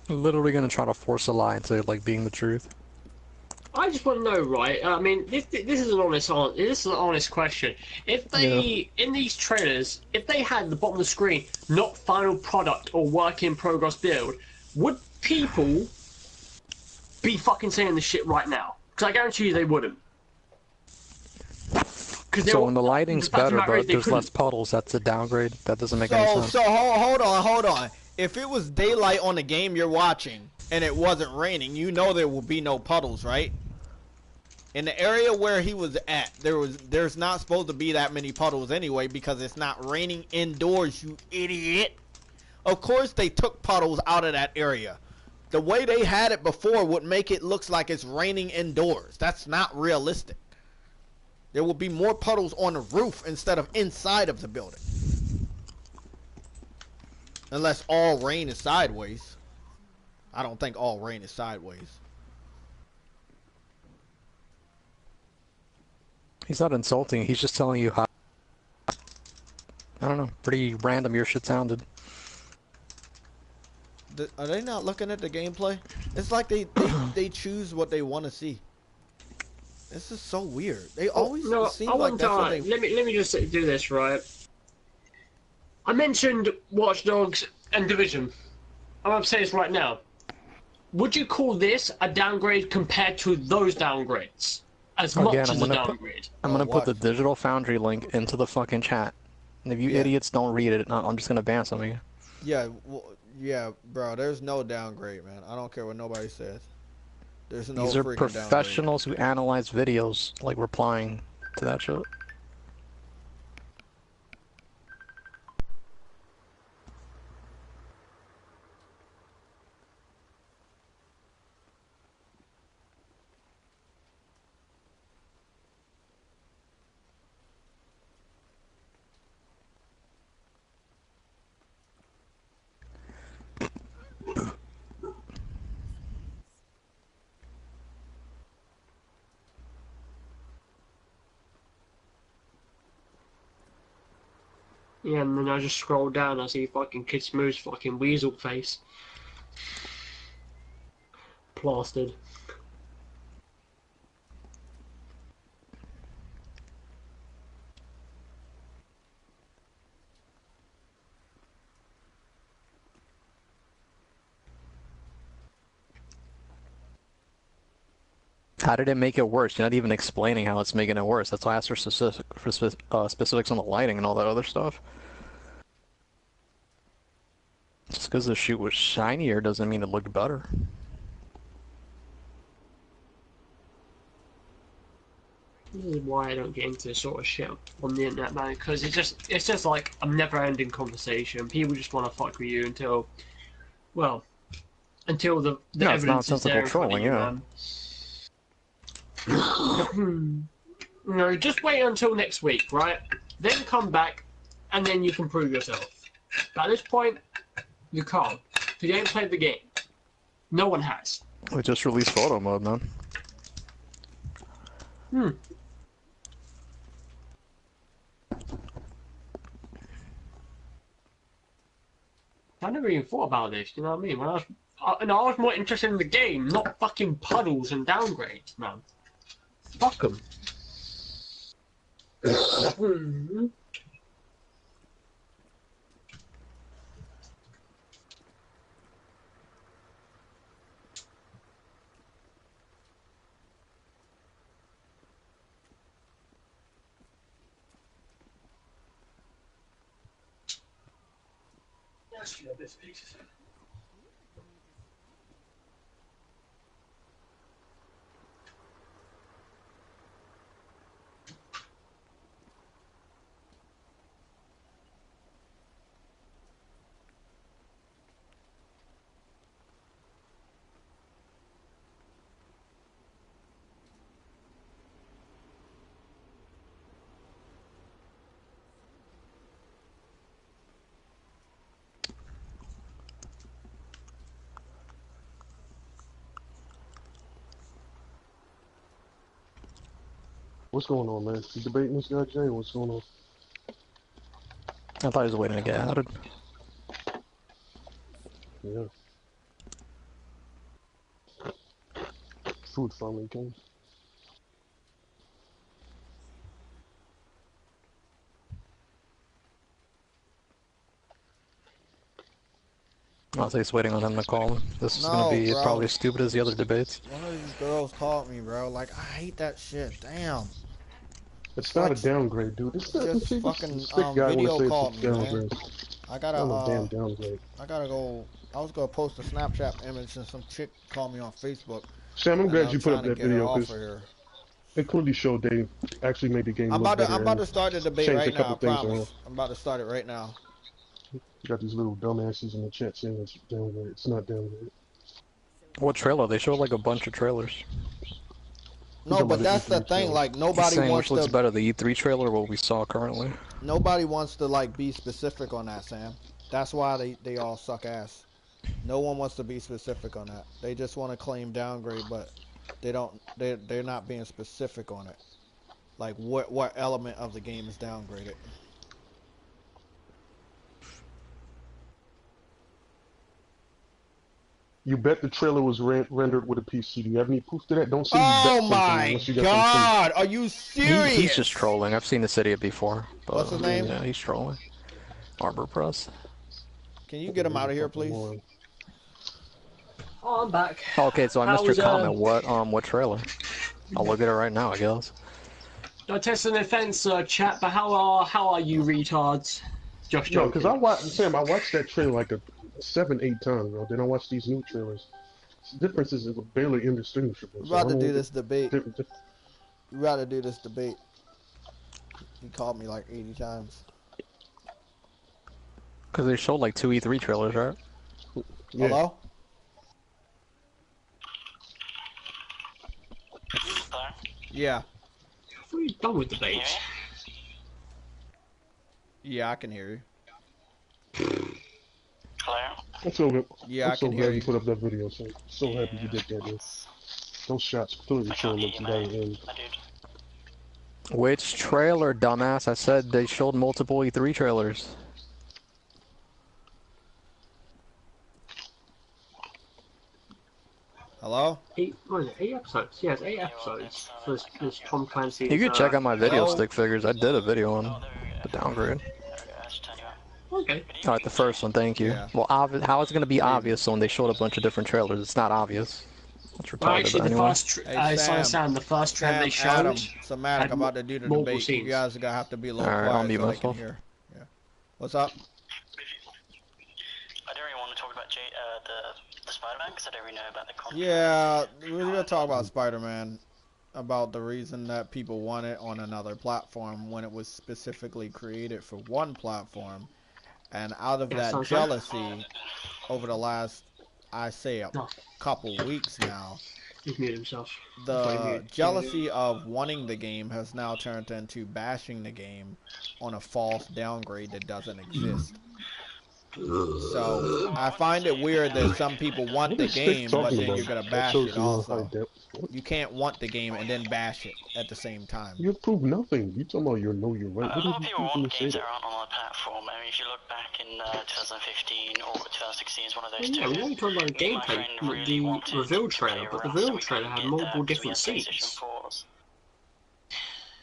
Literally gonna try to force a lie into like being the truth. I just want to know, right? I mean, this is an honest answer. This is an honest question. If they in these trailers, if they had the bottom of the screen not final product or work in progress build, would people be fucking saying this shit right now? Because I guarantee you they wouldn't. So when the lighting's better, but there's less puddles, that's a downgrade. That doesn't make any sense. So hold on. If it was daylight on the game you're watching and it wasn't raining, you know there will be no puddles, right? In the area where he was at, there's not supposed to be that many puddles anyway because it's not raining indoors, you idiot. Of course they took puddles out of that area. The way they had it before would make it look like it's raining indoors. That's not realistic. There will be more puddles on the roof instead of inside of the building. Unless all rain is sideways. I don't think all rain is sideways. He's not insulting, he's just telling you how... I don't know, pretty random your shit sounded. Are they not looking at the gameplay? It's like they choose what they want to see. This is so weird. They always seem like that's what they... Let me just do this, right? I mentioned Watch Dogs and Division. I'm going to say this right now. Would you call this a downgrade compared to those downgrades? As much as a downgrade. I'm gonna put the Digital Foundry link into the fucking chat. And if you idiots don't read it, I'm just gonna ban some of you. Yeah, well, yeah, bro. There's no downgrade, man. I don't care what nobody says. There's no These are freaking professionals who analyze videos, like replying to that shit. Yeah, and then I just scroll down, I see fucking Kid Smooth's fucking weasel face. Plastered. How did it make it worse? You're not even explaining how it's making it worse. That's why I asked for specifics on the lighting and all that other stuff. Just because the shoot was shinier doesn't mean it looked better. This is why I don't get into this sort of shit on the internet, man, because it's just like a never-ending conversation. People just want to fuck with you until the evidence is there in front of you, man. No, just wait until next week, right? Then come back, and then you can prove yourself. But at this point, you can't. Because you ain't played the game. No one has. We just released photo mode, man. I never even thought about this, you know what I mean? When I was more interested in the game, not fucking puddles and downgrades, man. Fuck them. What's going on, man? You debating this guy, Jay? What's going on? I thought he was waiting to get outed. Yeah. Food farming game. I think he's waiting on him to call him. This is gonna be probably as stupid as the other debates. One of these girls called me, bro. Like, I hate that shit. Damn. It's not a downgrade, dude. It's just fucking video called me, man. I gotta downgrade. I gotta go. I was gonna post a Snapchat image and some chick called me on Facebook. Sam, I'm glad you put up that video because it clearly showed they actually made the game. I'm about to start the debate right now. I promise. I'm about to start it right now. You got these little dumbasses in the chat saying it's downgrade. It's not downgrade. What trailer? They showed like a bunch of trailers. No, but that's the thing. Like nobody wants which looks better, the E3 trailer or what we saw currently. Nobody wants to like be specific on that, Sam. That's why they all suck ass. No one wants to be specific on that. They just want to claim downgrade, but they don't. They're not being specific on it. Like what element of the game is downgraded? You bet the trailer was rendered with a PC. Do you have any proof to that? Don't say oh my god, are you serious? He's just trolling. I've seen this idiot before. But, what's his name? Yeah, he's trolling. Arbor Press. Can you get him out of here, please? Oh, I'm back. Okay, so I missed your comment. What trailer? I'll look at it right now, I guess. Test an offense, chat. But how are you retards? Josh No, joking. because I watched that trailer like 7, 8 times, bro. Then I watched these new trailers. The difference is barely indistinguishable. We're So about I to don't do know this debate. different. We're about to do this debate. He called me like 80 times. Because they showed like 2 E3 trailers, right? Yeah. Hello? Yeah. We're done with debates. Yeah, I can hear you. Hello? I'm so good. Yeah, I'm I so can glad hear you you. put up that video. So happy you did that, dude. Those shots clearly showing up today. And Which trailer, dumbass? I said they showed multiple E3 trailers. Hello? Eight episodes. Yeah, it's 8 episodes. So there's Tom Clancy's. You could check out my video Hello? stick figures. I did a video on the downgrade. Okay. Alright, the first one, thank you. Yeah. Well, how is it going to be obvious when they showed a bunch of different trailers? It's not obvious. It's retarded, Well, actually, but the anyway. first. Hey, Sam. The first trailer they showed. Adam, Somatic, had I'm about to do the multiple debate. scenes. You guys are going to have to be a little Alright, I'll quiet mute so they can myself. hear. Yeah. What's up? I don't really want to talk about the Spider-Man because I don't really know about the content. Yeah, we're going to talk about Spider-Man. About the reason that people want it on another platform when it was specifically created for one platform. And out of that jealousy over the last, I say, a couple weeks now, He's muted himself. the jealousy of wanting the game has now turned into bashing the game on a false downgrade that doesn't exist. So I find it weird that some people want the game, but then you're gonna bash it also. You can't want the game and then bash it at the same time. You prove nothing. You talking about you know you're right. A lot of people want games that aren't on the platform. I mean, if you look back in 2015 or 2016 is one of those two. Yeah, we're only talking about gameplay. The reveal trailer, but the reveal trailer had multiple different scenes.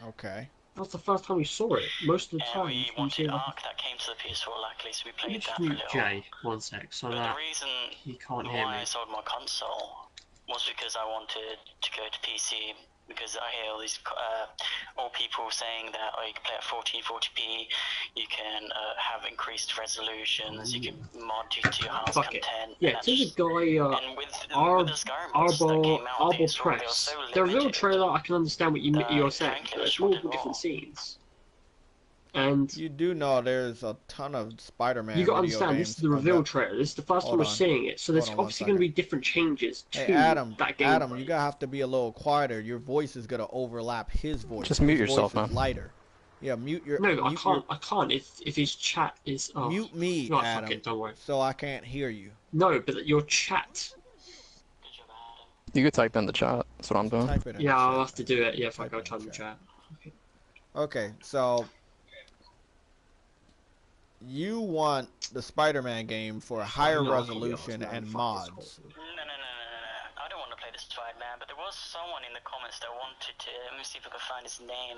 Okay. That's the first time we saw it. Most of the time, we wanted Ark that came to the PS4 luckily, so we played that for a little. Jay, one sec, so but that the reason he can't hear me. why I sold my console was because I wanted to go to PC. Because I hear all these old people saying that you can play at 1440p, you can have increased resolutions, you can mod to your house content. Yeah, to the guy, Arbor Press. The real trailer, I can understand what you're saying. There's multiple different scenes. And you do know there's a ton of Spider-Man. You gotta understand, this is the reveal trailer. This is the first time we're seeing it, so there's obviously going to be different changes to that game. Adam, you gotta have to be a little quieter. Your voice is gonna overlap his voice. Just mute yourself, man. Lighter. Yeah, mute your. No, I can't. If his chat is. Oh, mute me, no, Adam. Fuck it, don't worry. So I can't hear you. No, but your chat. You could type in the chat. That's what I'm doing. Yeah, I'll have to do it. Yeah, if I go type in the chat. Okay, so. You want the Spider-Man game for a higher resolution and mods. No. I don't want to play the Spider-Man, but there was someone in the comments that wanted to. Let me see if I can find his name.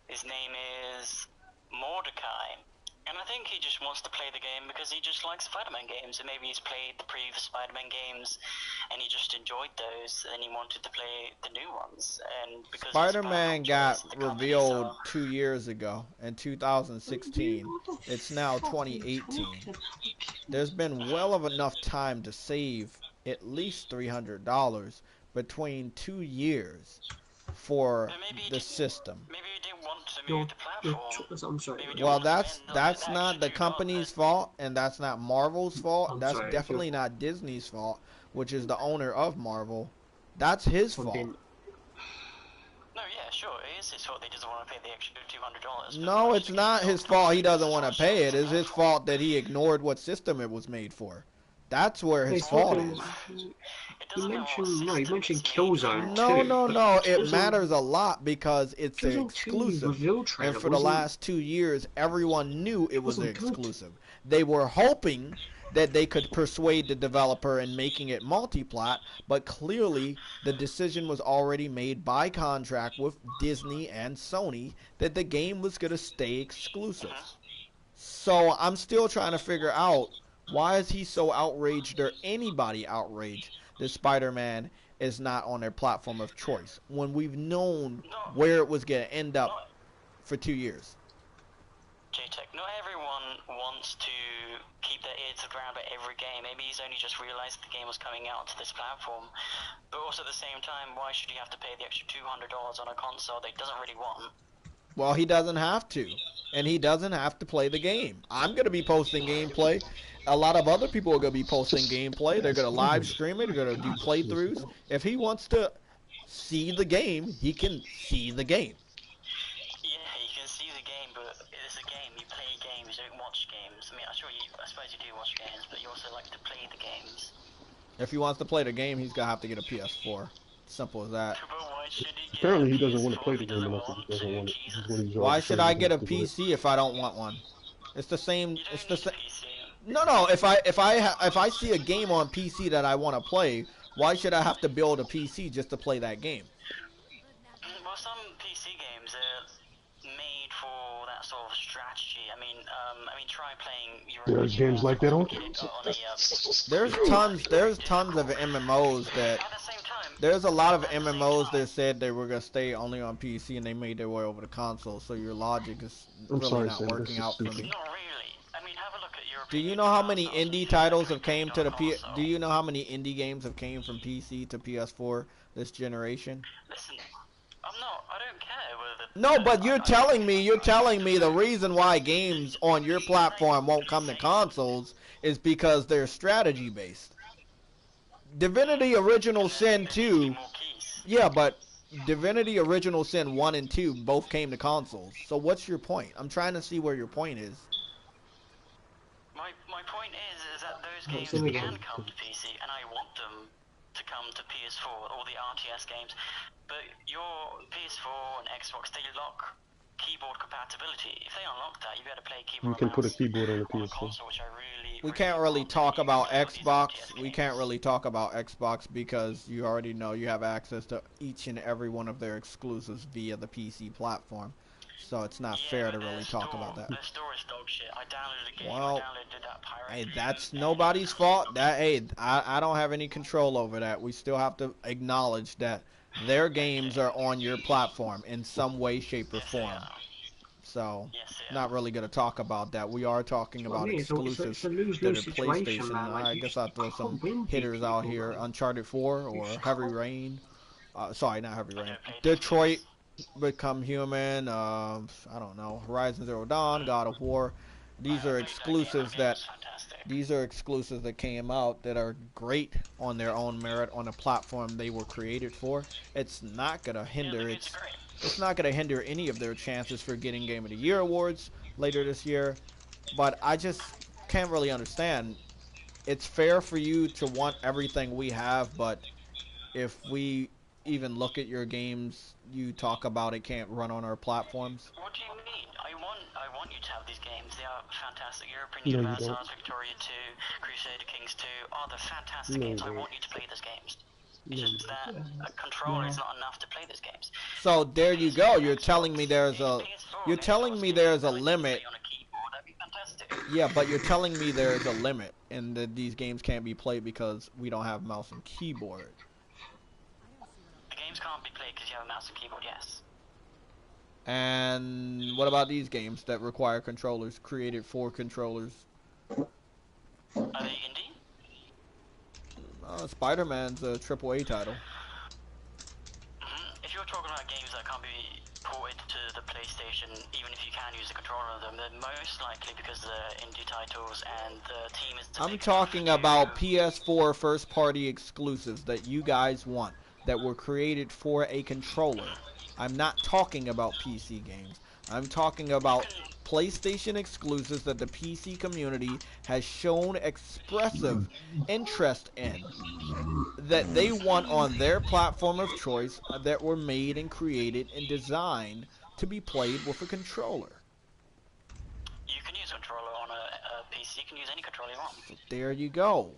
His name is Mordecai. And I think he just wants to play the game because he just likes Spider-Man games. And maybe he's played the previous Spider-Man games and he just enjoyed those and he wanted to play the new ones. And because Spider-Man got revealed 2 years ago in 2016. It's now 2018. There's been well of enough time to save at least $300 between 2 years for the system. Maybe he didn't want to move the platform. I'm sorry. Well, that's not the company's fault, and that's not Marvel's fault. That's sorry, definitely not Disney's fault, which is the owner of Marvel. That's his fault. No, yeah, sure, it is his fault. He doesn't want to pay the extra $200. No, it's not his fault. He doesn't want to pay it. It's his fault that he ignored what system it was made for. That's where his fault is. You mentioned Killzone No. It matters a lot because it's an exclusive. And for the last 2 years, everyone knew it was an exclusive. They were hoping that they could persuade the developer in making it multi-plat, but clearly the decision was already made by contract with Disney and Sony that the game was going to stay exclusive. So I'm still trying to figure out, why is he so outraged, or anybody outraged, that Spider-Man is not on their platform of choice when we've known where it was going to end up for 2 years? JayTech, not everyone wants to keep their ear to the ground about every game. Maybe he's only just realized the game was coming out to this platform. But also at the same time, why should he have to pay the extra $200 on a console that he doesn't really want? Well, he doesn't have to. And he doesn't have to play the game. I'm going to be posting gameplay. A lot of other people are going to be posting gameplay. They're going to live stream it. They're going to do playthroughs. If he wants to see the game, he can see the game. Yeah, you can see the game, but it's a game. You play games, you don't watch games. I mean, I suppose you do watch games, but you also like to play the games. If he wants to play the game, he's going to have to get a PS4. Simple as that. Apparently, he doesn't want to play the game enough. He doesn't want it. Why should I get a PC if I don't want one? It's the same. It's the same. No. If I see a game on PC that I want to play, why should I have to build a PC just to play that game? Well, some PC games are made for that sort of strategy. I mean, try playing. There's games like that on. There's tons of MMOs that. There's a lot of MMOs that said they were gonna stay only on PC and they made their way over to console. So your logic is really not working out for me. Not really. I mean, have a look at European. Do you know how many indie titles have came to the Do you know how many indie games have came from PC to PS4 this generation? Listen, I don't care whether. No, but you're telling me the reason why games on your platform won't come to consoles is because they're strategy based. Divinity Original Sin 2, yeah, but Divinity Original Sin 1 and 2 both came to consoles. So what's your point? I'm trying to see where your point is. My point is that those games can come to PC, and I want them to come to PS4, all the RTS games. But your PS4 and Xbox, they lock keyboard compatibility. If they unlock that, you better play keyboard. You can put a keyboard on the PS4. Console, which I we can't really talk about Xbox. We can't really talk about Xbox because you already know you have access to each and every one of their exclusives via the PC platform. So it's not fair to really talk about that. Their store is dog shit. I downloaded a game. Well, I downloaded that pirate. hey, that's nobody's fault. I don't have any control over that. We still have to acknowledge that their games are on your platform in some way, shape, or form. So, not really going to talk about that. We are talking about exclusives that are PlayStation. I guess I'll throw some hitters out here. Uncharted 4 or Heavy Rain. Sorry, not Heavy Rain. Detroit Become Human. I don't know. Horizon Zero Dawn, God of War. These are exclusives that came out that are great on their own merit on the platform they were created for. It's not going to hinder It's not going to hinder any of their chances for getting Game of the Year awards later this year. But I just can't really understand. It's fair for you to want everything we have, but if we even look at your games, you talk about it can't run on our platforms. What do you mean? I want you to have these games. They are fantastic. European Universalis, Victoria 2, Crusader Kings 2 are the fantastic games. I want you to play those games. It's just that a controller is not enough to play those games. So there you go. You're telling me there's a limit. Yeah, but you're telling me there's a limit and that these games can't be played because we don't have mouse and keyboard. The games can't be played because you have a mouse and keyboard, yes. And what about these games that require controllers, created for controllers? Are they indie? Spider-Man's a AAA title. If you're talking about games that can't be ported to the PlayStation, even if you can use the controller of them, they're most likely because they're indie titles and the team is... I'm talking about PS4 first-party exclusives that you guys want, that were created for a controller. I'm not talking about PC games. I'm talking about PlayStation exclusives that the PC community has shown expressive interest in, that they want on their platform of choice, that were made and created and designed to be played with a controller. You can use a controller on a PC. You can use any controller you want. There you go.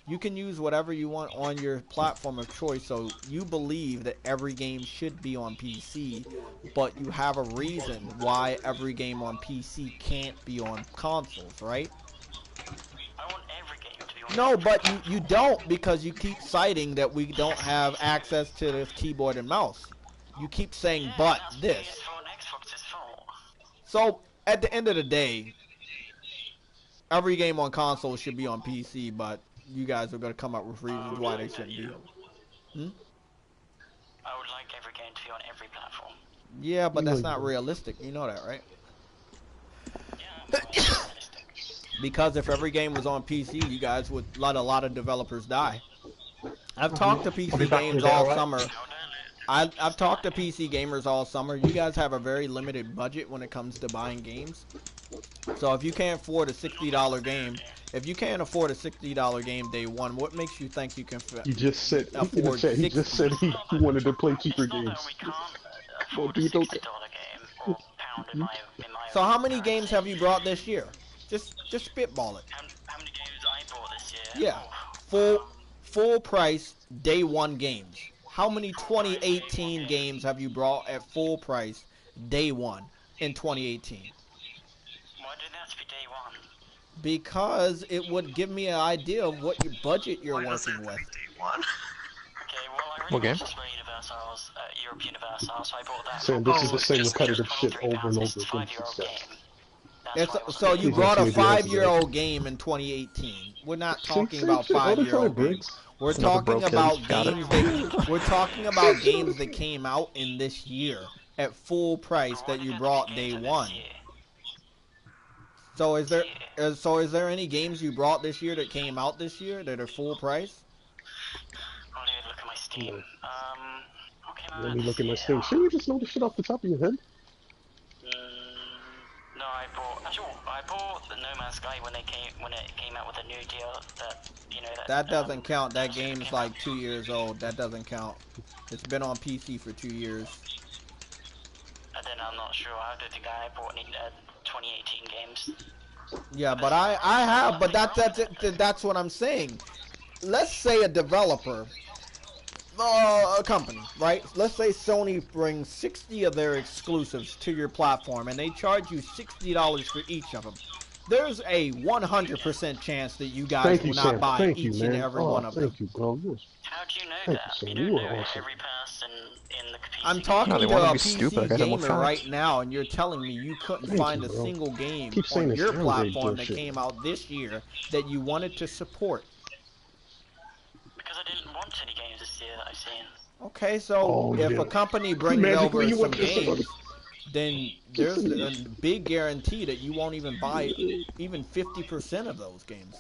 You can use whatever you want on your platform of choice, so you believe that every game should be on PC, but you have a reason why every game on PC can't be on consoles, right? I want every game to be on No, but you don't, because you keep citing that we don't have access to this keyboard and mouse. You keep saying but this. PS4 and Xbox's fault. So at the end of the day, every game on console should be on PC, but you guys are going to come up with reasons why they shouldn't be. I would like every game to be on every platform. Yeah, but that's not realistic. You know that, right? Yeah, Because if every game was on PC, you guys would let a lot of developers die. I've talked to PC games all summer. I've talked to PC gamers all summer. You guys have a very limited budget when it comes to buying games. So if you can't afford a $60 game, if you can't afford a $60 game day one, what makes you think you can You just said afford he just said he wanted to play cheaper games. well, do you don't game or pound in my So how many games have you brought this year? Just spitball it. How many games I bought this year? Yeah. Full price day one games. How many 2018 games have you brought at full price day one in 2018? Why did that have to be day one? Because it would give me an idea of what your budget you're working with. Okay, well, I really wanted to play Europe Universal, so I bought that. Saying this is the same repetitive shit over and over again. So you brought a 5-year-old game in 2018. We're not talking about 5-year-old games. We're talking about games. We're talking about games that came out in this year at full price that you brought day one. So is there any games you brought this year that came out this year that are full price? I'll need to look at my Steam. Let me look at my Steam. Shouldn't you just know the shit off the top of your head? No, I bought the No Man's Sky when it came out with a new deal that, you know, that doesn't count. That game's like 2 years old. That doesn't count. It's been on PC for 2 years. And then I'm not sure. I don't think I bought any 2018 games. Yeah, but I have. But that's what I'm saying. Let's say a developer, a company, right? Let's say Sony brings 60 of their exclusives to your platform, and they charge you $60 for each of them. There's a 100% chance that you guys will not buy each and every one of them. Thank you, bro. How do you know that? You don't know every person in the PC. I'm talking to a PC gamer right now, and you're telling me you couldn't find a single game on your platform that came out this year that you wanted to support. Because I didn't want any games this year that I've seen. Okay, so if a company brings over some games, then there's a big guarantee that you won't even buy even 50% of those games.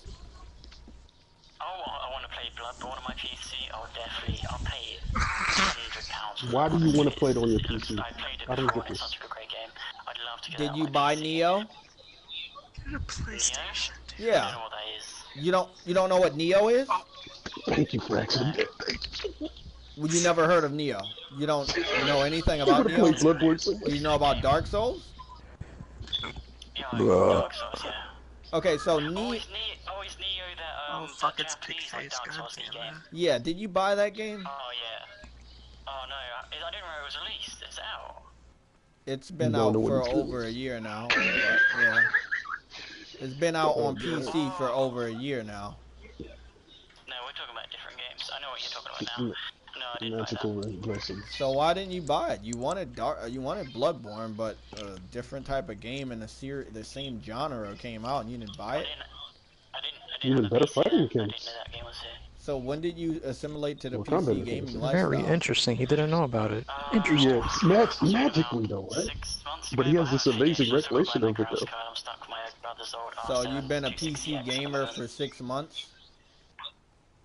Oh, I want to play Bloodborne on my PC. Oh, definitely. I'll pay £100. Why do you want to play it on your PC? I played it before, and it's such a great game. I'd love to get Did you buy Neo? PlayStation. Yeah. I don't know what that is. You don't know what Neo is? Thank you for asking. Well, you never heard of Neo. You don't know anything about Neo? You know about Dark Souls? Yeah, Dark Souls, yeah. Okay, so Neo that, oh, fuck, it's Pig Face, goddamn. Yeah, did you buy that game? Oh, yeah. Oh, no, I didn't know it was released. It's out. It's been out for over a year now. But, yeah. It's been out on PC for over a year now. No, we're talking about different games. I know what you're talking about now. No, I didn't buy that. So why didn't you buy it? You wanted Bloodborne, but a different type of game in the same genre came out, and you didn't buy it. I didn't even better fighting games. that game was here. So when did you assimilate to the PC gaming lifestyle? Very interesting. He didn't know about it. Interesting. Yeah, magically though, right? But he has this amazing recollection of it though. So you've been a PC gamer for 6 months?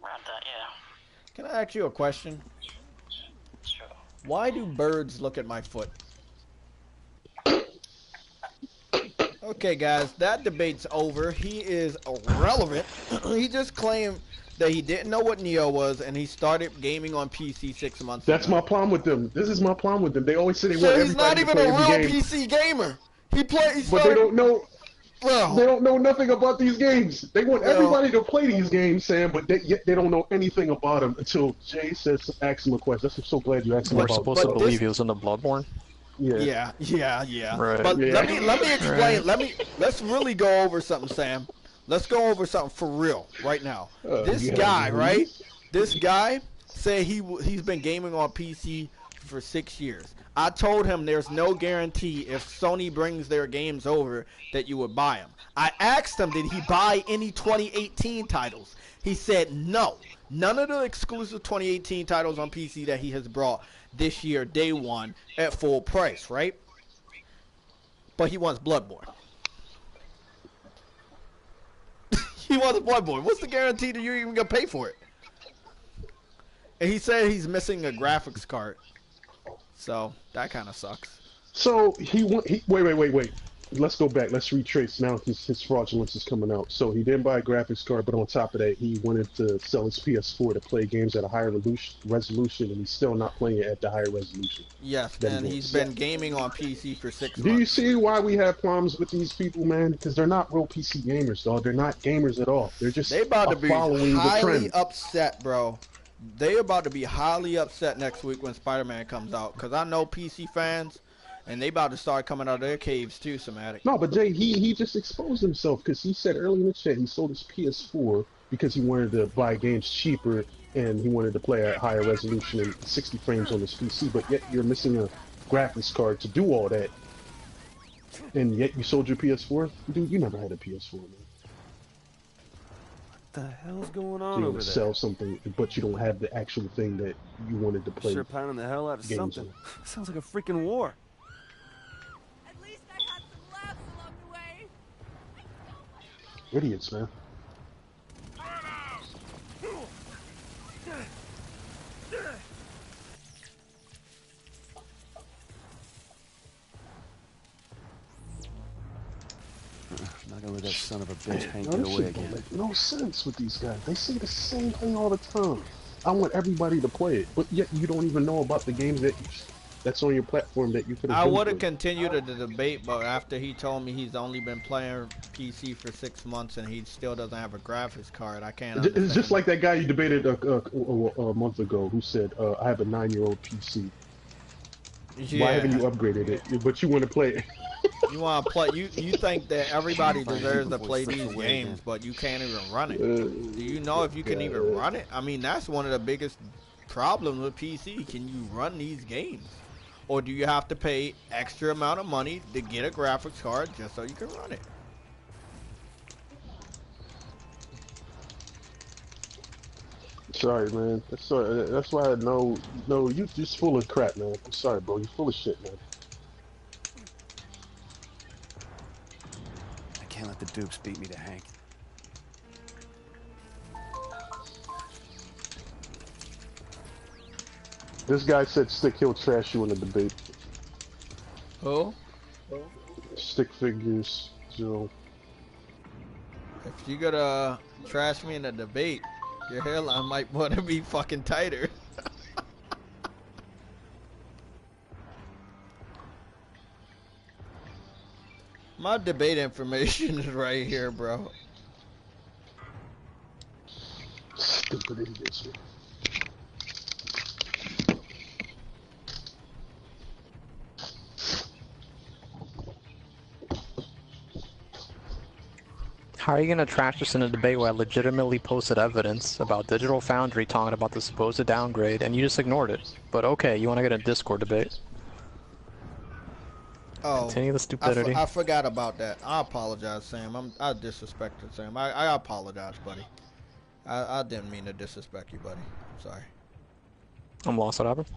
Around that, yeah. Can I ask you a question? Sure. Why do birds look at my foot? Okay, guys, that debate's over. He is irrelevant. He just claimed that he didn't know what Neo was, and he started gaming on PC 6 months ago. That's my problem with them. This is my problem with them. They always say they want So he's not everybody even to a play real every game. PC gamer. But they don't know. Bro. They don't know nothing about these games. They want everybody to play these games, Sam, but yet they don't know anything about them until Jay says, ask him a question. I'm so glad you asked him We're about supposed to believe he was in the Bloodborne? Yeah. Right. But Yeah. let me explain. Let's really go over something, Sam. let's go over something for real right now. This yeah, guy, man. right? This guy said he's been gaming on PC for 6 years. I told him there's no guarantee if Sony brings their games over that you would buy them. I asked him, did he buy any 2018 titles? He said no. None of the exclusive 2018 titles on PC that he has brought this year, day one, at full price, right? But he wants Bloodborne. He wants Bloodborne. What's the guarantee that you're even going to pay for it? And he said he's missing a graphics card. So, that kind of sucks. So, wait. Let's go back. Let's retrace. Now his fraudulence is coming out. So, he didn't buy a graphics card, but on top of that, he wanted to sell his PS4 to play games at a higher resolution, and he's still not playing it at the higher resolution. Yes, and he's been gaming on PC for 6 months. Do you see why we have problems with these people, man? Because they're not real PC gamers, dog. They're not gamers at all. They're just about to be following the highly trend. upset, bro. They about to be highly upset next week when Spider-Man comes out. Because I know PC fans, and they about to start coming out of their caves too, Somatic. No, but Jay, he just exposed himself because he said earlier in the chat he sold his PS4 because he wanted to buy games cheaper and he wanted to play at higher resolution and 60 frames on his PC. But yet you're missing a graphics card to do all that, and yet you sold your PS4. Dude, you never had a PS4, man. What the hell's going on You over there? sell something, but you don't have the actual thing that you wanted to play. Sure pounding the hell out of games something. on. Sounds like a freaking war. At least I had some laughs along the way. Idiots, man. I'm not gonna let that son of a bitch Hank No, get this away shit don't again. make no sense with these guys. They say the same thing all the time. I want everybody to play it, but yet you don't even know about the games that's on your platform that you could have. I would have continued the debate, but after he told me he's only been playing PC for 6 months and he still doesn't have a graphics card, I can't understand. It's just like that guy you debated a month ago who said, I have a 9-year-old PC. Yeah. Why haven't you upgraded it? But you want to play it. You want to play? You think that everybody deserves to play these games, but you can't even run it. Do you know if you can even run it? I mean, that's one of the biggest problems with PC. Can you run these games, or do you have to pay extra amount of money to get a graphics card just so you can run it? Sorry, man. That's why I know. No, you just full of crap, man. I'm sorry, bro. You're full of shit, man. I can't let the dupes beat me to Hank. This guy said Stick, he'll trash you in a debate. Who? Stick Figures 0. If you gotta trash me in a debate, your hairline might want to be fucking tighter. My debate information is right here, bro. Stupid idiots. How are you gonna trash this in a debate where I legitimately posted evidence about Digital Foundry talking about the supposed downgrade and you just ignored it? But okay, you wanna get a Discord debate? Oh, Continue the stupidity. I forgot about that. I apologize, Sam. I disrespected Sam. I apologize, buddy. I didn't mean to disrespect you, buddy. Sorry. I'm lost. What happened?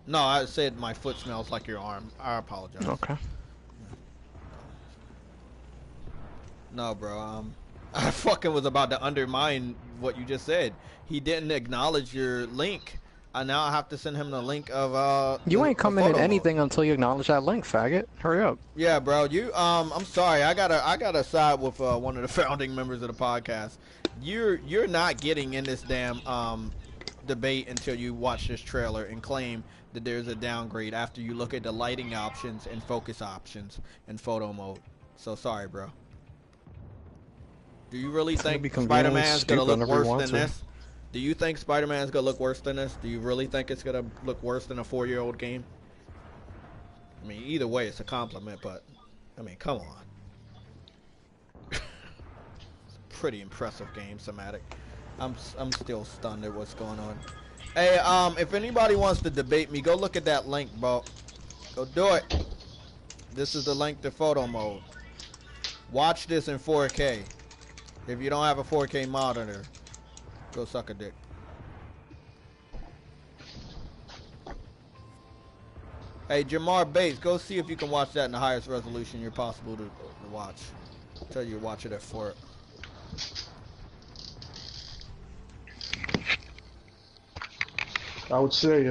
No, I said my foot smells like your arm. I apologize. Okay. No, bro. I fucking was about to undermine what you just said. He didn't acknowledge your link. Now I have to send him the link of You ain't coming in photo anything until you acknowledge that link, faggot. Hurry up. Yeah, bro. You I'm sorry. I gotta side with one of the founding members of the podcast. You're not getting in this damn debate until you watch this trailer and claim that there's a downgrade after you look at the lighting options and focus options and photo mode. So sorry, bro. Do you really think Spider-Man's gonna look worse than this? Do you think Spider-Man's gonna look worse than this? Do you really think it's gonna look worse than a 4-year-old game? I mean, either way, it's a compliment, but I mean, come on. pretty impressive game, Somatic. I'm still stunned at what's going on. Hey, if anybody wants to debate me, go look at that link, bro. Go do it. This is the link to photo mode. Watch this in 4K. If you don't have a 4K monitor, go suck a dick. Hey, Jamar Bates, go see if you can watch that in the highest resolution you're possible to watch. I'll tell you to watch it at 4. I would say,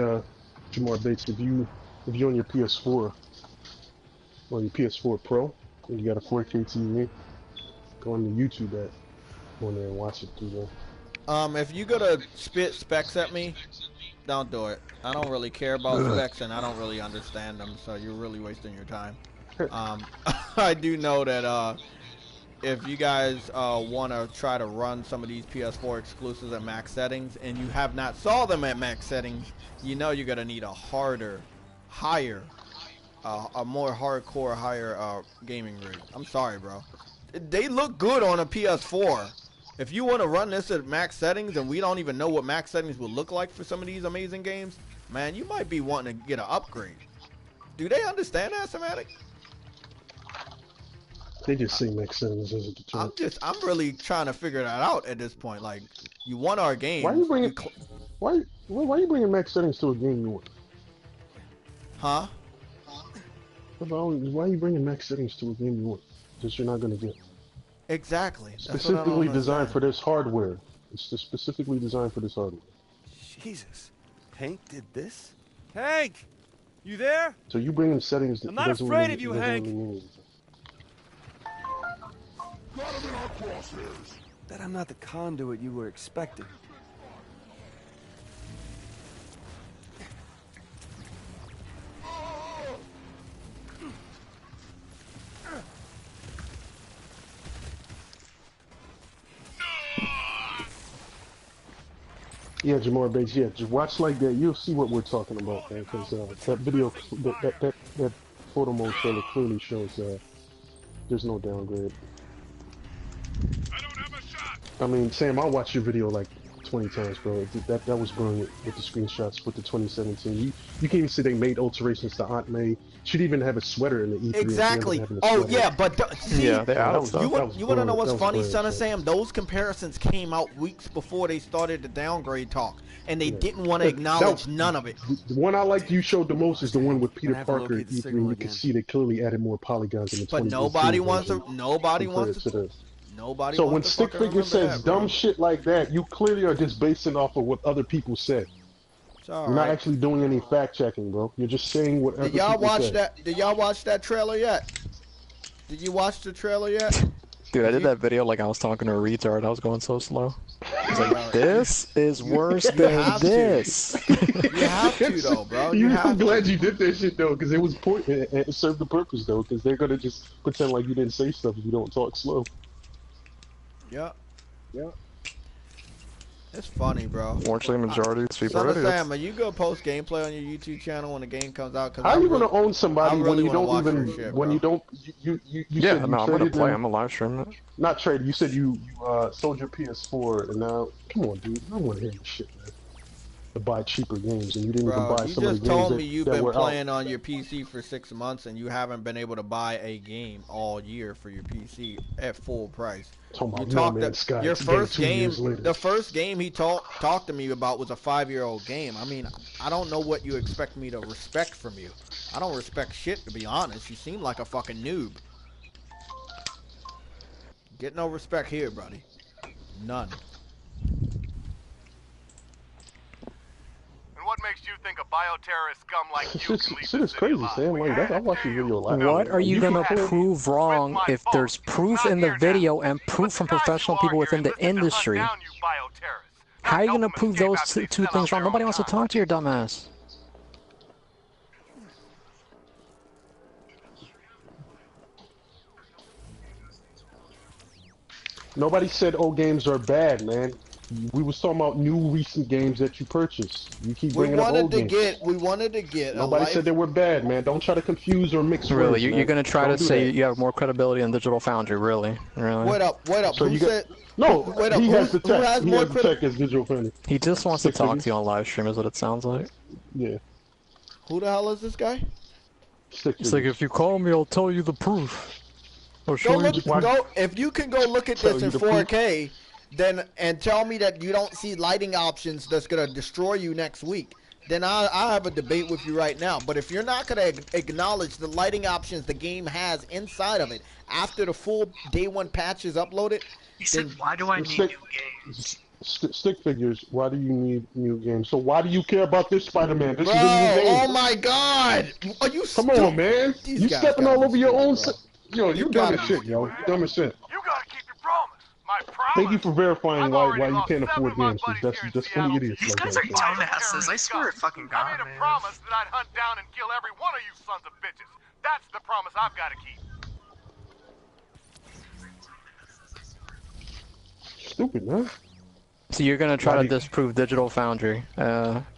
Jamar Bates, if you're on your PS4 or your PS4 Pro and you got a 4K TV, go on the YouTube app, go in there and watch it through there. If you gotta spit specs at me, don't do it. I don't really care about specs and I don't really understand them, so you're really wasting your time. I do know that if you guys want to try to run some of these PS4 exclusives at max settings and you have not saw them at max settings, you know you're gonna need a harder, higher, a more hardcore, higher gaming rig. I'm sorry, bro. They look good on a PS4. If you want to run this at max settings and we don't even know what max settings will look like for some of these amazing games, man, you might be wanting to get an upgrade. Do they understand that, Somatic? They just say max settings as a deterrent. I'm really trying to figure that out at this point. Like, you want our game. Why are you bringing why are you bringing max settings to a game you want? Huh? Why are you bringing max settings to a game you want? That you're not gonna get. Exactly. Specifically designed for this hardware. It's just specifically designed for this hardware. Jesus. Hank did this? Hank! You there? So you bring in settings that I'm not afraid of you, Hank. Bet I'm not the conduit you were expecting. Yeah, Jamar Bates, yeah, just watch like that, you'll see what we're talking about, man, because that video, that photo mode trailer clearly shows there's no downgrade. I don't have a shot. I mean, Sam, I'll watch your video like 20 times, bro. That was brilliant with the screenshots with the 2017. You can't even say they made alterations to Aunt May. She'd even have a sweater in the E3. Exactly. Oh yeah, but see, yeah, they added stuff. You want to know what's funny, Son of Sam? Those comparisons came out weeks before they started the downgrade talk, and they didn't want to acknowledge none of it. The one I like you showed the most is the one with Peter Parker at E3. You can see they clearly added more polygons in the 2018 But nobody wants to. Nobody. So when Stick Figure says dumb shit like that, you clearly are just basing off of what other people said. You're not actually doing any fact checking, bro. You're just saying whatever. Did y'all watch that? Did y'all watch that trailer yet? Did you watch the trailer yet? Dude, I did that video like I was talking to a retard. I was going so slow. I was like, this is worse than this. You have to though, bro. I'm glad you did that shit though, because it was important. It served the purpose though, because they're gonna just pretend like you didn't say stuff if you don't talk slow. Yep. It's funny, bro. Unfortunately, the majority of these people Son are of idiots. Sam, are you gonna post gameplay on your YouTube channel when the game comes out? How are you gonna own somebody when you don't even you yeah, said no, I'm gonna play. them, I'm gonna live stream it. Not traded. You said you sold your PS4 and now come on, dude. I don't want to hear this shit, man. To buy cheaper games and you didn't even buy some of the games that were out. You just told me you've been playing on your PC for 6 months and you haven't been able to buy a game all year for your PC at full price. Your first game, the first game he talked to me about was a 5-year-old game. I mean, I don't know what you expect me to respect from you. I don't respect shit, to be honest. You seem like a fucking noob. Get no respect here, buddy. None. What makes you think a bioterrorist scum like you can leave shit is crazy, Sam. Like, I watched your video live. What are you gonna prove wrong if there's proof in the video and proof from professional people within the industry? How are you gonna prove those two things wrong? Nobody wants to talk to your dumbass. Nobody said old games are bad, man. We was talking about new recent games that you purchased. You keep We bringing up wanted old to games. get. Nobody said they were bad, man. Don't try to confuse or mix Really, words, you're man. gonna try Don't to do say that. you have more credibility in Digital Foundry? Really? Wait up. So Who you said? no? Wait up. He has the Who tech. has He more has the tech as Digital Foundry. He just wants to Stick talk figures. to you on live stream, is what it sounds like. Yeah. Who the hell is this guy? Stick It's like, figures. if you call me, I'll tell you the proof. I'll Go show you look. the proof. Go. If you can go look at Tell this you in the proof. 4K, then and tell me that you don't see lighting options that's gonna destroy you next week, then I'll have a debate with you right now. But if you're not gonna acknowledge the lighting options the game has inside of it after the full day one patch is uploaded, He said, then why do I need Stick- new games? Stick figures. Why do you need new games? So why do you care about this Spider-Man? This bro, is a new game. oh my God, are you? Come on, man. These You guys stepping gotta all be over your stupid, own. bro. Yo, you dumb gotta as be shit, yo. Dumb as shit. You gotta keep your promise. My promise. Thank you for verifying I've why already you lost can't 7 afford of my games. 'Cause buddies here in that's funny Seattle. idiots These like guys that. are dumbasses. I swear to fucking I God, made a man. promise that I'd hunt down and kill every one of you sons of bitches. That's the promise I've got to keep. Stupid, man. So you're gonna try Why to do you- disprove Digital Foundry.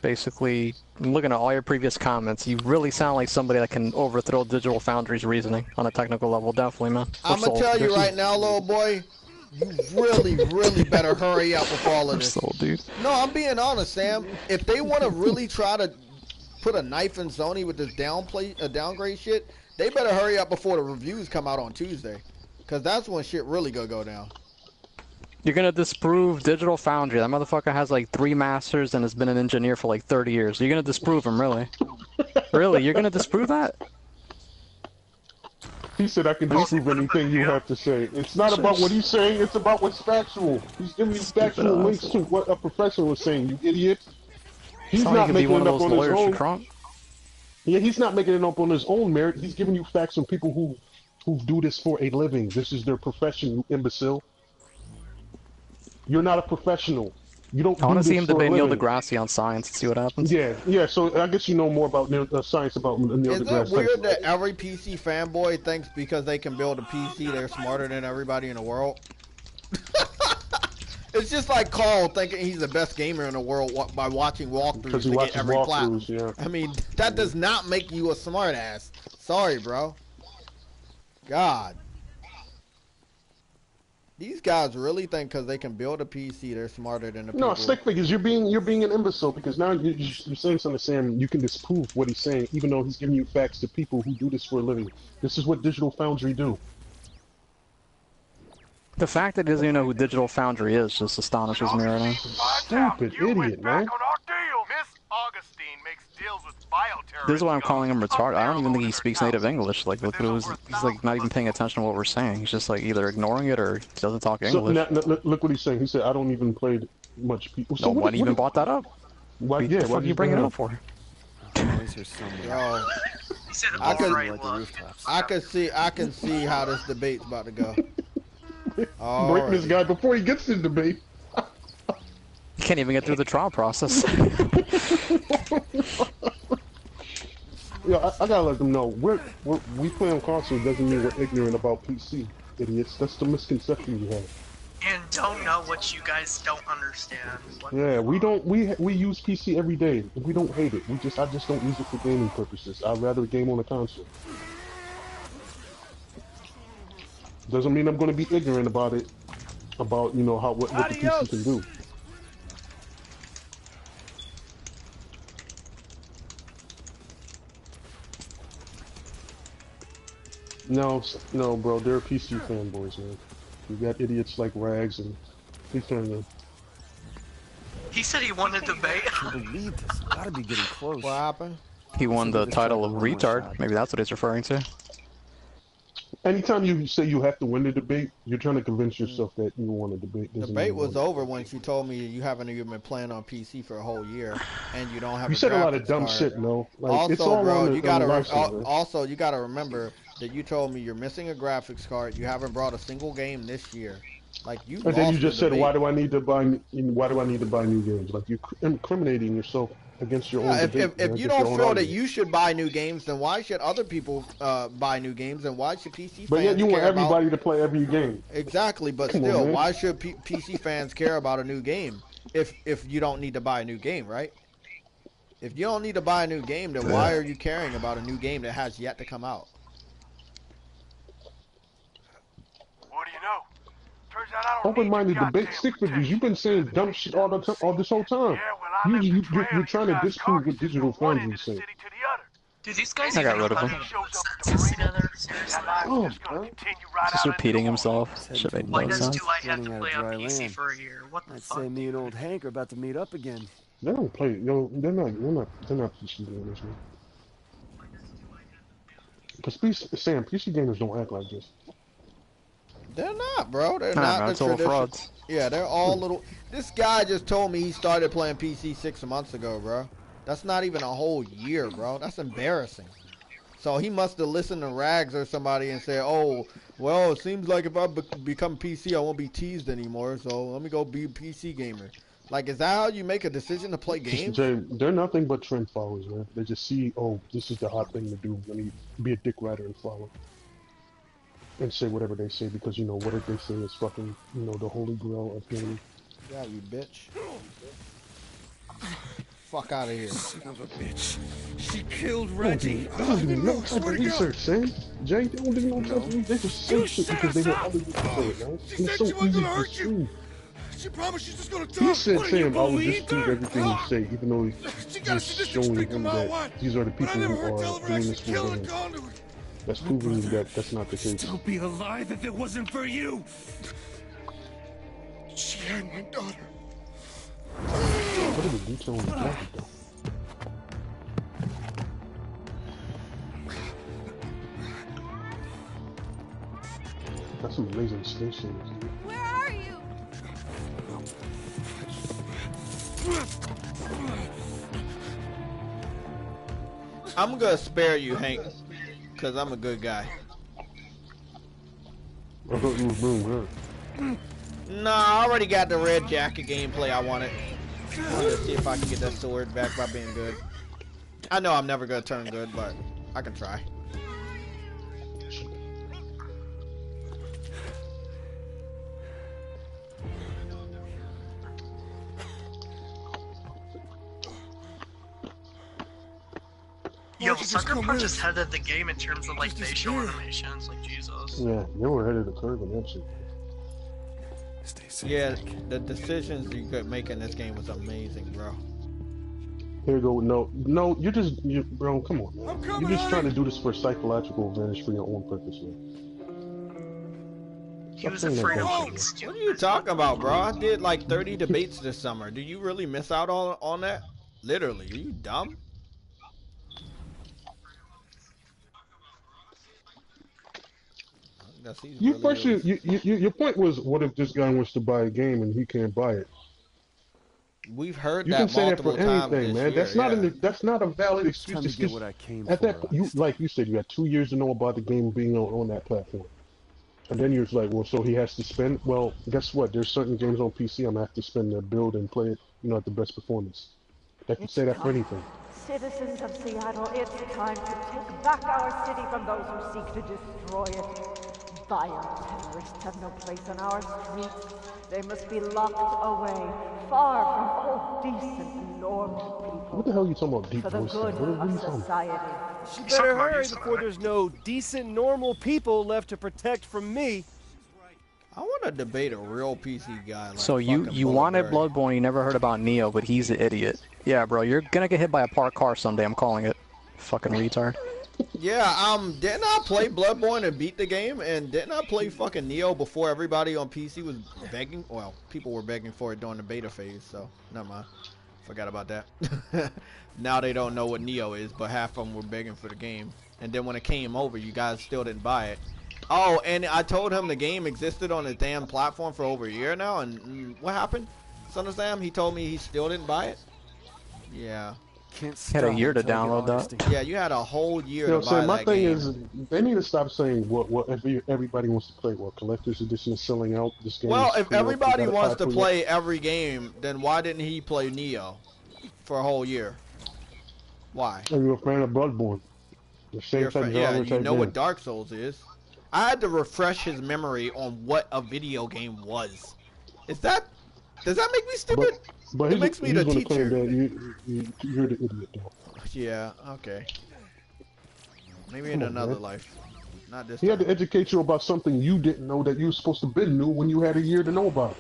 Basically, looking at all your previous comments, you really sound like somebody that can overthrow Digital Foundry's reasoning on a technical level. Definitely, man. I'm gonna tell you right now, little boy, you really better hurry up with all of this. Dude. No, I'm being honest, Sam. If they want to really try to put a knife in Sony with this downgrade shit, they better hurry up before the reviews come out on Tuesday, cause that's when shit really gonna go down. You're gonna disprove Digital Foundry. That motherfucker has like 3 masters and has been an engineer for like 30 years. You're gonna disprove him, really? Really? You're gonna disprove that? He said I can disprove anything you have to say. It's not about what he's saying, it's about what's factual. He's giving you factual links to what a professional is saying, you idiot. He's not making it up on his own. Yeah, he's not making it up on his own merit. He's giving you facts from people who do this for a living. This is their profession, you imbecile. You're not a professional. You don't. I want to do see this him for a debate Neil living. deGrasse on science and see what happens. Yeah. So I guess you know more about science about Neil Is deGrasse. it weird that every PC fanboy thinks because they can build a PC they're smarter than everybody in the world? It's just like Carl thinking he's the best gamer in the world by watching walkthroughs Because he to get watches every platinum. walkthroughs, yeah. I mean, that does not make you a smart ass. Sorry, bro. God. These guys really think because they can build a PC they're smarter than the people. No, stick figures. You're being an imbecile because now you're saying something to Sam. You can disprove what he's saying, even though he's giving you facts to people who do this for a living. This is what Digital Foundry do. The fact that he doesn't even know who Digital Foundry is just astonishes me right now. Stupid idiot, man. Miss Augustine makes deals with bioterrorists. This is why I'm calling him retarded. I don't even think he speaks native English. Like, look at he's like not even paying attention to what we're saying. He's just like either ignoring it or he doesn't talk English. So look what he's saying. He said, "I don't even play much people." So why do you even brought that up? Why? What the fuck are you bringing it up for? Yo, I can see how this debate's about to go. Breaking this guy before he gets to the debate. You can't even get through the trial process. Yeah, I gotta let them know. We play on console doesn't mean we're ignorant about PC, idiots. That's the misconception you have. And don't know what you guys don't understand. Yeah, we don't. We use PC every day. We don't hate it. I just don't use it for gaming purposes. I'd rather game on a console. Doesn't mean I'm going to be ignorant about it. About what the PC can do. No, bro. They're PC fanboys, man. You got idiots like Rags and he's turning them. He said he wanted to debate. I can't believe this. Gotta be getting close. What happened? He won the title of retard. Maybe that's what he's referring to. Anytime you say you have to win the debate, you're trying to convince yourself that you want to debate. The debate was over when she told me you haven't even been playing on PC for a whole year and you don't have. You said a lot of dumb shit, no? Like, also, it's all bro, on you gotta also you gotta remember that you told me you're missing a graphics card. You haven't brought a single game this year. Like you. And then you lost just the said, debate. why do I need to buy new games? Like you're incriminating yourself against your own debate. If you don't feel that you should buy new games, then why should other people buy new games? And why should PC fans But yet you want care about... everybody to play every game. Exactly, but Come still, on, why should PC fans care about a new game if you don't need to buy a new game, right? If you don't need to buy a new game, then why are you caring about a new game that has yet to come out? What do you know? Turns out I don't Open-minded need your debate goddamn stick figures. You've been saying dumb shit all this whole time. Yeah, well, I You're trying to disprove what Digital Foundry is saying. Dude, these guys I got even rid of know him. how to make sentences together. Seriously. Oh, man. Just repeating himself. Should make Why no does sense. do I have to Running out play of on dry PC land. for a year? What the I'd fuck? say me and old Hank are about to meet up again. They don't play. They're not PC gamers, man. Because PC gamers don't act like this. They're not, bro. They're Nah, not bro, the it's all tradition. frauds. Yeah, they're all little... This guy just told me he started playing PC 6 months ago, bro. That's not even a whole year, bro. That's embarrassing. So he must have listened to Rags or somebody and said, oh, well, it seems like if I become PC, I won't be teased anymore, so let me go be a PC gamer. Like, is that how you make a decision to play games? Jay, they're nothing but trend followers, man. They just see, oh, this is the hot thing to do. Let me be a dick rider and follow. And say whatever they say because, whatever they say is fucking, the holy grail of gaming. Yeah, you bitch. Fuck out of here. Son of a bitch. She killed Reggie. They don't do no type of research, Sam. Jay, they don't do no type of research. They just say shit because they want other people to say it, man. It's so easy to assume. She promised she's just gonna talk. He said, What, you Sam, I will believed dispute her? everything you say, even though he's showing him that these are the But I people never who heard are tell of her doing actually this for killing a him. conduit. That's proving that that's not the case. Still be alive if it wasn't for you. She had my daughter. What are the details on the jacket, though? That's some amazing stations. Where are you? I'm gonna spare you, Hank, because I'm a good guy. I thought you was doing good. Nah, I already got the red jacket gameplay I wanted. I'm gonna see if I can get that sword back by being good. I know I'm never gonna turn good, but I can try. Yo, Sucker Punch is head of the game in terms of like facial animations, like Jesus. Yeah, they were ahead of the curve in that shit. Yeah, the decisions you could make in this game was amazing, bro. Here you go. No, bro, come on, man. You're just trying to do this for psychological advantage for your own purpose, man. He was afraid of being What stupid. are you talking about, bro? I did like 30 debates this summer. Do you really miss out on that? Literally, are you dumb? Your point was, what if this guy wants to buy a game and he can't buy it? We've heard You that can say that multiple for times anything, this man. year, That's not a valid excuse. Time to It's get just- what I came at that, for. like you said, you had 2 years to know about the game being on that platform, and then you're like, well, so he has to spend. Well, guess what? There's certain games on PC I'm gonna have to spend to build and play it, at the best performance. They can say that for anything. Citizens of Seattle, it's time to take back our city from those who seek to destroy it. Violent terrorists have no place on our streets. They must be locked away, far from all decent, normal people. What the hell are you talking about? Deep For the voice? good What are you of talking? society. She better hurry before there's no decent, normal people left to protect from me. I want to debate a real PC guy. Like So you wanted Bloodborne, you never heard about Neo, but he's an idiot. Yeah, bro, you're gonna get hit by a parked car someday. I'm calling it. Fucking retard. Yeah, didn't I play Bloodborne and beat the game? And didn't I play fucking Neo before everybody on PC was begging? Well, people were begging for it during the beta phase, so never mind. Forgot about that. Now they don't know what Neo is, but half of them were begging for the game. And then when it came over, you guys still didn't buy it. Oh, and I told him the game existed on the damn platform for over a year now, and what happened? Son of Sam, he told me he still didn't buy it? Yeah. can't Had a stop year to until I get download that. Augustine. Yeah, you had a whole year You know to what I'm buy saying? My that thing game. is, they need to stop saying what everybody wants to play. What collector's edition is selling out. This game Well, is if pre-ordered. You everybody gotta wants buy to pre-order. play every game, then why didn't he play Neo for a whole year? Why? Are you a fan of Bloodborne? The same type Yeah, genre you type know what game. Dark Souls is. I had to refresh his memory on what a video game was. Does that make me stupid? But It makes me he's the going to claim teacher. that you're the idiot, though. Yeah, okay. Maybe Come in on, another man. life. Not this He had time. to educate you about something you didn't know that you were supposed to been knew when you had a year to know about it.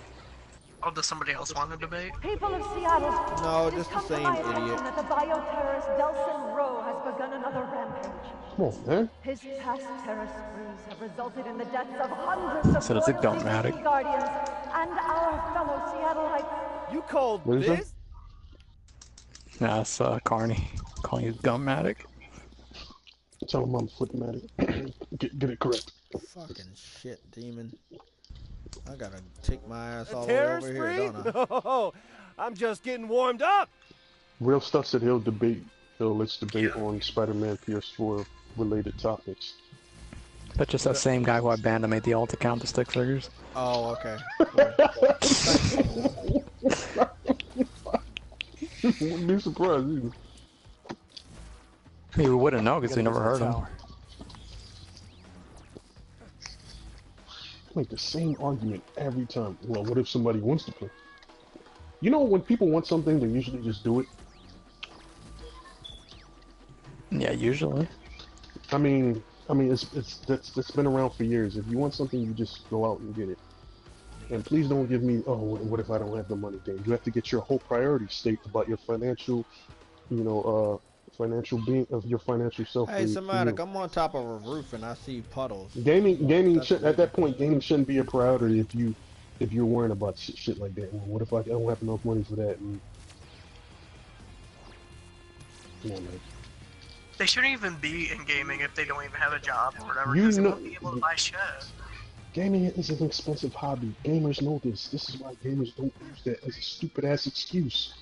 Oh, does somebody else want to debate? People of Seattle, No, it has just the come to same my attention idiot. that the bioterrorist Delson Rowe has begun another rampage. Come on, man. His past terror sprees have resulted in the deaths of hundreds of So that's a loyal Gummatic. Secrecy Guardians and our fellow Seattleites. You called What is this? Nah, it's Carney. Calling you Gummatic. Tell him I'm Footmatic. get it correct. Fucking shit, demon. I gotta take my ass all A the way terror over spree? here, don't I? No, I'm just getting warmed up. Real Stuff said let's debate on Spider-Man PS4 related topics. That's just that same guy who I banned to make the alt account to stick figures. Oh, okay. Wouldn't be surprised either. We wouldn't know because we never heard him. Make the same argument every time. Well, what if somebody wants to play? You know, when people want something, they usually just do it. Yeah, usually. I mean, it's been around for years. If you want something, you just go out and get it. And please don't give me, oh, what if I don't have the money thing? You have to get your whole priority state about your financial, financial being of your financial self. Hey, Somatic, I'm on top of a roof and I see puddles. Gaming should, at that point, gaming shouldn't be a priority if you're worrying about shit like that. Well, what if I don't have enough money for that? And, come on, man. They shouldn't even be in gaming if they don't even have a job or whatever, You because they know- won't be able to buy shit. Gaming is an expensive hobby. Gamers know this. This is why gamers don't use that as a stupid ass excuse.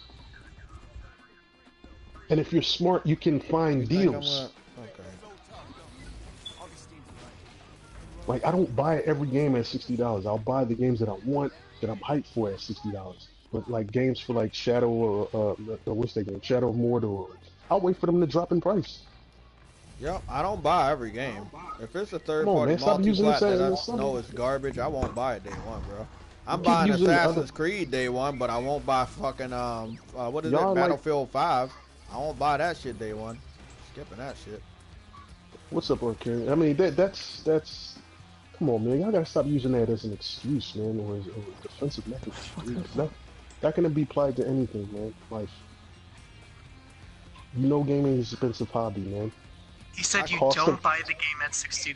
And if you're smart, you can find deals. Okay. Like, I don't buy every game at $60. I'll buy the games that I want, that I'm hyped for at $60. But like games for like Shadow or what's that game? Shadow of Mordor. I'll wait for them to drop in price. Yep, I don't buy every game. If it's a Come on, third-party man, stop using multi-plat this that as I a know is garbage, I won't buy it day one, bro. I'm keep buying using Assassin's other- Creed day one, but I won't buy fucking what is Y'all it? like- Battlefield 5. I won't buy that shit day one. Skipping that shit. What's up, Arcane? I mean, that's. Come on, man. Y'all gotta stop using that as an excuse, man, or as a defensive mechanism. That can be applied to anything, man. Life. You know, gaming is an expensive hobby, man. He said I you cost don't them- buy the game at $60.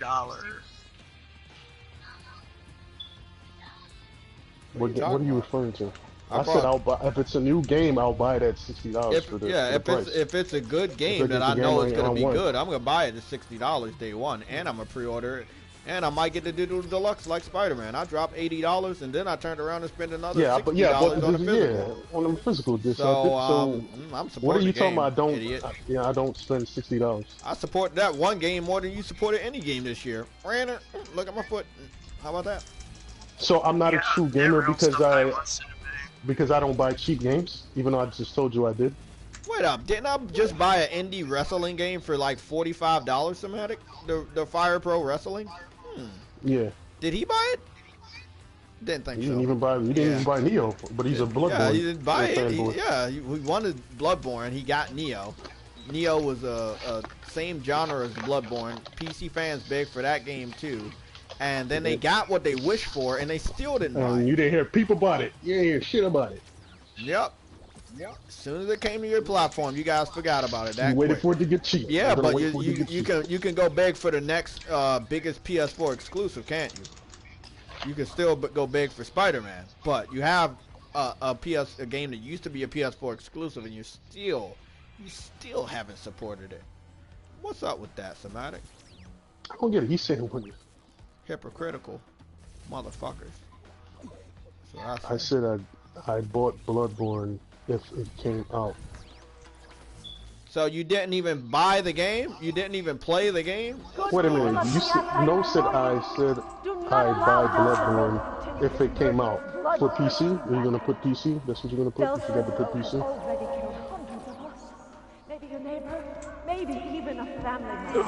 What are you referring to? I I said brought- I'll buy if it's a new game. I'll buy it at $60 for the price. If it's a good game it's that a I game know I- is I gonna be want. good, I'm gonna buy it at $60 day one, and I'm gonna pre-order it, and I might get the digital deluxe like Spider-Man. I drop $80, and then I turned around and spent another $60 on the physical. on the physical disc. So, I'm supporting what are you the talking game, about? idiot. I don't spend $60. I support that one game more than you supported any game this year. Ranner, look at my foot. How about that? So I'm not a true gamer real because stuff I want I don't buy cheap games, even though I just told you I did. Wait up, didn't I just buy an indie wrestling game for like $45, Somatic? The Fire Pro Wrestling? Yeah. Did he buy it? Didn't think He so. didn't even buy Neo, but he's a Bloodborne. Yeah, he didn't buy it. fanboy. He wanted Bloodborne. He got Neo. Neo was a same genre as Bloodborne. PC fans begged for that game too. And then they got what they wished for, and they still didn't buy And it. you didn't hear people bought it. You didn't hear shit about it. Yep. As soon as it came to your platform, you guys forgot about it. That You waited quick. for it to get cheap. Yeah, You're gonna but wait for it to get cheap. you can go beg for the next biggest PS4 exclusive, can't you? You can still go beg for Spider-Man, but you have a game that used to be a PS4 exclusive, and you still haven't supported it. What's up with that, Somatic? I don't get it. He's saying when Hypocritical motherfuckers. So I said I bought Bloodborne if it came out. So you didn't even buy the game? You didn't even play the game? Wait a minute. You said no. Said I buy Bloodborne if it came out for PC. Are you gonna put PC? That's what you're gonna put. You forgot to put PC. Already killed hundreds of us. Maybe a neighbor, maybe even a family member.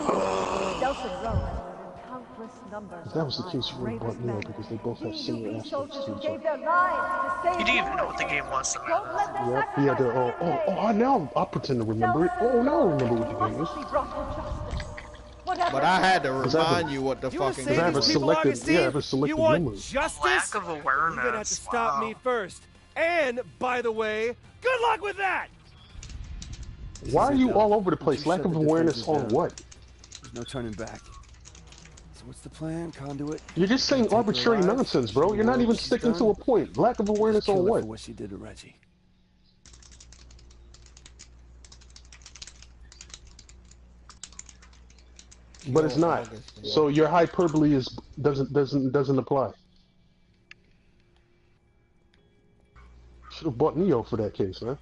Delta Row has murdered countless numbers. If that was the case, you would have bought Neo because they both have similar aspects to each other. You didn't even know what the game was. Yep. Yeah. I'll pretend to remember it. Oh, now I remember what the game is. But I had to remind you what the fucking game was. I have a selected You want memory. justice? Lack of awareness. You're gonna have to stop me first. And, by the way, good luck with that! Why are you all over the place? Lack of awareness on what? There's no turning back. So what's the plan, Conduit? You're just saying arbitrary nonsense, bro. You're not even sticking to a point. Lack of awareness on what? What she did to Reggie. But it's not. So your hyperbole doesn't apply. Should have bought Neo for that case, man.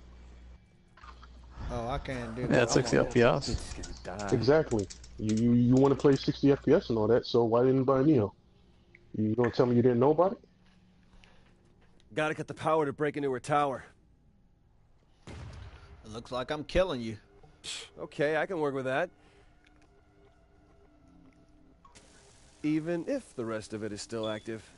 Oh, I can't do that. Yeah, it's 60 FPS. Exactly. You want to play 60 FPS and all that, so why didn't you buy Neo? You gonna tell me you didn't know about it? Gotta get the power to break into her tower. It looks like I'm killing you. Okay, I can work with that. Even if the rest of it is still active.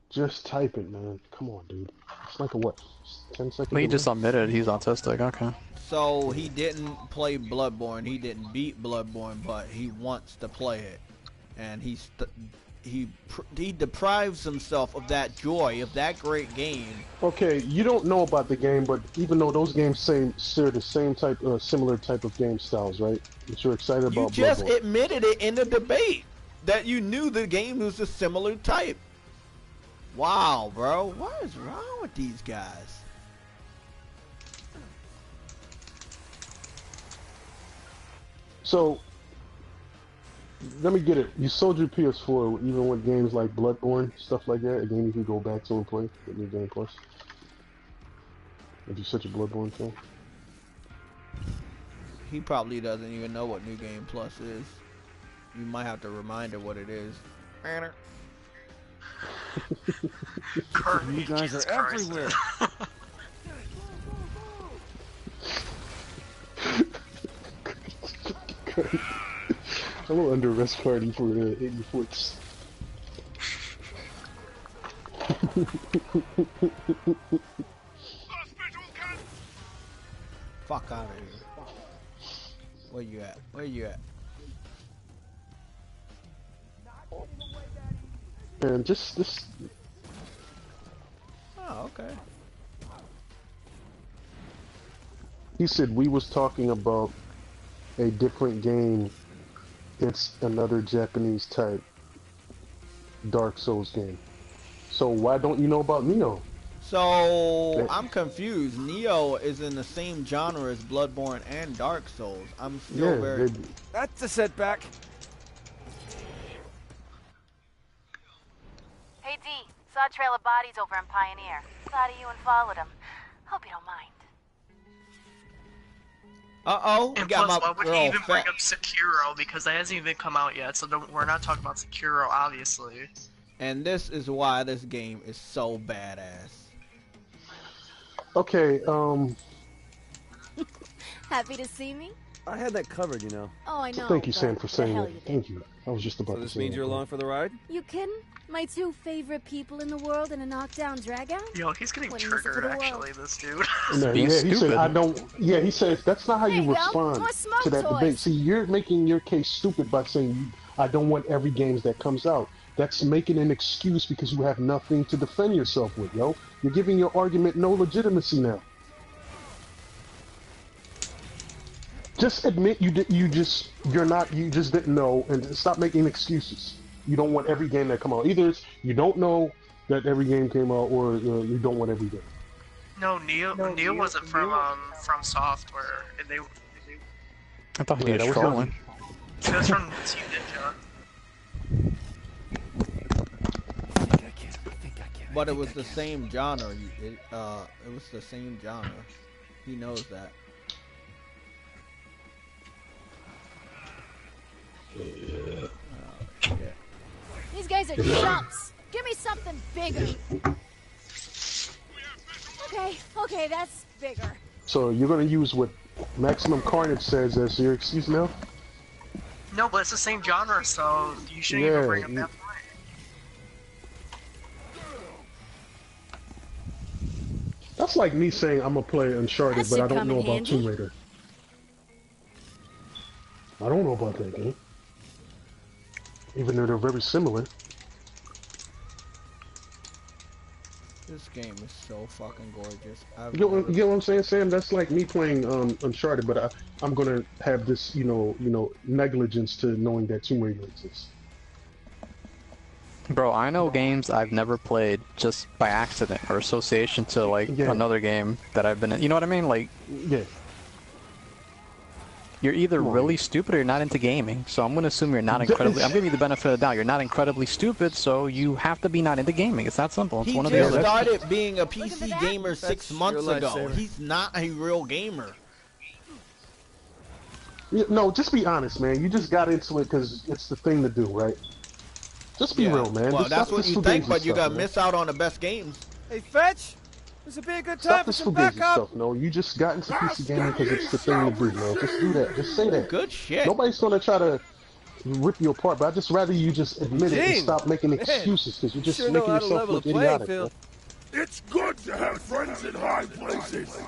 Just type it, man. Come on, dude. It's like a what? 10 seconds? Well, he just admitted he's autistic. Okay. So he didn't play Bloodborne. He didn't beat Bloodborne, but he wants to play it, and he deprives himself of that joy of that great game. Okay, you don't know about the game, but even though those games share the same type, similar type of game styles, right? But you're excited about. You just Bloodborne. admitted it in the debate that you knew the game was a similar type. Wow, bro, what is wrong with these guys? So, let me get it. You sold your PS4 even with games like Bloodborne, stuff like that, a game you can go back to and play with New Game Plus. If you're such a Bloodborne fan. He probably doesn't even know what New Game Plus is. You might have to remind him what it is. You guys are everywhere. A little under arrest party for 80 foots. Fuck out of here. Where you at? Where you at? And just this. Oh, okay. He said we was talking about a different game. It's another Japanese type Dark Souls game. So why don't you know about Neo? So I'm confused. Neo is in the same genre as Bloodborne and Dark Souls. I'm still very. That's a setback. Hey D, saw a trail of bodies over in Pioneer. Thought of you and followed him. Hope you don't mind. Uh-oh, and got plus, my why would he even bring up Sekiro? Because that hasn't even come out yet, so we're not talking about Sekiro, obviously. And this is why this game is so badass. Okay, Happy to see me? I had that covered, you know. Oh, I know. Thank you, Sam, for the saying hell that. you did. Thank you. I was just about So to this say means that. you're along for the ride? You kidding? My two favorite people in the world in a knockdown dragout? Yo, he's getting Wouldn't miss it for triggered, the world. actually, this dude. No, Being yeah, he said stupid. I don't. Yeah, he said that's not how There you you go. respond More smoke to that toys. debate. See, you're making your case stupid by saying I don't want every game that comes out. That's making an excuse because you have nothing to defend yourself with, yo. You're giving your argument no legitimacy now. Just admit you just didn't know, and stop making excuses. You don't want every game that come out. Either it's you don't know that every game came out, or you don't want every game. No, Neo wasn't from Software. And they I thought he Yeah, was that was trolling. it was from Team Ninja. But it was the same genre. It was the same genre. He knows that. These guys are chumps. Give me something bigger. Okay, that's bigger. So you're gonna use what Maximum Carnage says as your excuse now? No, but it's the same genre, so you shouldn't even bring up that point. That's like me saying I'm gonna play Uncharted, but I don't know about Tomb Raider. I don't know about that game. Even though they're very similar. This game is so fucking gorgeous. You get what I'm saying, Sam? That's like me playing Uncharted, but I'm gonna have this, you know, negligence to knowing that Tomb Raider exists. Bro, I know games I've never played just by accident or association to like another game that I've been in. You know what I mean? Like, yeah. You're either really stupid or you're not into gaming. So I'm gonna assume you're not incredibly. I'm giving you the benefit of the doubt. You're not incredibly stupid, so you have to be not into gaming. It's that simple. It's one of the other. He just started being a PC gamer 6 months ago. He's not a real gamer. No, just be honest, man. You just got into it because it's the thing to do, right? Just be real, man. Well, just that's what you think, but you're gonna miss out on the best games. Hey, Fetch! This would be a good time Stop for this some fugazi backup. stuff. No, you just got into PC gaming because it's the thing to do, man. Just do that. Just say that. Good shit. Nobody's gonna try to rip you apart, but I'd just rather you just admit it and stop making excuses because you're just making yourself look idiotic. Man. It's good to have friends in high places.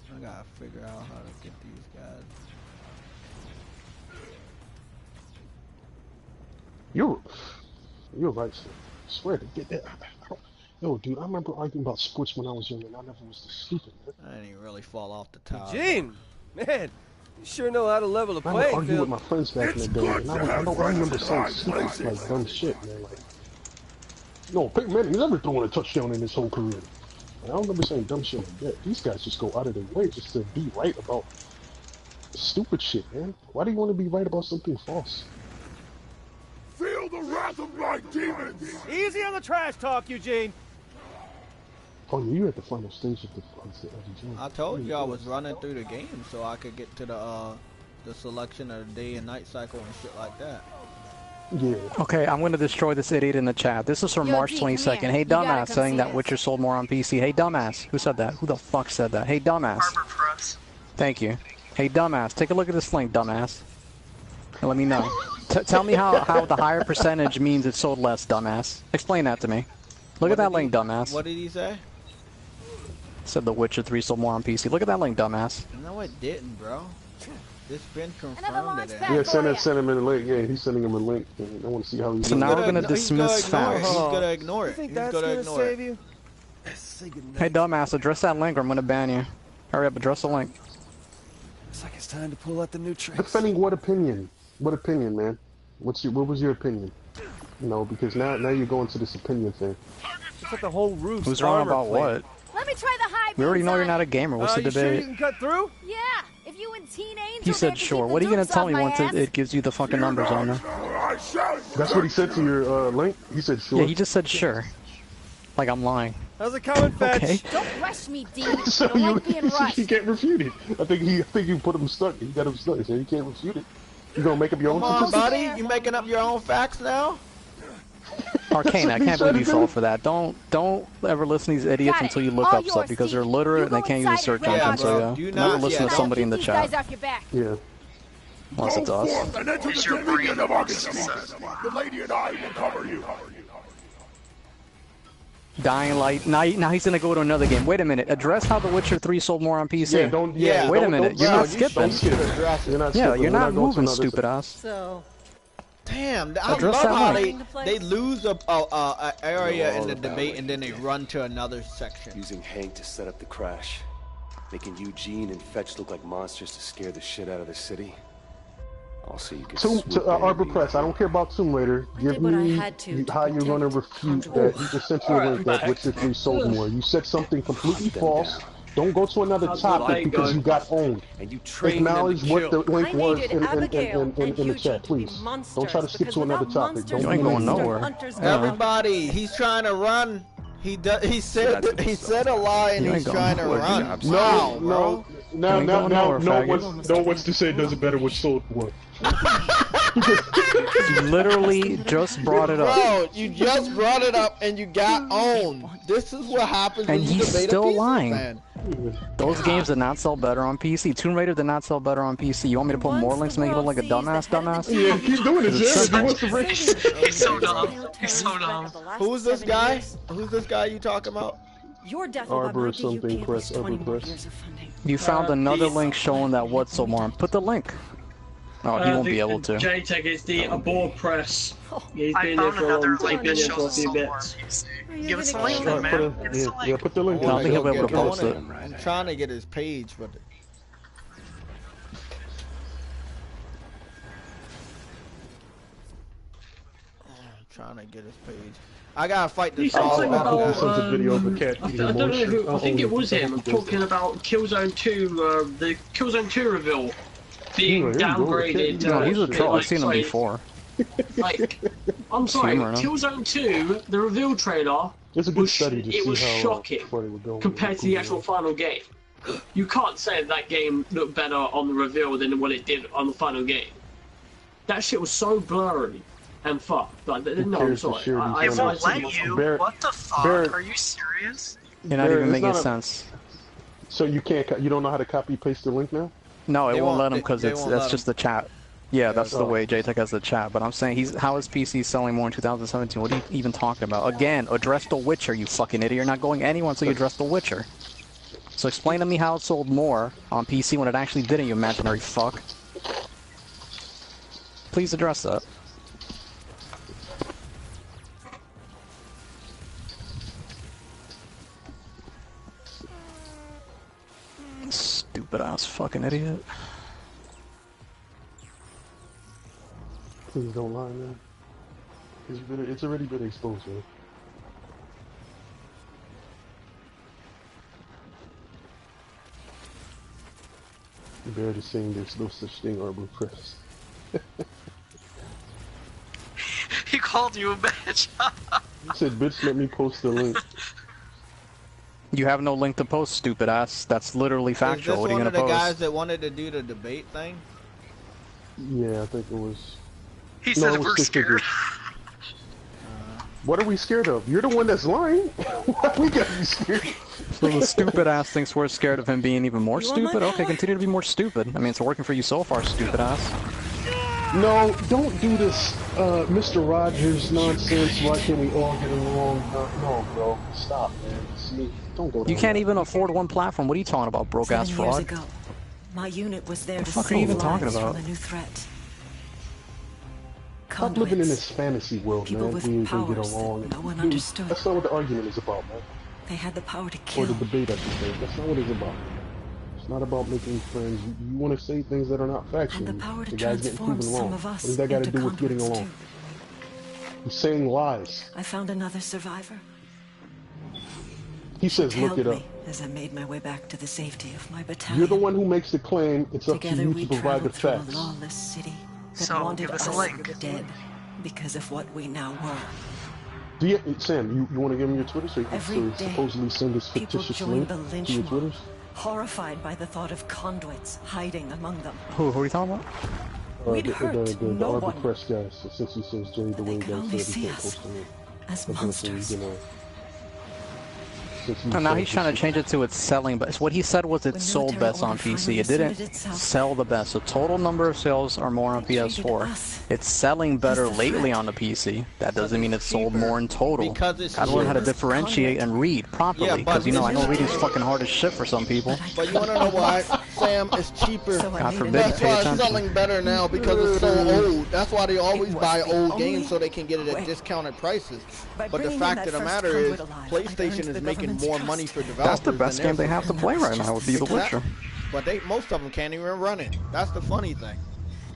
I gotta figure out how to get these guys. You're right, sir. I swear to get that. Yo, dude, I remember arguing about sports when I was young, and I never was this stupid, man. I didn't really fall off the tower. Gene, man, you sure know how to level the playing field. I argue with my friends back in the day, and I remember saying stupid, like dumb shit, man. Like, no, Peyton Manning never throwing a touchdown in his whole career. I don't remember saying dumb shit like that. These guys just go out of their way just to be right about stupid shit, man. Why do you want to be right about something false? Feel the wrath of my demons! Easy on the trash talk, Eugene! Oh, you're at the final stage of the game. I told you I was running through the game so I could get to the selection of the day and night cycle and shit like that. Yeah. Okay, I'm gonna destroy this idiot in the chat. This is from March 22nd. Hey, dumbass, saying that Witcher sold more on PC. Hey, dumbass. Who said that? Who the fuck said that? Hey, dumbass. Harbor Press. Thank you. Hey, dumbass. Take a look at this link, dumbass. And let me know. Tell me how the higher percentage means it sold less, dumbass. Explain that to me. Look at that link, dumbass. What did he say? Said The Witcher 3 sold more on PC. Look at that link, dumbass. No, it didn't, bro. It's been confirmed. Yeah, send him in a link. Yeah, he's sending him a link. I want to see how he's. So now we're gonna dismiss facts. He's gonna ignore it. You think that's gonna save you? Hey, dumbass, address that link or I'm gonna ban you. Hurry up, address the link. Looks like it's time to pull out the new tricks. Defending what opinion? What opinion, man? What was your opinion? You know, because now you're going to this opinion thing. It's like the whole roof. Who's wrong about what? Let me try the high. We already know you're not a gamer. What's the you debate? Sure you can cut through? Yeah, if you and Teen Angel. He said sure. What are you gonna tell me once it gives you the fucking numbers on there? That's what he said to your link? He said sure? Yeah, he just said sure. Like I'm lying. How's it coming, Fetch? Okay. Don't rush me, D. So I don't like being rushed. he can't refute it. I think you put him stuck. He got him stuck. So you can't refute it. You gonna make up your own statistics? Come on, buddy. You making up your own facts now? Arcana, I can't believe you fell for that. Don't ever listen to these idiots until you look up stuff because they're literate and they can't use a search engine. So yeah, never listen to somebody in the chat. Yeah. Unless it's us. And enter the dominion of Augustine. The lady and I will cover you. Dying Light. Now he's gonna go to another game. Wait a minute. Address how The Witcher 3 sold more on PC. Wait a minute. You're not skipping. You're not moving, stupid ass. So. Damn, I love how they lose a area in the debate and then they run to another section. Using Hank to set up the crash, making Eugene and Fetch look like monsters to scare the shit out of the city. Also, you could Arbor Press. I don't care about Tomb Raider. Give me how you're going to refute that he just sent you a link that Witcher 3 sold more. You said something completely false. Don't go to another topic because you got owned. And you Acknowledge what the link was in the chat, please. Don't try to skip to another topic. You ain't going nowhere. Everybody, he's trying to run. He said a lie and he's trying to run. No one's to say it doesn't better what sold more. You literally just brought it up. Bro, you just brought it up and you got owned. This is what happens when you debate a PC fan. Those games did not sell better on PC. Tomb Raider did not sell better on PC. You want me to put more links to make you look like a dumbass? Yeah, he's doing his He's so dumb. He's so dumb. Who's this guy? Who's this guy you talking about? Your death Arbor something press, Arbor Press. You found another link showing that what so more. Put the link. Oh, he won't be able to. JayTech is the Abort Press. He's I been there found for a long another time. link that shows a few Soulmore bits. Give us the link, then, man. Give us the link. Yeah, put the link. I don't think he'll be able to post it. I'm trying to get his page, but I'm trying to get his page. I gotta fight this. I don't know who. I think it was him talking about Killzone 2, the Killzone 2 reveal being downgraded. No, he's a troll. I've seen him before. Like, I'm sorry, Killzone 2, the reveal trailer, it was shocking compared to the actual final game. You can't say that game looked better on the reveal than what it did on the final game. That shit was so blurry and fucked. Like, no, I'm sorry. It won't let you. What the fuck? Are you serious? You're not even making sense. So you can't. You don't know how to copy paste the link now? No, it won't let him because that's just the chat. Yeah, that's the way JayTech has the chat. But I'm saying how is PC selling more in 2017? What are you even talking about? Again, address The Witcher, you fucking idiot. You're not going anywhere until you address The Witcher. So explain to me how it sold more on PC when it actually didn't, you imaginary fuck. Please address that. Stupid ass fucking idiot. Please don't lie, man. It's already been exposed, man. Bear is saying there's no such thing, Arbor Press. He called you a bitch. He said, bitch, let me post the link. You have no link to post, stupid ass. That's literally factual. What are you gonna post? One of the guys that wanted to do the debate thing? Yeah, I think it was. He said we're scared. What are we scared of? You're the one that's lying. Why we gotta be scared? So the stupid ass thinks we're scared of him being even more stupid? Okay, continue to be more stupid. I mean, it's working for you so far, stupid ass. No, don't do this, Mr. Rogers nonsense. Why can't we all get along? No, bro. Stop, man. See, don't go. You can't even afford one platform. What are you talking about, broke ass fraud? 7 years ago, my unit was there to save lives from a new threat. Stop living in this fantasy world, man. We ain't gonna get along. No one understood. That's not what the argument is about, man. They had the power to kill. Or the debate, I should say. That's not what it's about. It's not about making friends. You want to say things that are not factual. And the power to the guy's getting proven wrong. of us what does that got to do with getting along? He's saying lies. I found another survivor. He says, look it up. As I made my way back to the safety of my battalion. You're the one who makes the claim. It's up to you to provide the facts. A lawless city that so wanted give us a us link. Dead because of what we now were. Sam, you want to give him your Twitter so you can supposedly send this fictitious link to your Twitters? Horrified by the thought of conduits hiding among them. Who are you talking about? The Arbor Press guys. So since he says Jay, the way guy said he can't post the link. As monsters. And now he's trying to change it to it's selling best. What he said was it sold best on PC. It didn't sell the best. The total number of sales are more on PS4. It's selling better lately on the PC. That doesn't mean it's sold more in total. Gotta learn how to differentiate and read properly. Because, you know, I know reading's fucking hard as shit for some people. But you want to know why, Sam? It's cheaper. God forbid. That's why it's selling better now, because it's so old. That's why they always buy old games so they can get it at discounted prices. But the fact of the matter is, PlayStation is making more money for developers. That's the best game they have to play right now would be The Witcher. But most of them can't even run it. That's the funny thing.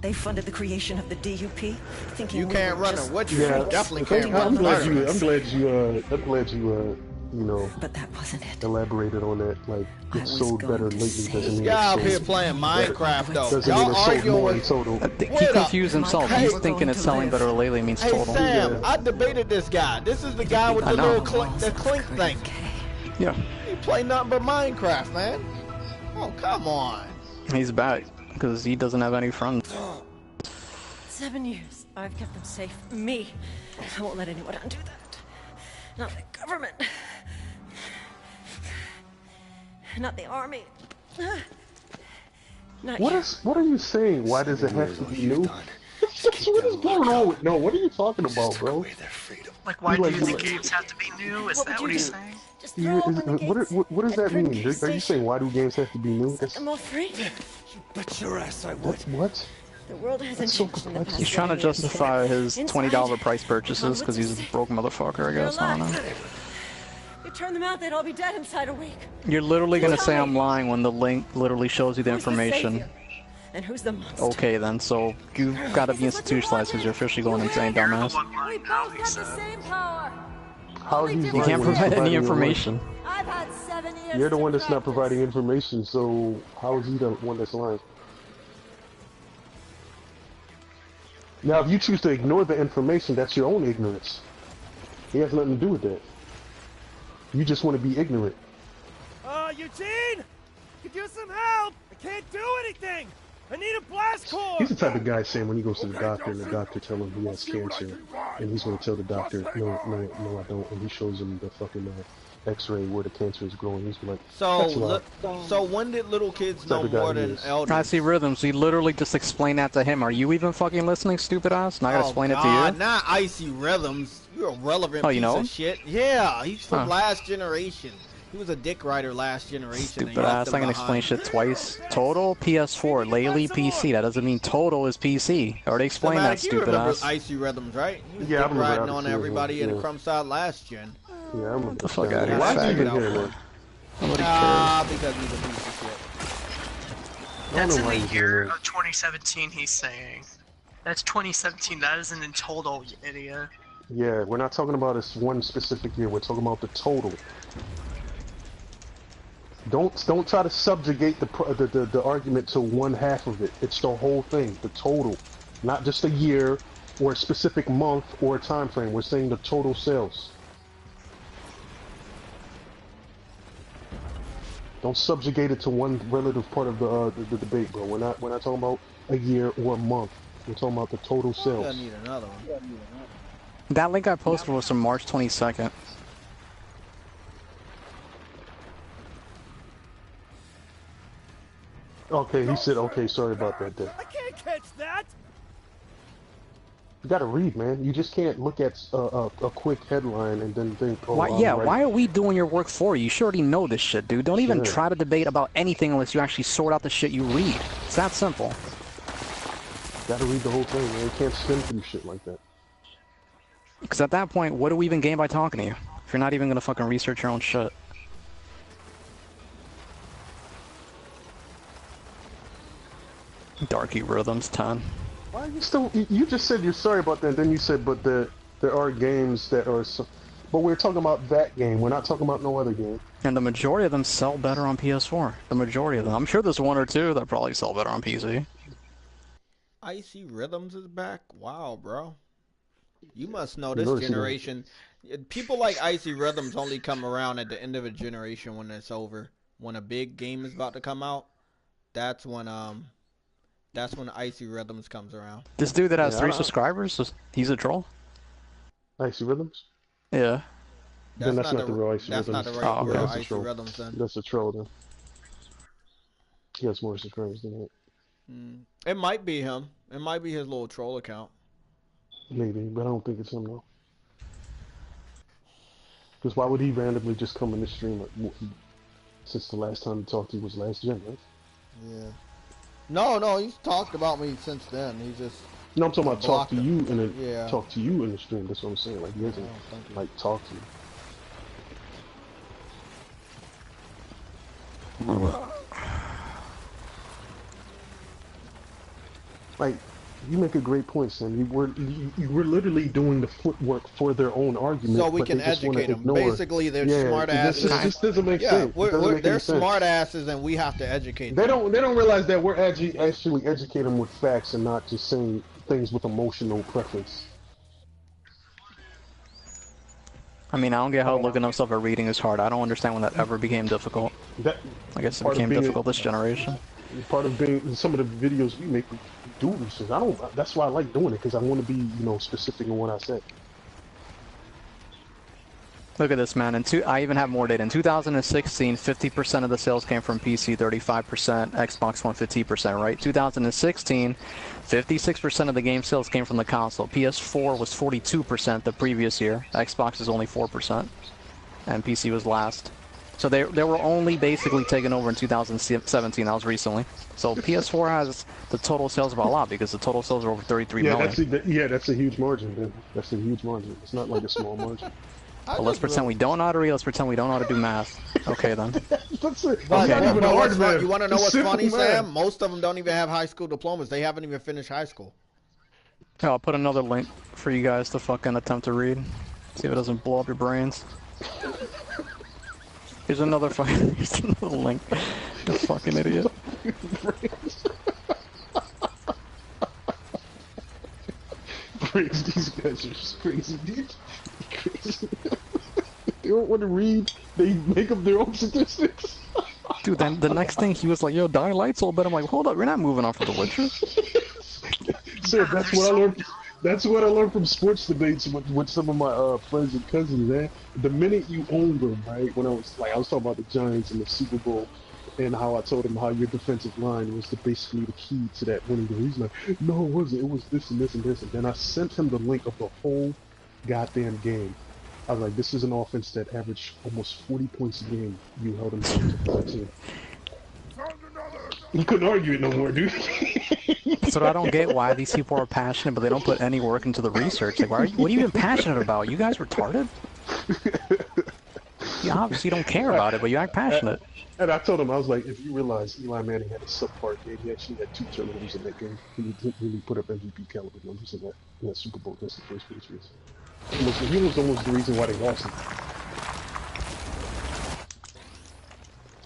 They funded the creation of the DUP, thinking You we can't were run just... it. What you definitely can't run I'm glad it. you know. But that wasn't it. Elaborated on that. Like it's sold better lately doesn't mean Y'all out it's here sold playing Minecraft though. doesn't mean Y'all it's sold arguing more in with. total. He confused himself. He's thinking it's selling better lately means Hey total. Sam, I debated this guy. This is the guy with the little clink thing. Yeah. He play nothing but Minecraft, man. Oh, come on. He's back because he doesn't have any friends. 7 years. I've kept them safe. Me. I won't let anyone undo that. Not the government. Not the army. Not What you. what are you saying? Why does it have to be new? What is going on with no? What are you talking about, bro? Like, why do you think games have to be new? Is that what he's saying? What does that mean? Are you saying why do games have to be new? Set them all free. Bet your ass I would. What? The world hasn't changed in the past. He's trying to 7 years. justify his Inside, $20 price purchases because he's a broke motherfucker, I guess. I don't know. You turn them out, they'd all be dead inside a week. You're literally gonna say I'm lying when the link literally shows you the information. And who's the monster? Okay then, so you gotta be institutionalized because you're officially going insane, dumbass. We both have the same power. How he's You can't provide any information. I've had 7 years. You're the one to that's not providing information, so how is he the one that's lying? Now, if you choose to ignore the information, that's your own ignorance. He has nothing to do with that. You just want to be ignorant. Eugene! Could use some help! I can't do anything! I need a blast core! He's the type of guy saying when he goes to the doctor and the doctor tells him he has cancer, and he's going to tell the doctor, no, I don't, and he shows him the fucking X-ray where the cancer is growing. He's like, So when did little kids know more than elders? I see rhythms. He literally just explained that to him. Are you even fucking listening, stupid ass? Now I gotta explain it to you. Not Icy Rhythms. You're a relevant you piece know of him? shit. Yeah, he's from last generation. He was a dick writer last generation. Stupid ass. I can explain shit twice. Total PS4, lately PC. That doesn't mean total is PC. I already explained that, You stupid remember ass. Icy Rhythms, right? He was Yeah, I dick remember riding on Icy everybody in the Rhythms, crumb side last gen. Yeah, I remember. The fuck out of here, Why is he even faggot. here, man? Nobody cares. Because he's a piece of shit. That's in why the he's year doing of 2017, he's saying. That's 2017, that isn't in total, you idiot. Yeah, we're not talking about this one specific year. We're talking about the total. Don't try to subjugate the argument to one half of it. It's the whole thing, the total, not just a year or a specific month or a time frame. We're saying the total sales. Don't subjugate it to one relative part of the debate, bro. We're not talking about a year or a month. We're talking about the total sales. I need another one. That link I posted was from March 22nd. Okay, he said, okay, sorry about that then. I can't catch that! You gotta read, man. You just can't look at a quick headline and then think, oh, Why are we doing your work for you? You should already know this shit, dude. Don't even try to debate about anything unless you actually sort out the shit you read. It's that simple. Gotta read the whole thing, man. You can't spin through shit like that. Because at that point, what do we even gain by talking to you? If you're not even gonna fucking research your own shit. Darky Rhythms 10. Why are you still? You just said you're sorry about that, and then you said, but there are games that are. But we're talking about that game. We're not talking about no other game. And the majority of them sell better on PS4. The majority of them. I'm sure there's one or two that probably sell better on PC. Icy Rhythms is back? Wow, bro. You must know this generation. People like Icy Rhythms only come around at the end of a generation when it's over. When a big game is about to come out, that's when Icy Rhythms comes around. This dude that has 3 subscribers, he's a troll? Icy Rhythms? Yeah. Then that's not the real Icy Rhythms. That's not the right that's Icy Rhythms then. That's a troll then. He has more subscribers than that. It might be him. It might be his little troll account. Maybe, but I don't think it's him though. Because why would he randomly just come in this stream since the last time he talked to you was last gen, right? Yeah. No, he's talked about me since then. He just. No, I'm talking about talk to you in the stream. That's what I'm saying. Like he hasn't like talked to you. Like, you make a great point, Sam. You were literally doing the footwork for their own argument, so we but can they just educate them. ignore. Basically, they're smart asses. This just doesn't make sense. They're smart asses, and we have to educate them. They don't realize that we're actually educating them with facts and not just saying things with emotional preference. I mean, I don't get how looking up stuff or reading is hard. I don't understand when that ever became difficult. I guess it became difficult this generation. Part of being some of the videos we make, we do research. That's why I like doing it, because I want to be, specific in what I say. Look at this, man. I even have more data. In 2016, 50% of the sales came from PC, 35%, Xbox One 15%, right? 2016, 56% of the game sales came from the console. PS4 was 42% the previous year. Xbox is only 4%, and PC was last. So they were only basically taken over in 2017. That was recently. So PS4 has the total sales of a lot because the total sales are over 33 million. That's a huge margin, dude. That's a huge margin. It's not like a small margin. But let's pretend we don't know how to read. Let's pretend we don't know how to do math. Okay, then. That's it. You want to know what's funny, Sam? Most of them don't even have high school diplomas. They haven't even finished high school. Yeah, I'll put another link for you guys to fucking attempt to read. See if it doesn't blow up your brains. Here's another link. You fucking idiot. These guys are just crazy, dude. Crazy. They don't want to read. They make up their own statistics. Dude, then the next thing he was like, "Yo, dying light's all better." I'm like, "Hold up, you're not moving on from The Witcher." Sir, that's what I learned. That's what I learned from sports debates with some of my friends and cousins, man. The minute you own them, right? When I was talking about the Giants and the Super Bowl, and how I told him how your defensive line was basically the key to that winning game. He's like, no, it wasn't. It was this and this and this. And then I sent him the link of the whole goddamn game. I was like, this is an offense that averaged almost 40 points a game. You held him down to 14. You couldn't argue it no more, dude. So I don't get why these people are passionate, but they don't put any work into the research. Like, what are you even passionate about? You guys retarded? You obviously don't care about it, but you act passionate. And I told him, I was like, if you realize Eli Manning had a subpar game, he actually had 2 turnovers in that game. He didn't really put up MVP caliber numbers in that Super Bowl against the first Patriots. He was almost the reason why they lost him.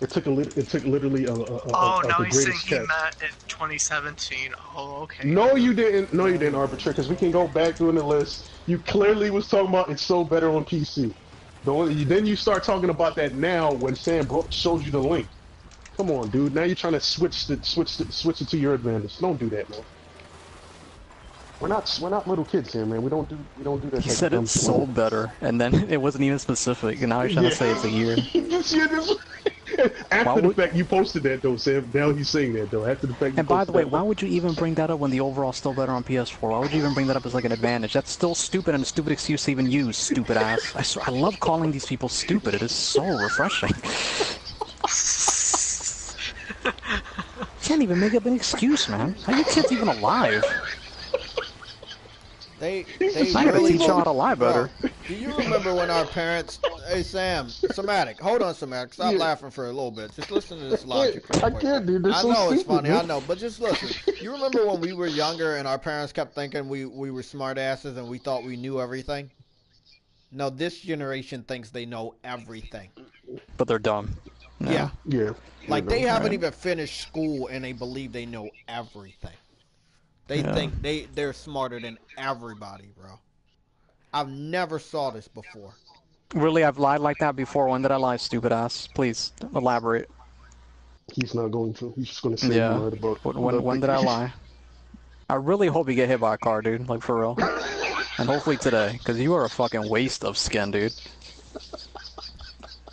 It took literally now the he's saying greatest he catch. met in 2017. Oh, okay. No, you didn't. No, you didn't, Arbiter, because we can go back through the list. You clearly was talking about it's so better on PC. Then you start talking about that now when Sam shows you the link. Come on, dude. Now you're trying to switch it to your advantage. Don't do that, man. We're not little kids here, man. We don't do that. He said it's sold better, and then it wasn't even specific. And now he's trying to say it's a year. After the fact, you posted that though, Sam. Now he's saying that though. After the fact. And by the way, why would you even bring that up when the overall's still better on PS4? Why would you even bring that up as like an advantage? That's still stupid and a stupid excuse to even use, stupid ass. I love calling these people stupid. It is so refreshing. Can't even make up an excuse, man. How are you kids even alive? They I gotta teach y'all how to lie better. Do you remember when our parents... Hey, Sam, Somatic, hold on, Somatic. Stop laughing for a little bit. Just listen to this logic. I can't, dude. I know it's funny, I know, but just listen. You remember when we were younger and our parents kept thinking we were smart asses and we thought we knew everything? No, this generation thinks they know everything. But they're dumb. No. Yeah. Like, they haven't even finished school and they believe they know everything. They think they're smarter than everybody, bro. I've never saw this before. Really, I've lied like that before. When did I lie, stupid ass? Please, elaborate. He's not going to. He's just going to say you lied about when did I lie? I really hope you get hit by a car, dude. Like, for real. And hopefully today, because you are a fucking waste of skin, dude.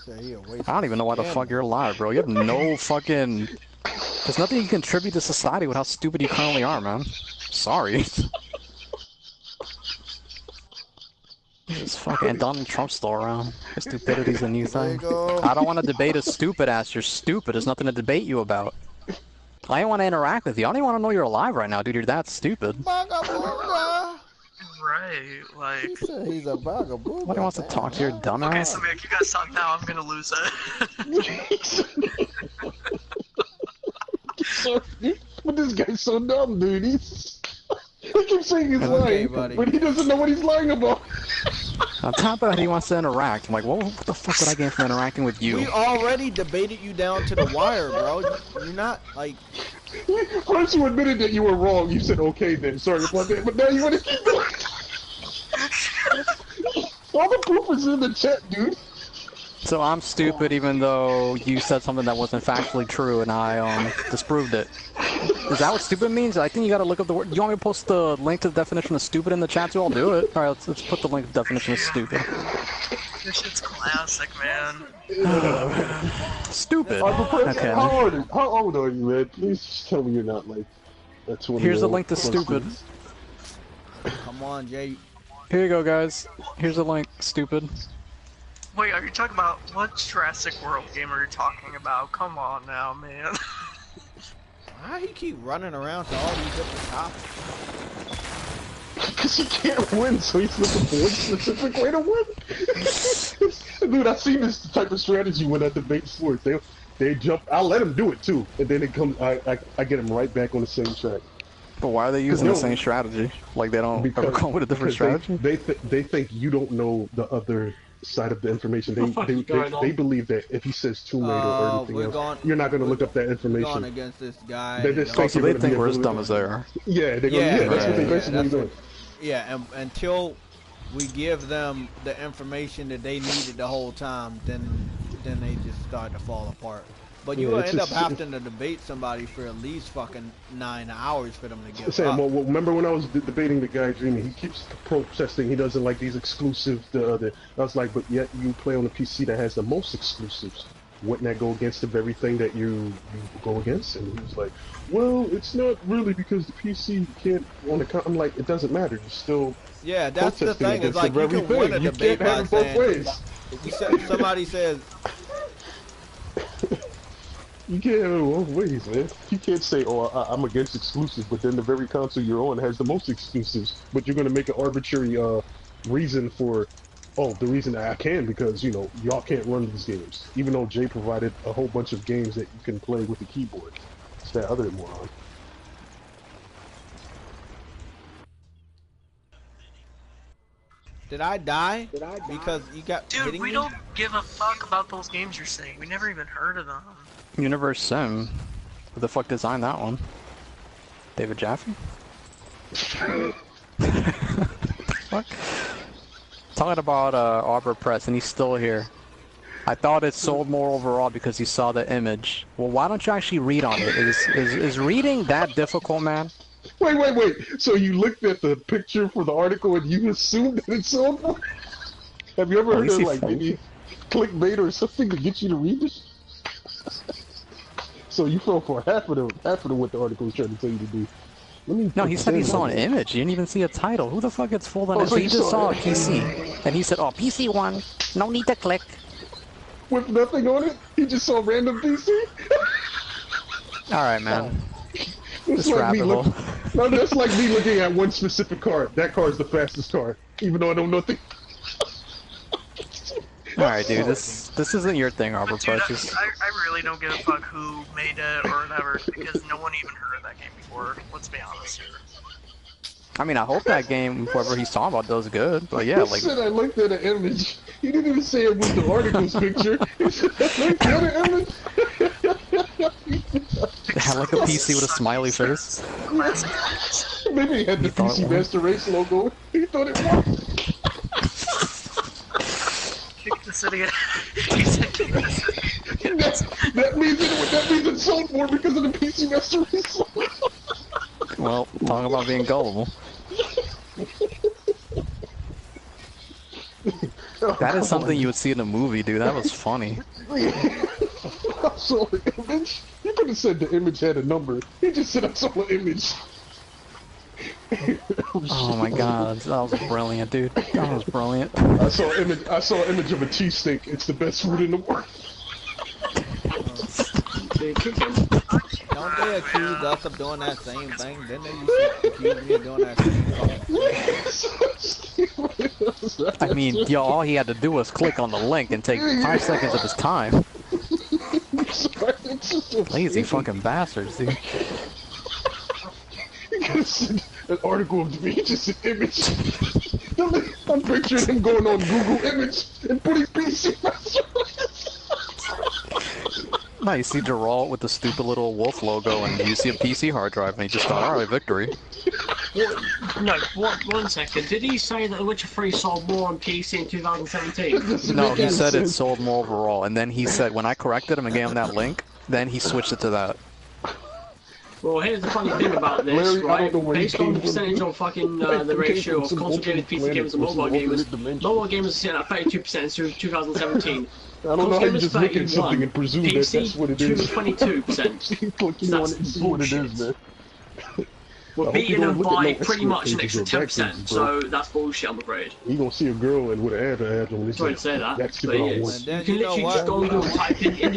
I don't even know why the fuck you're alive, bro. You have no fucking... There's nothing you can contribute to society with how stupid you currently are, man. Sorry. Just fucking Donald Trump's still around. Stupidity's a new thing. I don't want to debate a stupid ass. You're stupid. There's nothing to debate you about. I don't want to interact with you. I don't even want to know you're alive right now, dude. You're that stupid. Right, like... He said he's a vagabond. Nobody wants to talk to your dumb Okay, ass. so if you guys talk now, I'm gonna lose it. But this guy's so dumb, dude. He keeps saying he's lying, buddy. but he doesn't know what he's lying about. On top of that, he wants to interact. I'm like, well, what the fuck would I gain from interacting with you? We already debated you down to the wire, bro. You're not, like... First you admitted that you were wrong. You said, okay then, sorry about that. But now you want to keep going. All the proof is in the chat, dude. So I'm stupid even though you said something that wasn't factually true and I disproved it. Is that what stupid means? I think you gotta look up the word. Do you want me to post the link to the definition of stupid in the chat too? I'll do it. Alright, let's put the link to the definition of stupid. This shit's classic, man. Stupid. Okay. How old are you, Ed? Please just tell me you're not like a 20-year-old. Here's the link to stupid. Come on, Jay. Here you go, guys. Here's the link, stupid. Wait, are you talking about what Jurassic World game are you talking about? Come on now, man. Why he keep running around to all these different topics? Because he can't win, so he's looking for one specific way to win. Dude, I've seen this type of strategy when I debate sports. They jump. I'll let them do it too, and then it comes. I get them right back on the same track. But why are they using the same strategy? Like they don't ever come with a different strategy? They think you don't know the other side of the information. They believe that if he says teammate or anything else, you're not going to look up that information. Going against this guy. They just think we're as dumb as they are. Yeah, that's what they basically do. Yeah, and until we give them the information that they needed the whole time, then they just start to fall apart. But you end up having to debate somebody for at least fucking 9 hours for them to give up. Well, remember when I was debating the guy Dreamy, he keeps protesting he doesn't like these exclusives. I was like, but yet you play on a PC that has the most exclusives. Wouldn't that go against the very thing that you go against? And he was like, well, it's not really because the PC can't on the. I'm like, it doesn't matter. You're still. Yeah, that's the thing. It's like you can win a debate by saying. Somebody says. You can't have it both ways, man. You can't say, oh, I'm against exclusives, but then the very console you're on has the most exclusives, but you're going to make an arbitrary reason for, oh, the reason I can, because, you know, y'all can't run these games. Even though Jay provided a whole bunch of games that you can play with the keyboard. It's that other moron. Did I die? Because you got Dude, we don't give a fuck about those games you're saying. We never even heard of them. Universe Sim. Who the fuck designed that one? David Jaffe? What? Talking about Arbor Press, and he's still here. I thought it sold more overall because he saw the image. Well, why don't you actually read on it? Is reading that difficult, man? Wait. So you looked at the picture for the article and you assumed that it sold more? Have you ever heard of like any clickbait or something to get you to read this? So you fell for half of what the article was trying to tell you to do. No, he said he saw an image. You didn't even see a title. Who the fuck gets fooled on it? So he just saw a PC. And he said, oh, PC one. No need to click. With nothing on it? He just saw random PC? Alright, man. That's like no, that's like me looking at one specific card. That card is the fastest card. Even though I don't know nothing. Alright, dude, this isn't your thing, Arbor Press. I really don't give a fuck who made it or whatever, because no one even heard of that game before. Let's be honest here. I mean, I hope that game, whoever he's talking about, does good. But yeah, like. He said I looked at an image. He didn't even say it was the article's picture. He said I looked at an image. It had like a PC with a smiley face. Maybe he had the PC Master Race logo. He thought it was. Kick the city. He said kick the city. That means it sold more because of the PC Master Race logo. Well, talk about being gullible. That is something you would see in a movie, dude. That was funny. I saw the image. You could have said the image had a number. He just said I saw an image. Oh my god, that was brilliant, dude. That was brilliant. I saw an image of a cheesesteak. It's the best food in the world. Don't they accuse us of doing that same thing? Didn't they used to accuse me of doing that same thing? I mean, yo, all he had to do was click on the link and take 5 seconds of his time. Lazy fucking bastards, dude. An article of me, just an image. I'm picturing him going on Google Image and putting PC. No, you see Geralt with the stupid little wolf logo, and you see a PC hard drive, and he just thought, alright, victory. No, one second. Did he say that The Witcher 3 sold more on PC in 2017? No, he said it sold more overall, and then he said, when I corrected him and gave him that link, then he switched it to that. Well, here's the funny thing about this, Larry, right? Based on the percentage of fucking the ratio of console gamers, PC gamers, and mobile gamers are sitting at 32% in 2017. I don't know how you just look at 31, something and presume that that's what it is. 22%. Clicking on it and see what it is, man. We're beating them by pretty much an extra 10%, so that's bullshit, I'm afraid. You gonna see a girl and with an ad on this. Sorry to say that, that's but it is. You can literally just go on Google, type in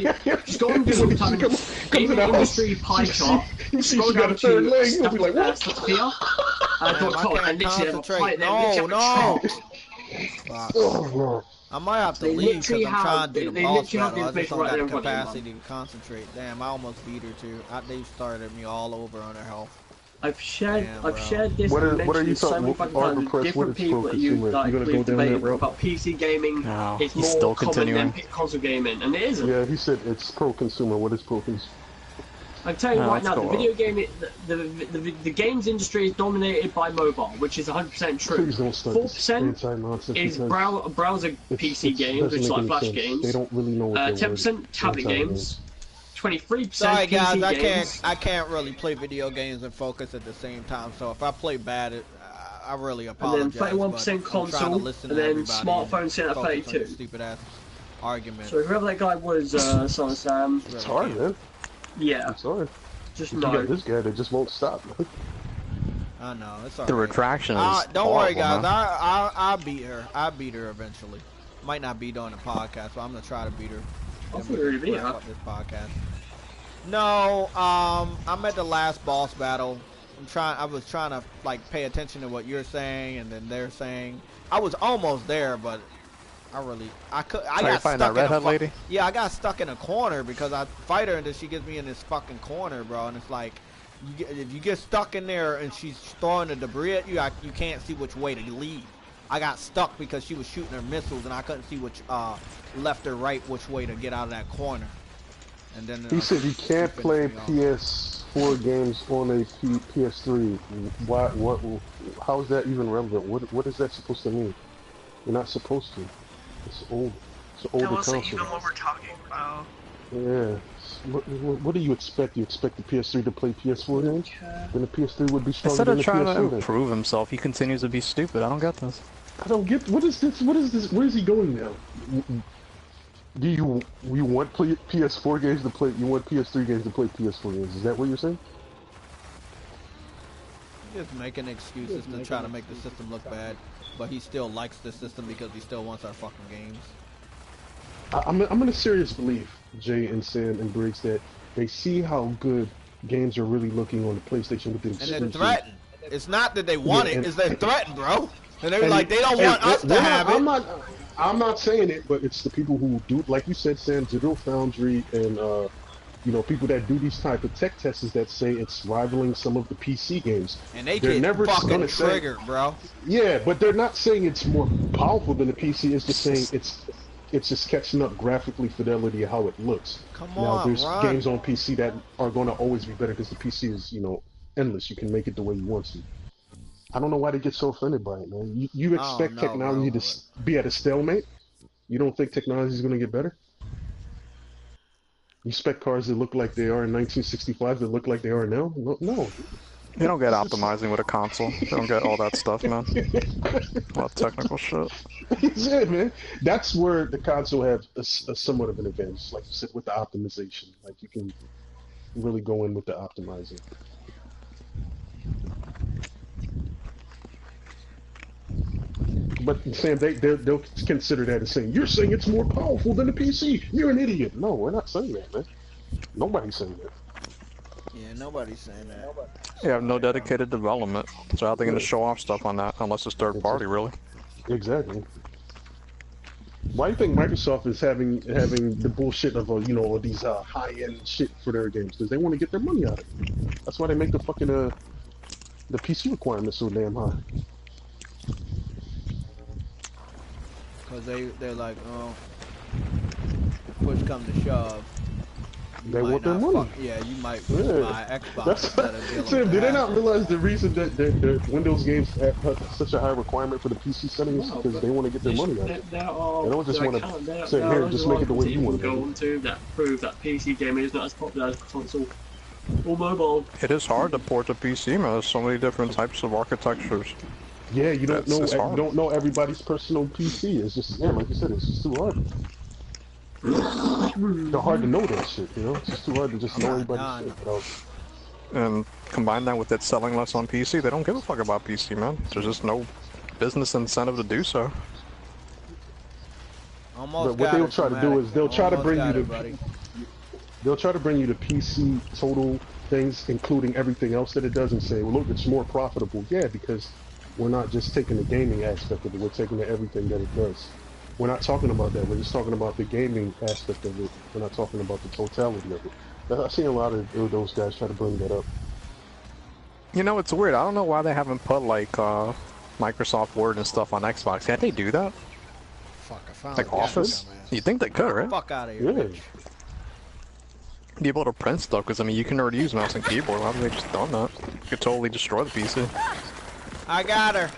just go on Google, type in gaming industry pie chart, scroll down to Stathia.com, and literally have a pie there, Oh, I might have to leave because I'm trying to do the boss battle. I just don't got the capacity to concentrate. Damn, I almost beat her too. They started me all over on her health. I've shared this what are you so many talking fucking times with different people that you like we've debated about PC gaming is more common than console gaming, and it isn't. Yeah, he said it's pro-consumer. What is pro-consumer? I tell you right now, the video game, the games industry is dominated by mobile, which is 100% true. 4% is browser PC games, which is like Flash games. They don't really know what 10% tablet games. 23% Sorry guys, PC games. I can't really play video games and focus at the same time. So if I play bad, I really apologize. And then 31% console, and then smartphone sitting at 32. Stupid ass argument. So whoever that guy was, Son of Sam. It's hard, man. Yeah. It's hard. Just you got this guy that just won't stop. I know it's alright. The retraction is don't horrible, worry, guys. man. I'll beat her. I'll beat her eventually. Might not beat her on the podcast, but I'm gonna try to beat her. I thought you already beat her. This podcast. No, I'm at the last boss battle. I was trying to like pay attention to what you're saying and then they're saying. I was almost there, but I got stuck that redhead lady? Yeah, I got stuck in a corner because I fight her and then she gets me in this fucking corner, bro. And it's like, if you get stuck in there and she's throwing the debris at you, you can't see which way to leave. I got stuck because she was shooting her missiles and I couldn't see which left or right which way to get out of that corner. And then he said you can't play PS4 games on a PS3. Why? What? How is that even relevant? What is that supposed to mean? You're not supposed to. It's old. It's an older console. That wasn't even what we're talking about. Yeah. What do you expect? You expect the PS3 to play PS4 games? Then the PS3 would be stronger than the PS4. Instead of trying to improve himself, he continues to be stupid. I don't get this. I don't get. What is this? What is this? Where is he going now? Do you want PS4 games to play? You want PS3 games to play PS4 games? Is that what you're saying? Just making excuses to try to make the system look bad, but he still likes the system because he still wants our fucking games. I'm in a serious belief, Jay and Sam and Briggs, that they see how good games are really looking on the PlayStation with the exclusives. And they're threatened. It's not that they want it; it's they're threatened, bro. And they're like, they don't want us to have it. I'm not saying it, but it's the people who do, like you said, Sam, Digital Foundry, and people that do these type of tech tests that say it's rivaling some of the PC games. And they're never fucking triggered, bro. Yeah, but they're not saying it's more powerful than the PC. It's just saying it's just catching up graphically, fidelity, how it looks. Now, there's games on PC that are going to always be better because the PC is, endless. You can make it the way you want to. I don't know why they get so offended by it, man. You expect technology to be at a stalemate? You don't think technology is going to get better? You expect cars that look like they are in 1965 that look like they are now? No. They don't get optimizing with a console. They don't get all that stuff, man. A lot of technical shit. Yeah, man. That's where the console has a somewhat of an advantage, like you said, with the optimization. Like, you can really go in with the optimizing. But Sam, they'll consider that as saying, you're saying it's more powerful than the PC. You're an idiot. No, we're not saying that, man. Nobody's saying that. Yeah, nobody's saying that. You have no dedicated development, so how are they going to show off stuff on that unless it's third party, really? Exactly. Why do you think Microsoft is having the bullshit of all these high-end shit for their games? Because they want to get their money out of it. That's why they make the fucking The PC requirement's so damn high. Cause they're like, oh, push come to shove. They want their money. Yeah, you might push my Xbox instead of dealing Sam, with did they that. not realize the reason that the Windows games have such a high requirement for the PC settings is because they want to get their money out of it. They don't just want to say, here, just make it the way you want to go on to that prove that PC gaming is not as popular as console or mobile. It is hard to port to PC, man. There's so many different types of architectures. Yeah, you don't know everybody's personal PC. It's just, like you said, it's just too hard. It's hard to know that shit, you know? It's just too hard to just know everybody's shit. And combine that with it selling less on PC, they don't give a fuck about PC, man. There's just no business incentive to do so. But what they'll try to do is they'll try to bring you the PC total things, including everything else that it does, and say, well, look, it's more profitable. Yeah, because we're not just taking the gaming aspect of it, we're taking everything that it does. We're not talking about that, we're just talking about the gaming aspect of it. We're not talking about the totality of it. I've seen a lot of those guys try to bring that up. You know, it's weird. I don't know why they haven't put, like, Microsoft Word and stuff on Xbox. Can't they do that? Fuck, I found like Office? You'd think they could, right? Fuck out of here, bitch. Be able to print stuff, because, I mean, you can already use mouse and keyboard. Why haven't they just done that? You could totally destroy the PC. I got her.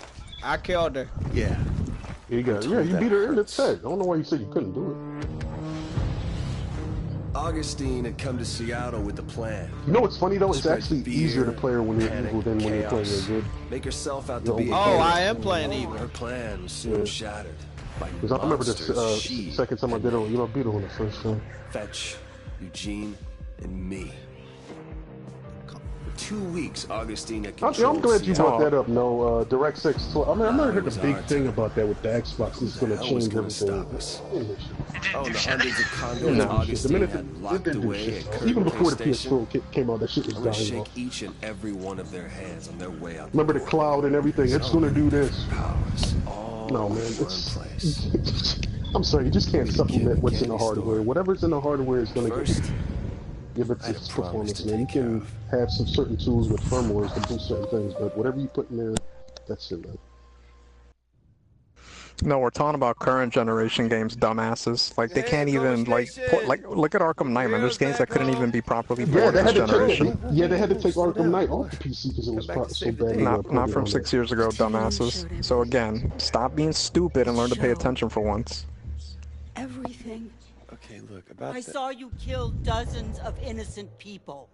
I killed her. Yeah. You got her. Yeah, you beat her in the head. I don't know why you said you couldn't do it. Augustine had come to Seattle with a plan. You know what's funny though? It's actually easier to play her when you're evil than when you're playing her good. Make herself out to be. Oh, I am playing evil. Her plan was soon shattered. Because I remember the second time I did it, you know, beat her on the first time. Fetch, Eugene, and me. For 2 weeks, Augustine had controlled I'm glad you Seattle. brought that up. No, DirectX 12. I mean, I've never heard the big thing about that with the Xbox. It's going to change everything. Oh, the hundreds of condos Augustine had locked away at even before the PS4 came out, that shit was I'm gonna dying shake off. each and every one of their hands on their way out. Remember the cloud and everything? It's going to do this. No, man. I'm sorry, you just can't supplement what's in the hardware. Whatever's in the hardware is going to give it its performance, man. You can have some certain tools with firmwares to do certain things, but whatever you put in there, that's it, man. No, we're talking about current generation games, dumbasses. Like, they can't even, like, look at Arkham Knight, man. There's games that couldn't even be properly ported this generation. Yeah, they had to take Arkham Knight off the PC because it was so bad. Not from 6 years ago, dumbasses. So again, stop being stupid and learn to pay attention for once. Everything. Okay, look, about I saw you kill dozens of innocent people.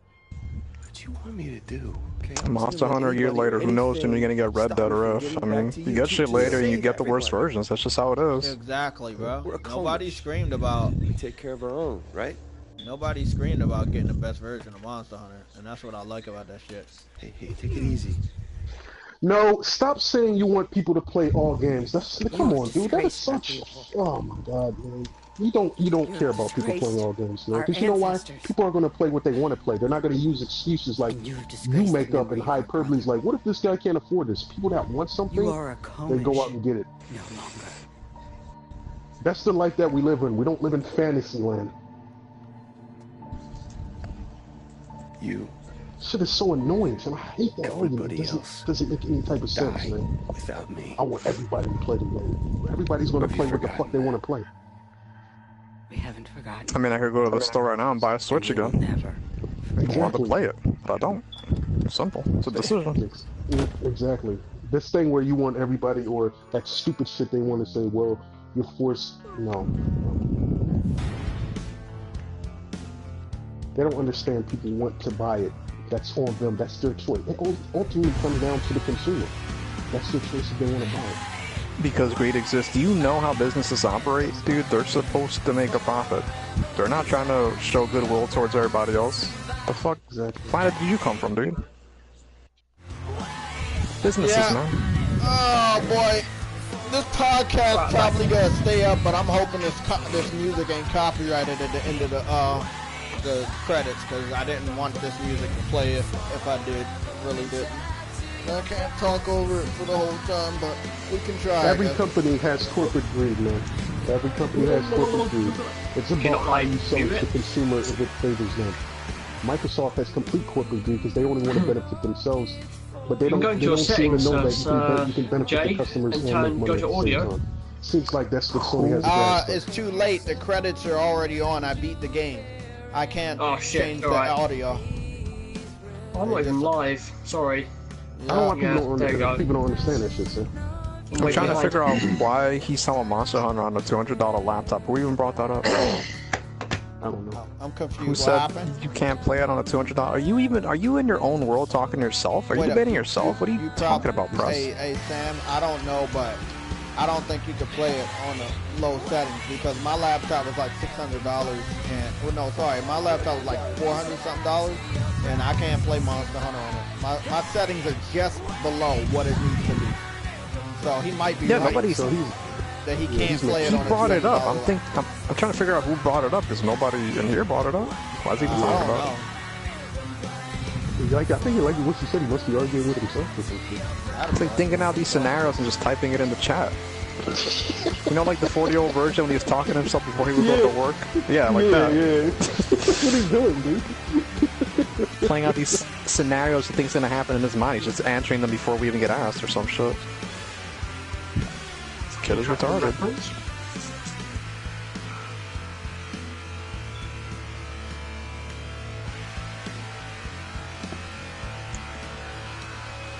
What you want me to do? Okay, Monster Hunter a year later, who knows when you're gonna get Red Dead or F. I mean, you get shit later and you get the worst versions. That's just how it is. Exactly, bro. Nobody screamed about. We take care of our own, right? Nobody screamed about getting the best version of Monster Hunter, and that's what I like about that shit. Hey, take it easy. No, stop saying you want people to play all games. Come on, dude. That is such. Oh my god, man. You don't care about people playing all games, man. Because you know why? People are going to play what they want to play. They're not going to use excuses like you make up and hyperboles like, what if this guy can't afford this? People that want something, they go out and get it. No longer. That's the life that we live in. We don't live in fantasy land. Shit is so annoying, man. I hate that argument. It doesn't make any type of sense, man. Without me. I want everybody to play the game. Everybody's going to play what the fuck they want to play. We haven't forgotten. I mean, I could go to the store right now and buy a Switch again. Never. I want to play it, but I don't. Simple. It's a decision. Exactly. This thing where you want everybody, or that stupid shit they want to say, well, you're forced. No. They don't understand people want to buy it. That's on them. That's their choice. It ultimately comes down to the consumer. That's their choice if they want to buy it. Because greed exists. Do you know how businesses operate, dude? They're supposed to make a profit. They're not trying to show goodwill towards everybody else. The fuck planet did you come from, dude? Businesses, man. Oh boy, this podcast probably gonna stay up, but I'm hoping this music ain't copyrighted at the end of the credits, because I didn't want this music to play if I really didn't. I can't talk over it for the whole time, but we can try. Every company has corporate greed, man. Every company has corporate greed. It's about how you sell it to the consumer if it favors them. Microsoft has complete corporate greed because they only want to benefit themselves. but they You can don't. go They into your don't seem to settings, know that you can benefit Jay, the customers and and make money go at to the same audio. time. Seems like that's what Sony has grasped. It's too late. The credits are already on. I beat the game. I can't change the audio. I'm not even live. Sorry. I don't want people don't understand that shit, sir. I'm trying to figure out why he's selling Monster Hunter on a $200 laptop. Who even brought that up? I don't know. I'm confused. Who what said happened? you can't play it on a $200? Are you in your own world talking to yourself? Are you debating yourself? What are you talking about, Press? Hey, Sam, I don't know, but I don't think you could play it on the low settings because my laptop was like $600 and my laptop was like $400 something, and I can't play Monster Hunter on it. My settings are just below what it needs to be. So he might be right. That he can't play it on. He brought it up. I'm trying to figure out who brought it up because nobody in here brought it up. Why is he even talking about it? I think what you said. He must be arguing with himself or something. It's like thinking out these scenarios and just typing it in the chat. You know, like the 40-year-old virgin when he was talking to himself before he would go to work? Yeah, like that. Yeah. What he's doing, dude. Playing out these scenarios and things gonna happen in his mind. He's just answering them before we even get asked or some shit. This kid is retarded.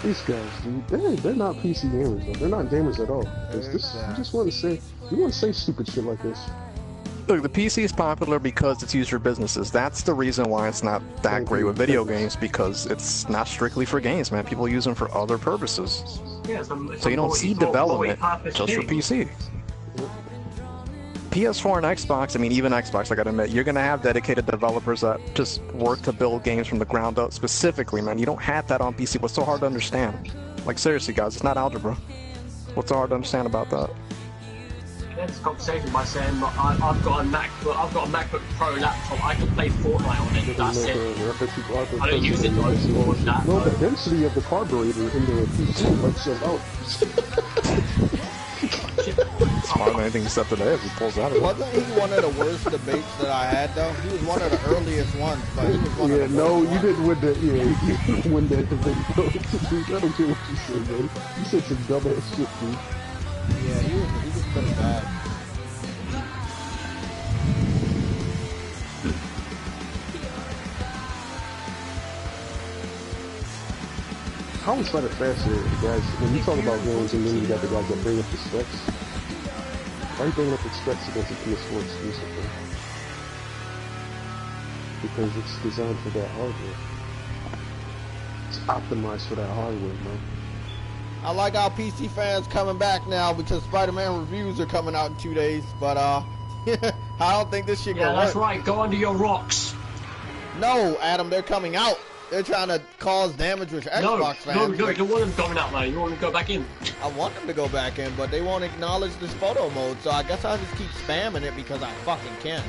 These guys, dude, they're not PC gamers, though. They're not gamers at all. You just want to say stupid shit like this. Look, the PC is popular because it's used for businesses. That's the reason why it's not that great with video games, because it's not strictly for games, man. People use them for other purposes. Yeah, so you don't see development just for PC. PS4 and Xbox, I mean, even Xbox, I gotta admit, you're gonna have dedicated developers that just work to build games from the ground up specifically, man. You don't have that on PC. What's so hard to understand? Like, seriously, guys, it's not algebra. What's so hard to understand about that? I had this conversation by saying, I've got a MacBook Pro laptop, I can play Fortnite on it, that's it. I don't use it though for that. Well, the density of the carburetor in the PC lets us out. Smarter than anything except today if he pulls out of it. Wasn't he one of the worst debates that I had though? He was one of the earliest ones, but he was one of the you didn't win that. Yeah, you didn't win that debate. I don't care what you said, man. You said some dumbass shit, dude. Yeah, he was pretty bad. I always find it fascinating, guys, when you talk about games and then you got the guys that bring up the specs. Why are you bringing up the specs against the PS4 exclusively? Because it's designed for that hardware. It's optimized for that hardware, man. I like our PC fans coming back now because Spider-Man reviews are coming out in 2 days, but I don't think this shit gonna work. Yeah, that's right, go under your rocks. No, Adam, they're coming out. They're trying to cause damage with Xbox fans. No, you don't want them coming out, man. You want them to go back in. I want them to go back in, but they won't acknowledge this photo mode, so I guess I'll just keep spamming it because I fucking can.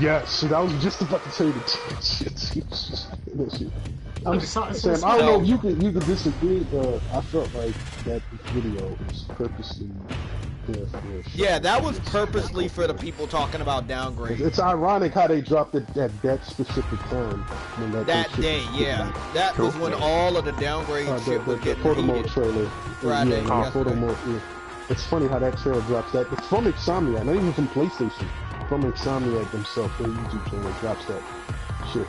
Yes, I was just about to tell you the shit. Sam, I don't know if you could disagree, but I felt like that video was purposely there for yeah, that was purposely for the people talking about Downgrade. It's ironic how they dropped it at that specific time. When that day, yeah. That was when all of the Downgrade shit was getting photo mode trailer. Friday, photo mode. Yeah. It's funny how that trailer drops that. It's from Insomniac, not even from PlayStation. From Insomniac themselves, their YouTube channel drops that shit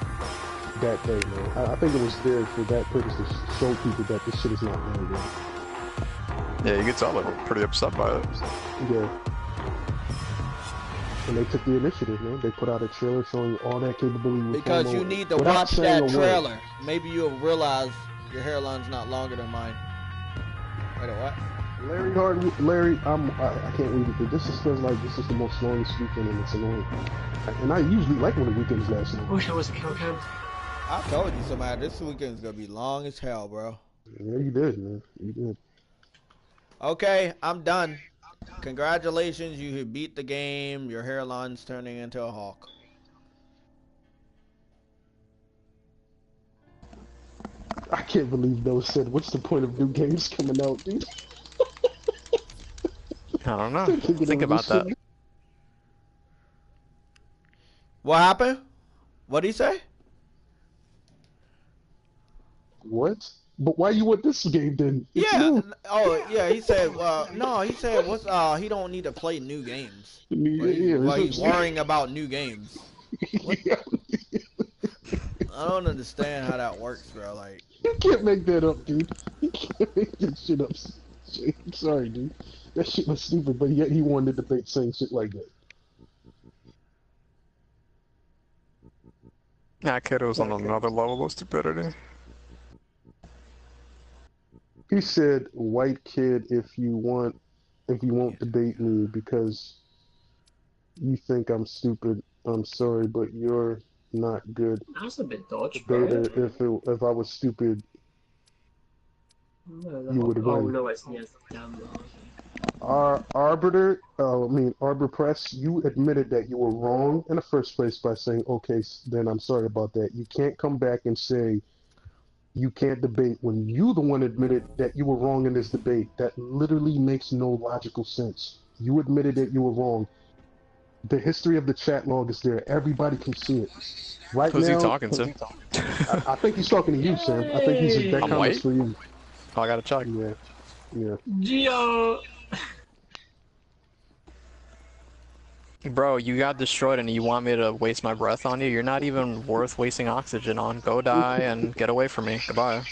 that day, man. I think it was there for that purpose to show people that this shit is not real, man. Yeah, you can tell they were pretty upset by it. Yeah. And they took the initiative, man. They put out a trailer showing all that capability. Because you need to watch that trailer. Maybe you'll realize your hairline's not longer than mine. Wait, what? Larry, I can't wait because this just feels like this is the most longest weekend and it's annoying. And I usually like when the weekends last long. I wish I was a Cam. I told you somebody, this weekend's gonna be long as hell, bro. Yeah, you did, man. You did. Okay, I'm done. Congratulations, you beat the game. Your hairline's turning into a hawk. I can't believe Noah said, what's the point of new games coming out, dude? I don't know. Think about that. What happened? What'd he say? What? But why you want this game then? It's Yeah. new. Oh, yeah. He said, no. He said, what's he don't need to play new games. Yeah, He's worrying about new games. Yeah. I don't understand how that works, bro. Like, You can't make that up, dude. You can't make that shit up. Sorry, dude. That shit was stupid, but yet he wanted to debate saying shit like that. That kid was on another level of stupidity. He said, "White kid, if you won't debate me because you think I'm stupid, I'm sorry, but you're not good. That's a bit dodgy, Debater, if I was stupid, you would win." Oh no, it's damn. Arbiter Press, you admitted that you were wrong in the first place by saying, okay, then I'm sorry about that. You can't come back and say you can't debate when you the one admitted that you were wrong in this debate. That literally makes no logical sense. You admitted that you were wrong. The history of the chat log is there. Everybody can see it. Right Who's now, he talking to? I think he's talking to you, Sam. I think that comments for you. Oh, I gotta check. Yeah. Gio. Bro, you got destroyed and you want me to waste my breath on you? You're not even worth wasting oxygen on. Go die and get away from me. Goodbye.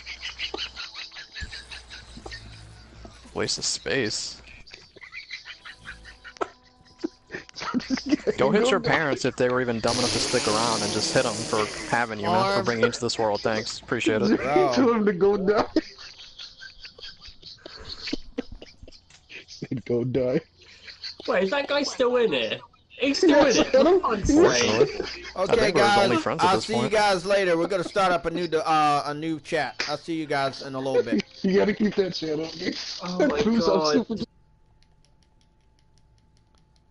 Waste of space. Go hit your parents if they were even dumb enough to stick around and just hit them for having you, man, for bringing you into this world. Thanks. Appreciate it. Tell him to go die. Said go die. Wait, is that guy still in it? He's still in it. Okay, guys. I'll see you guys later. We're gonna start up a new chat. I'll see you guys in a little bit. You gotta keep that chat up. Oh my god.